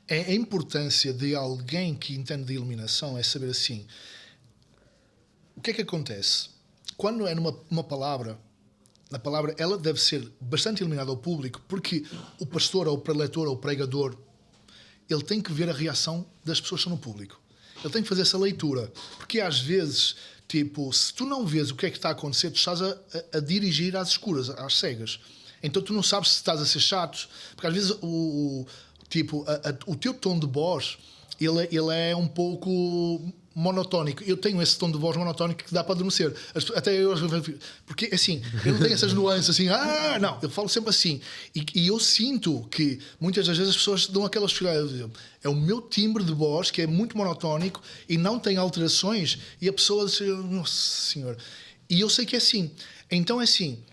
A importância de alguém que entende de iluminação é saber assim, o que é que acontece? Quando é numa palavra, a palavra ela deve ser bastante iluminada ao público, porque o pastor, ou o preletor, ou o pregador, ele tem que ver a reação das pessoas que estão no público. Ele tem que fazer essa leitura. Porque às vezes, tipo, se tu não vês o que é que está a acontecer, tu estás a dirigir às escuras, às cegas. Então tu não sabes se estás a ser chato. Porque às vezes o teu tom de voz, ele é um pouco monotónico. Eu tenho esse tom de voz monotónico que dá para adormecer. Até eu, porque assim, eu não tenho essas nuances assim, não, eu falo sempre assim. E eu sinto que muitas das vezes as pessoas dão aquelas filadas. É o meu timbre de voz que é muito monotónico e não tem alterações, e a pessoa diz, nossa senhora. E eu sei que é assim. Então é assim,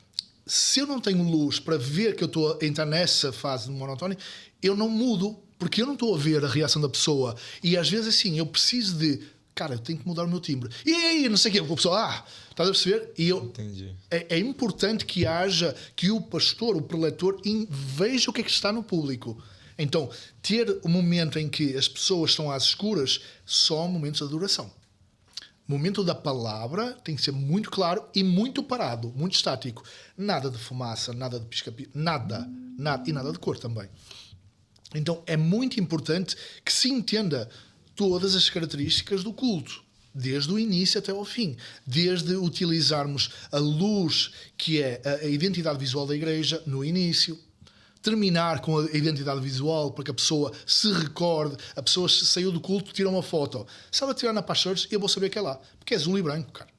se eu não tenho luz para ver que eu estou a entrar nessa fase de monotónico, eu não mudo, porque eu não estou a ver a reação da pessoa. E às vezes assim, eu preciso de, cara, eu tenho que mudar o meu timbre. E aí, não sei o quê, a pessoa, estás a perceber? E eu, Entendi. é importante que haja, que o pastor, o preletor, veja o que é que está no público. Então, ter o momento em que as pessoas estão às escuras, só momentos de adoração. O momento da palavra tem que ser muito claro e muito parado, muito estático. Nada de fumaça, nada de pisca-pisca, nada. E nada de cor também. Então é muito importante que se entenda todas as características do culto, desde o início até ao fim. Desde utilizarmos a luz, que é a identidade visual da igreja, no início. Terminar com a identidade visual para que a pessoa se recorde, a pessoa saiu do culto, tira uma foto. Se ela tirar na Paz Church, eu vou saber que é lá. Porque é azul e branco, cara.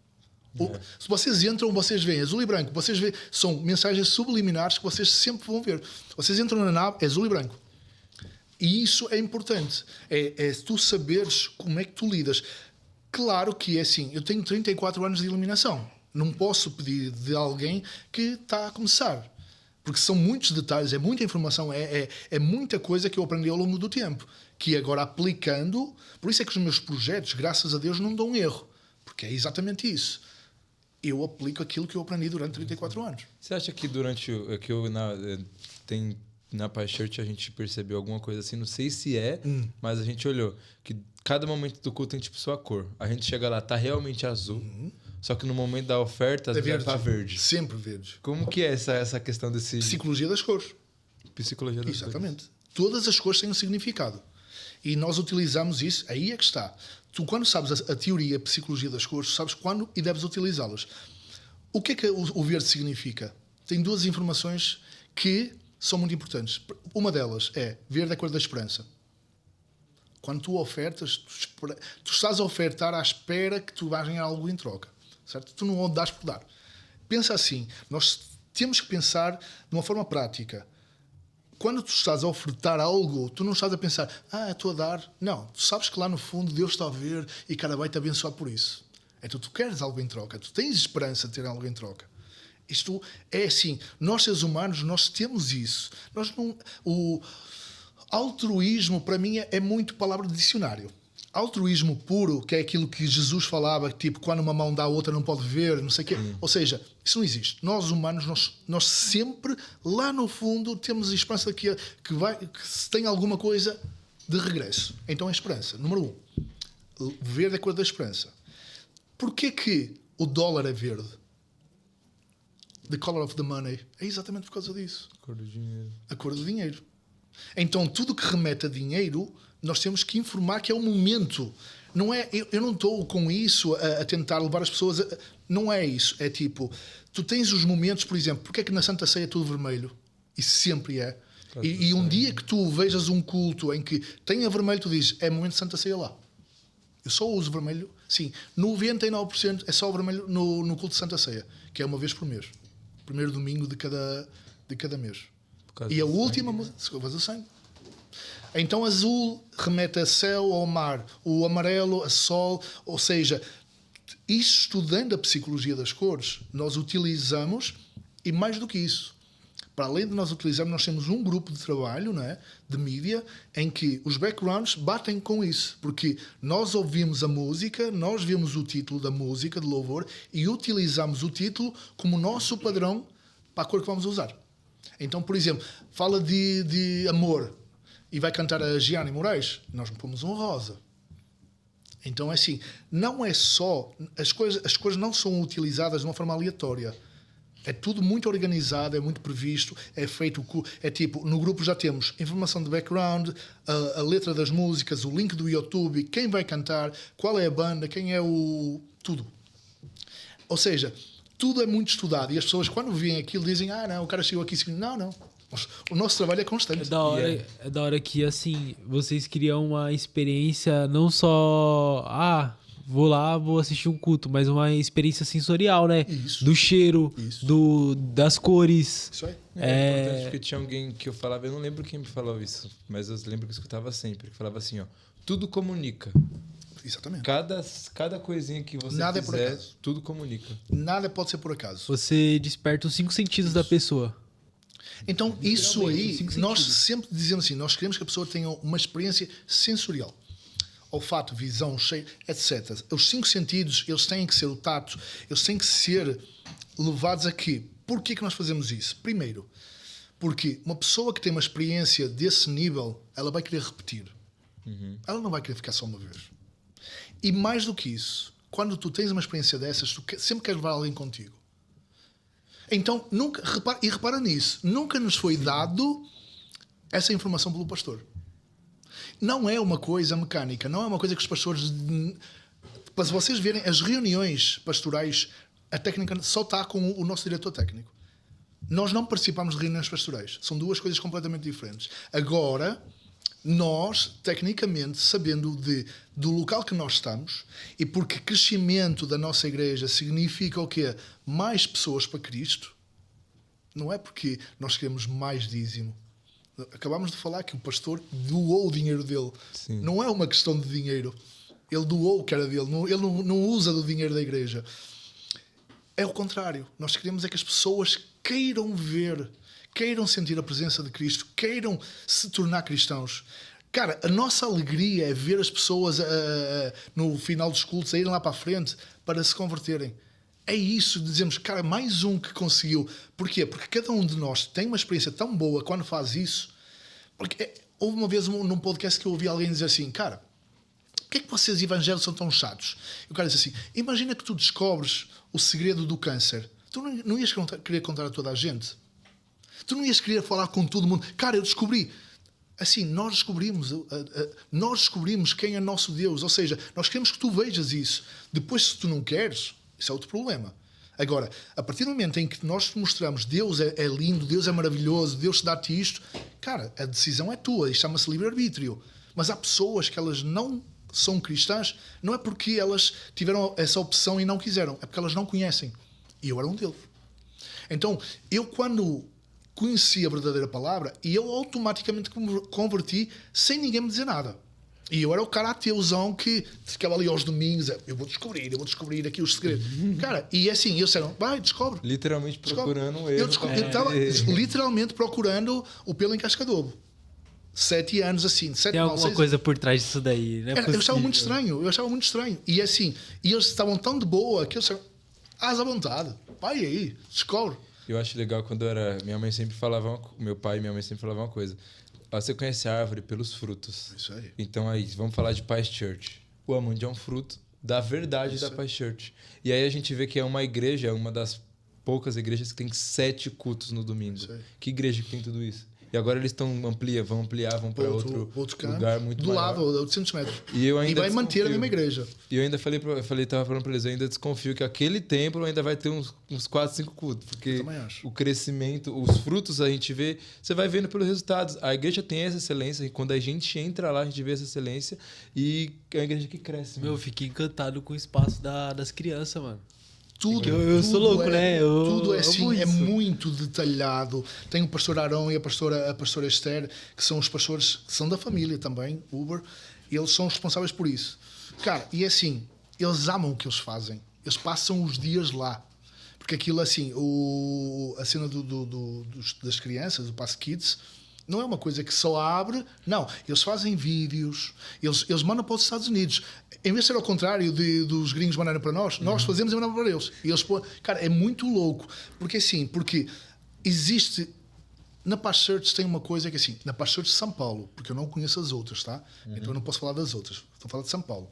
Se vocês entram, vocês veem azul e branco. Vocês veem, são mensagens subliminares que vocês sempre vão ver. Vocês entram na nave, é azul e branco. E isso é importante. É tu saberes como é que tu lidas. Claro que é assim, eu tenho 34 anos de iluminação. Não posso pedir de alguém que está a começar. Porque são muitos detalhes, é muita informação, é muita coisa que eu aprendi ao longo do tempo. Que agora aplicando, por isso é que os meus projetos, graças a Deus, não dão erro. Porque é exatamente isso. Eu aplico aquilo que eu aprendi durante 34 anos. Você acha que durante na Paz Church a gente percebeu alguma coisa assim? Não sei se mas a gente olhou que cada momento do culto tem tipo sua cor. A gente chega lá, tá realmente azul. Só que no momento da oferta, às vezes tá verde. Sempre verde. Como que é essa questão desse... Psicologia das cores. Psicologia das Exatamente. Todas as cores têm um significado. E nós utilizamos isso, aí é que está. Tu, quando sabes a teoria, a psicologia das cores, sabes quando e deves utilizá-las. O que é que o verde significa? Tem duas informações que são muito importantes. Uma delas é verde é a cor da esperança. Quando tu ofertas, tu estás a ofertar à espera que tu vais ganhar algo em troca. Certo? Tu não dás por dar. Pensa assim, nós temos que pensar de uma forma prática. Quando tu estás a ofertar algo, tu não estás a pensar, estou a dar. Não, tu sabes que lá no fundo Deus está a ver e cara vai-te abençoar por isso. Então tu queres algo em troca, tu tens esperança de ter algo em troca. Isto é assim, nós seres humanos, nós temos isso. O altruísmo para mim é muito palavra de dicionário. Altruísmo puro, que é aquilo que Jesus falava, tipo, quando uma mão dá a outra não pode ver, não sei o quê. Ou seja, isso não existe. Nós humanos, nós sempre, lá no fundo, temos a esperança que se tem alguma coisa de regresso. Então é esperança. Número 1. Verde é a cor da esperança. Porquê que o dólar é verde? The color of the money. É exatamente por causa disso. A cor do dinheiro. A cor do dinheiro. Então, tudo que remete a dinheiro, nós temos que informar que é o momento. Não é, eu não estou com isso a tentar levar as pessoas a... Não é isso. É tipo, tu tens os momentos, por exemplo, porque é que na Santa Ceia é tudo vermelho? E sempre é. E um dia que tu vejas um culto em que tenha vermelho, tu dizes, é momento de Santa Ceia lá. Eu só uso vermelho. Sim, 99% é só o vermelho no culto de Santa Ceia, que é uma vez por mês. Primeiro domingo de cada mês. E a última música, do sangue. Então azul remete a céu, ao mar. O amarelo a sol. Ou seja, isto, estudando a psicologia das cores, nós utilizamos, e mais do que isso, para além de nós utilizarmos, nós temos um grupo de trabalho, não é, de mídia, em que os backgrounds batem com isso. Porque nós ouvimos a música, nós vemos o título da música, de louvor, e utilizamos o título como nosso padrão para a cor que vamos usar. Então, por exemplo, fala de amor e vai cantar a Gianni Moraes, nós pomos um rosa. Então é assim, não é só... As coisas não são utilizadas de uma forma aleatória. É tudo muito organizado, é muito previsto, é feito... É tipo, no grupo já temos informação de background, a letra das músicas, o link do YouTube, quem vai cantar, qual é a banda, quem é o... Tudo. Ou seja, tudo é muito estudado. E as pessoas, quando veem aquilo, dizem, não, o cara chegou aqui... Não. O nosso trabalho é constante. É da hora que, assim, vocês criam uma experiência não só... vou lá, vou assistir um culto, mas uma experiência sensorial, né? Isso. Do cheiro, Isso. das cores. Isso aí. É importante porque tinha alguém que eu falava, eu não lembro quem me falou isso, mas eu lembro que eu escutava sempre, que falava assim, ó, tudo comunica. Exatamente. Cada coisinha que você Nada fizer, é por acaso. tudo comunica. Nada pode ser por acaso. Você desperta os 5 sentidos da pessoa. Então, isso aí, 5 nós sentidos. sempre dizemos assim, nós queremos que a pessoa tenha uma experiência sensorial. Olfato, visão, cheiro, etc. Os 5 sentidos, eles têm que ser o tato, eles têm que ser levados aqui. Por que nós fazemos isso? Primeiro, porque uma pessoa que tem uma experiência desse nível, ela vai querer repetir. Ela não vai querer ficar só uma vez. E mais do que isso, quando tu tens uma experiência dessas, tu sempre queres levar alguém contigo. Então, repara nisso, nunca nos foi dado essa informação pelo pastor. Não é uma coisa mecânica, não é uma coisa que os pastores... Para vocês verem, as reuniões pastorais, a técnica só está com o nosso diretor técnico. Nós não participamos de reuniões pastorais. São duas coisas completamente diferentes. Agora, nós, tecnicamente, sabendo do local que nós estamos, e porque crescimento da nossa igreja significa o quê? Mais pessoas para Cristo, não é porque nós queremos mais dízimo. Acabámos de falar que o pastor doou o dinheiro dele. Sim. Não é uma questão de dinheiro. Ele doou o que era dele. Ele não usa do dinheiro da igreja. É o contrário. Nós queremos é que as pessoas queiram ver, queiram sentir a presença de Cristo, queiram se tornar cristãos. Cara, a nossa alegria é ver as pessoas no final dos cultos a irem lá para a frente para se converterem. É isso, dizemos, cara, mais um que conseguiu. Porquê? Porque cada um de nós tem uma experiência tão boa quando faz isso. Porque houve uma vez num podcast que eu ouvi alguém dizer assim, cara, por que é que vocês evangélicos são tão chatos? E o cara disse assim, imagina que tu descobres o segredo do câncer. Tu não ias querer contar a toda a gente? Tu não ias querer falar com todo mundo? Cara, eu descobri. Assim, nós descobrimos quem é nosso Deus. Ou seja, nós queremos que tu vejas isso. Depois, se tu não queres, isso é outro problema. Agora, a partir do momento em que nós te mostramos Deus é lindo, Deus é maravilhoso, Deus te dá-te isto, cara, a decisão é tua. Isto chama-se livre-arbítrio. Mas há pessoas que elas não são cristãs, não é porque elas tiveram essa opção e não quiseram, é porque elas não conhecem. E eu era um deles. Então, eu quando conheci a verdadeira palavra, e eu automaticamente converti sem ninguém me dizer nada. E eu era o cara ateuzão que ficava ali aos domingos, eu vou descobrir aqui os segredos. Cara, e assim, eles disseram, vai, descobre. Literalmente procurando um erro. Eu estava literalmente procurando o pelo em casca de ovo. 7 anos assim. Tem alguma coisa por trás disso daí, né? Eu achava muito estranho. E assim, e eles estavam tão de boa que eu disseram, à vontade, vai aí, descobre. Eu acho legal quando eu era... Minha mãe sempre falava... Meu pai e minha mãe sempre falavam uma coisa. Você conhece a árvore pelos frutos. Isso aí. Então aí, vamos falar de Paz Church. O Amund é um fruto da verdade da Paz Church. E aí a gente vê que é uma igreja, uma das poucas igrejas que tem 7 cultos no domingo. Que igreja que tem tudo isso? E agora eles vão ampliar, vão para outro lugar muito do maior. lado, 800 metros. E vai manter a mesma igreja. E eu ainda tava falando para eles, eu ainda desconfio que aquele templo ainda vai ter uns 4, 5 cultos. Porque o crescimento, os frutos a gente vê, você vai vendo pelos resultados. A igreja tem essa excelência, e quando a gente entra lá, a gente vê essa excelência, e é uma igreja que cresce. Eu fiquei encantado com o espaço das crianças, mano. Tudo. Eu sou louco, né? Tudo é assim, amo é isso. muito detalhado. Tem o pastor Arão e a pastora Esther, que são os pastores que são da família também, Uber, e eles são responsáveis por isso. Cara, e é assim, eles amam o que eles fazem. Eles passam os dias lá. Porque aquilo assim, a cena das crianças, o Pass Kids, não é uma coisa que só abre. Não, eles fazem vídeos, eles mandam para os Estados Unidos. Em vez de ser ao contrário dos gringos mandarem para nós, nós fazemos e mandamos para eles. E eles, cara, é muito louco. Porque assim, porque existe... Na Paz Church tem uma coisa que assim, na Paz Church de São Paulo, porque eu não conheço as outras, tá? Então eu não posso falar das outras. Estou a falar de São Paulo.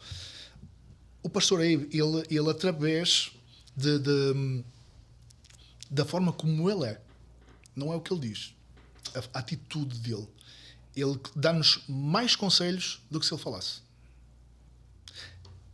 O pastor Abe, ele através da forma como ele é, não é o que ele diz, a atitude dele, ele dá-nos mais conselhos do que se ele falasse.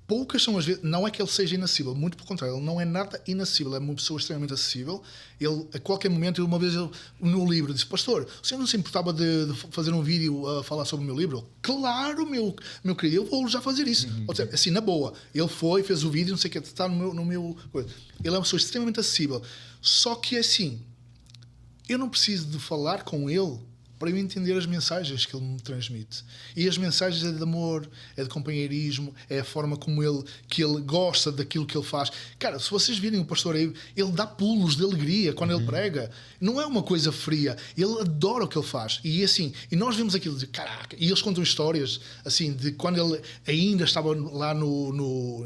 Poucas são as vezes, não é que ele seja inacessível, muito pelo contrário, ele não é nada inacessível, é uma pessoa extremamente acessível. Ele, a qualquer momento, uma vez no livro disse: pastor, o senhor não se importava de fazer um vídeo a falar sobre o meu livro? Claro, meu querido, eu vou já fazer isso. Ou seja, assim, na boa, ele foi, fez o vídeo, não sei o que, está no meu coisa. Ele é uma pessoa extremamente acessível. Só que assim, eu não preciso de falar com ele para eu entender as mensagens que ele me transmite. E as mensagens é de amor, é de companheirismo, é a forma como ele gosta daquilo que ele faz. Cara, se vocês virem o pastor Abe, ele dá pulos de alegria quando ele prega. Não é uma coisa fria. Ele adora o que ele faz. E assim, e nós vemos aquilo de caraca. E eles contam histórias assim de quando ele ainda estava lá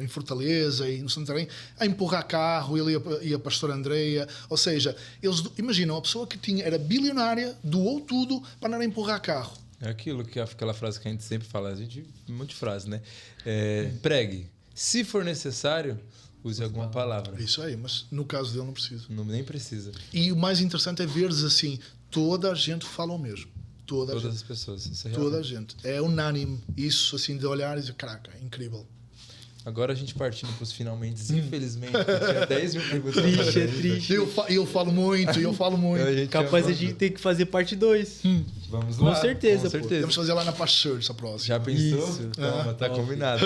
em Fortaleza e no Santarém a empurrar carro, ele e a pastora Andreia. Ou seja, eles imaginam a pessoa que era bilionária, doou tudo para andar a empurrar carro. É aquilo que aquela frase que a gente sempre fala, a gente um monte de frase, né? Pregue. Se for necessário, use alguma palavra. Isso aí, mas no caso dele não precisa. Nem precisa. E o mais interessante é veres assim, toda a gente fala o mesmo. Todas as pessoas. Isso é toda a gente. É unânime. Isso assim de olhar e dizer, caraca, é incrível. Agora a gente partindo para os finalmente, infelizmente, tinha 10 mil perguntas. Triste, é triste. Eu falo muito. Capaz a gente tem que fazer parte 2. Vamos Com lá. certeza, Com certeza. Temos que fazer lá na Paz Church a próxima. Já pensou? Isso. Toma, tá combinado.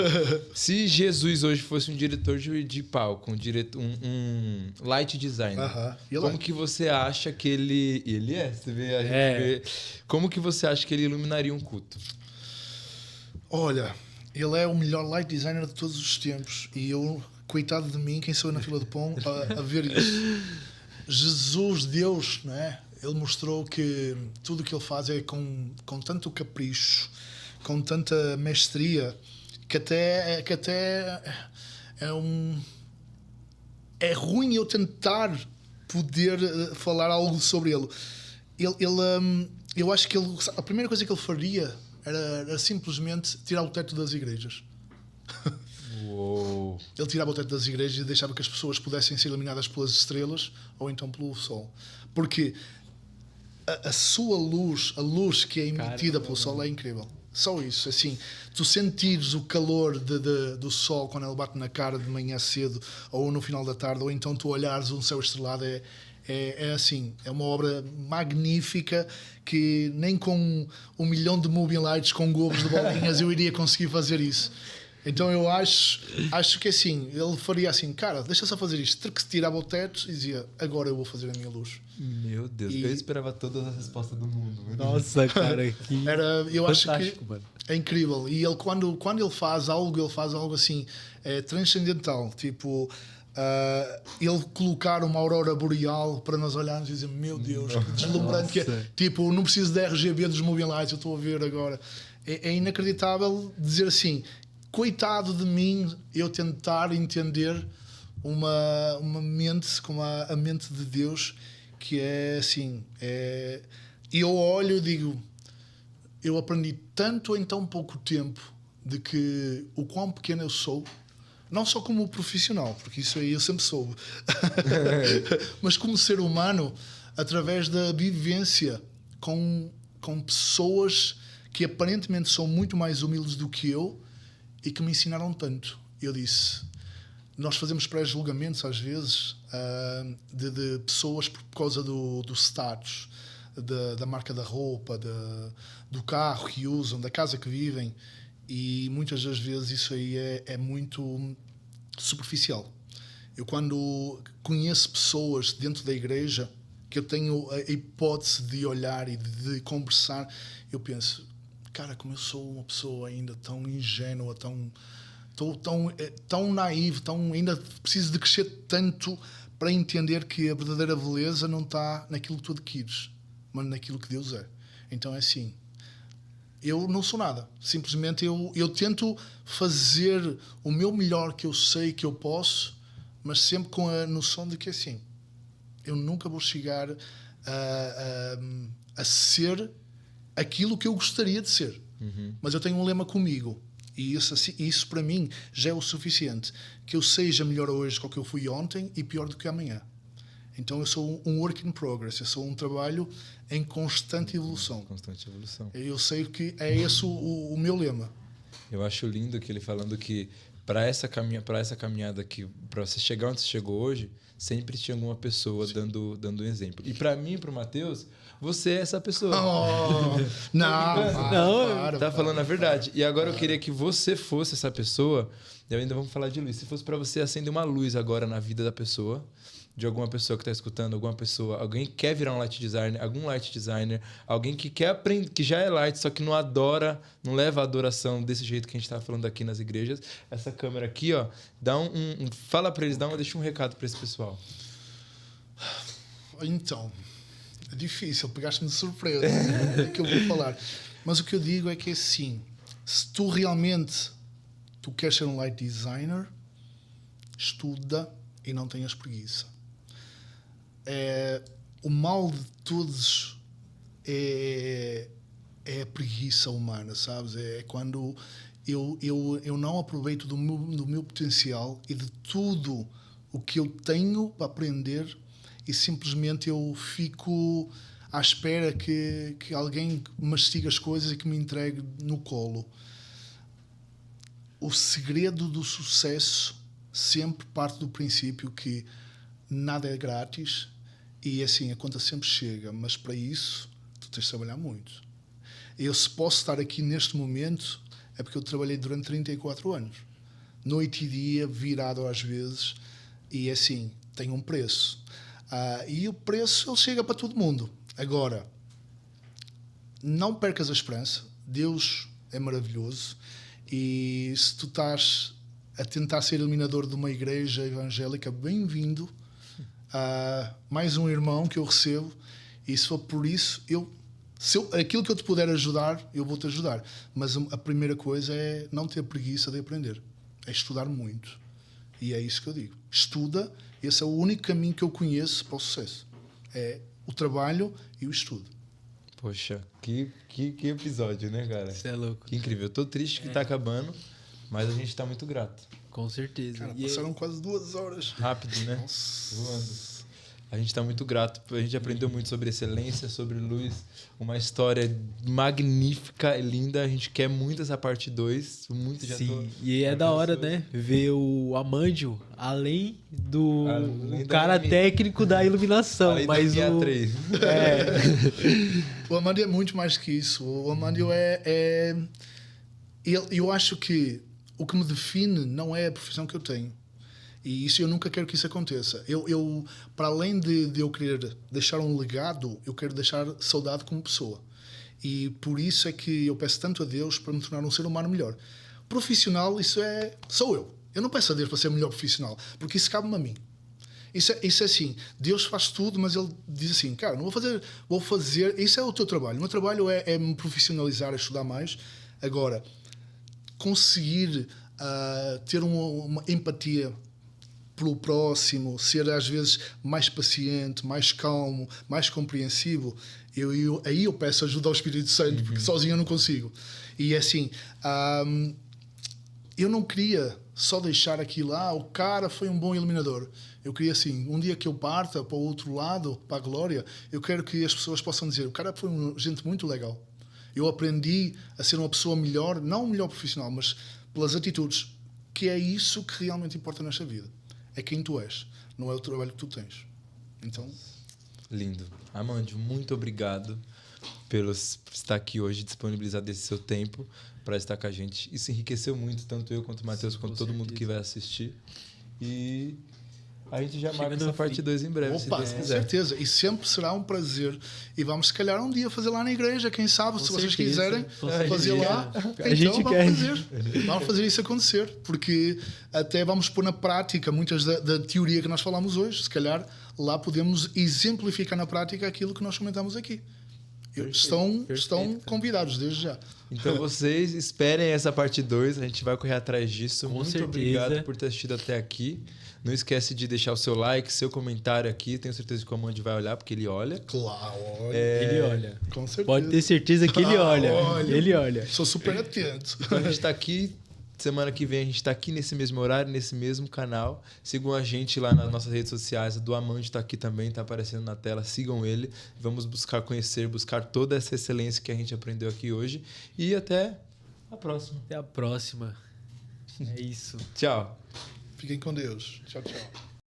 Se Jesus hoje fosse um diretor de palco, um light designer, como que você acha que ele... Ele é, você vê, a gente vê. Como que você acha que ele iluminaria um culto? Olha, ele é o melhor light designer de todos os tempos. E eu, coitado de mim, quem sou eu na fila de pão, a ver isso. Jesus, Deus, não é? Ele mostrou que tudo o que ele faz é com tanto capricho, com tanta mestria, que até é ruim eu tentar poder falar algo sobre ele. Eu acho que a primeira coisa que ele faria era simplesmente tirar o teto das igrejas. Uou. Ele tirava o teto das igrejas e deixava que as pessoas pudessem ser iluminadas pelas estrelas ou então pelo sol. Porque a sua luz, a luz que é emitida pelo sol é incrível. Só isso, assim, tu sentires o calor do sol quando ele bate na cara de manhã cedo ou no final da tarde, ou então tu olhares um céu estrelado, é assim, é uma obra magnífica que nem com 1 milhão de moving lights com globos de bolinhas eu iria conseguir fazer isso. Então eu acho que assim, ele faria assim, cara, deixa só fazer isto, que tirava o teto e dizia, agora eu vou fazer a minha luz. Meu Deus, eu esperava todas as respostas do mundo. Nossa, cara, que eu acho que mano. é incrível. E ele quando ele faz algo assim transcendental, tipo ele colocar uma aurora boreal para nós olharmos e dizer, meu Deus, que deslumbrante que é. Tipo, não preciso da RGB dos moving lights, eu estou a ver agora. É inacreditável dizer assim, coitado de mim eu tentar entender uma mente como a mente de Deus, que é assim, e eu olho e digo, eu aprendi tanto em tão pouco tempo de que o quão pequeno eu sou, não só como profissional, porque isso aí eu sempre soube, mas como ser humano, através da vivência com pessoas que aparentemente são muito mais humildes do que eu e que me ensinaram tanto. Eu disse, nós fazemos pré-julgamentos às vezes de pessoas por causa do status, da marca da roupa, do carro que usam, da casa que vivem, e muitas das vezes isso aí é muito superficial. Eu quando conheço pessoas dentro da igreja, que eu tenho a hipótese de olhar e de conversar, eu penso, cara, como eu sou uma pessoa ainda tão ingênua, tão naivo, ainda preciso de crescer tanto para entender que a verdadeira beleza não está naquilo que tu adquires, mas naquilo que Deus é. Então é assim, eu não sou nada, simplesmente eu tento fazer o meu melhor que eu sei que eu posso, mas sempre com a noção de que assim, eu nunca vou chegar a ser aquilo que eu gostaria de ser. Mas eu tenho um lema comigo, e isso para mim já é o suficiente, que eu seja melhor hoje do que eu fui ontem e pior do que amanhã. Então eu sou um work in progress, eu sou um trabalho em constante evolução. Constante evolução. Eu sei que é esse o meu lema. Eu acho lindo que ele falando que para essa caminhada aqui, para você chegar onde você chegou hoje, sempre tinha alguma pessoa dando um exemplo. E para mim e para o Matheus, você é essa pessoa. Oh, não, Tá falando a verdade. E agora eu queria que você fosse essa pessoa. E ainda vamos falar de luz. Se fosse para você acender uma luz agora na vida da pessoa, de alguma pessoa que está escutando, alguém que quer virar um light designer, algum light designer, alguém que quer aprender, que já é light, só que não adora, não leva a adoração desse jeito que a gente está falando aqui nas igrejas. Essa câmera aqui, ó, dá fala para eles, deixa um recado para esse pessoal. Então, é difícil, pegaste-me de surpresa o que eu vou falar. Mas o que eu digo é que assim, se tu realmente queres ser um light designer, estuda e não tenhas preguiça. O mal de todos é a preguiça humana, sabes? É quando eu não aproveito do meu potencial e de tudo o que eu tenho para aprender e simplesmente eu fico à espera que alguém mastigue as coisas e que me entregue no colo. O segredo do sucesso sempre parte do princípio que nada é grátis e assim, a conta sempre chega, mas para isso tu tens de trabalhar muito. Eu, se posso estar aqui neste momento, é porque eu trabalhei durante 34 anos, noite e dia, virado às vezes, e assim, tem um preço. E o preço, ele chega para todo mundo. Agora, não percas a esperança, Deus é maravilhoso, e se tu estás a tentar ser iluminador de uma igreja evangélica, bem-vindo. Mais um irmão que eu recebo, e se for por isso, aquilo que eu te puder ajudar, eu vou-te ajudar. Mas a primeira coisa é não ter preguiça de aprender, é estudar muito. E é isso que eu digo. Estuda, esse é o único caminho que eu conheço para o sucesso. É o trabalho e o estudo. Poxa, que episódio, né, cara? Isso é louco. Que incrível. Eu tô triste que tá acabando, mas a gente tá muito grato. Com certeza. Cara, passaram quase 2 horas. Rápido, né? Nossa. Voando. A gente está muito grato. A gente aprendeu muito sobre excelência, sobre luz. Uma história magnífica e linda. A gente quer muito essa parte 2. Muito já. Sim, e é da hora, né? Ver o Amandio além do cara técnico da iluminação. Além mas da o 3. O Amandio é muito mais que isso. O Amandio eu acho que o que me define não é a profissão que eu tenho. E isso eu nunca quero que isso aconteça. Eu para além de eu querer deixar um legado, eu quero deixar saudade como pessoa. E por isso é que eu peço tanto a Deus para me tornar um ser humano melhor. Profissional, sou eu. Eu não peço a Deus para ser melhor profissional, porque isso cabe-me a mim. Isso é assim, Deus faz tudo, mas Ele diz assim, cara, não vou fazer, isso é o teu trabalho. O meu trabalho é me profissionalizar, é estudar mais. Agora, conseguir ter uma empatia pelo próximo, ser às vezes mais paciente, mais calmo, mais compreensivo, aí eu peço ajuda ao Espírito Santo, porque sozinho eu não consigo. E é assim, eu não queria só deixar aquilo, o cara foi um bom iluminador. Eu queria assim, um dia que eu parta para o outro lado, para a glória, eu quero que as pessoas possam dizer, o cara foi gente muito legal. Eu aprendi a ser uma pessoa melhor, não melhor profissional, mas pelas atitudes, que é isso que realmente importa nesta vida. É quem tu és, não é o trabalho que tu tens. Então... Lindo. Amandio, muito obrigado por estar aqui hoje, disponibilizar desse seu tempo para estar com a gente. Isso enriqueceu muito, tanto eu quanto o Matheus, quanto todo mundo que vai assistir. E A gente já marca no essa parte fim. 2 em breve, se Opa, Deus com quiser. certeza. E sempre será um prazer. E vamos, se calhar, um dia fazer lá na igreja. Quem sabe, se vocês certeza, quiserem com fazer certeza. lá, A então gente vamos quer. fazer. Vamos fazer isso acontecer. Porque até vamos pôr na prática muitas da teoria que nós falamos hoje. Se calhar, lá podemos exemplificar na prática aquilo que nós comentamos aqui. Estão convidados desde já. Então vocês esperem essa parte 2, a gente vai correr atrás disso. Com Muito certeza. obrigado por ter assistido até aqui. Não esquece de deixar o seu like, seu comentário aqui. Tenho certeza que o Amand vai olhar, porque ele olha. Claro, olha. Ele olha. Com certeza. Pode ter certeza que ele olha. Ele olha. Sou super atento. Então a gente tá aqui. Semana que vem a gente tá aqui nesse mesmo horário, nesse mesmo canal. Sigam a gente lá nas nossas redes sociais. O do Amand tá aqui também, tá aparecendo na tela. Sigam ele. Vamos buscar conhecer, buscar toda essa excelência que a gente aprendeu aqui hoje. E até a próxima. Até a próxima. É isso. Tchau. Fiquem com Deus. Tchau, tchau.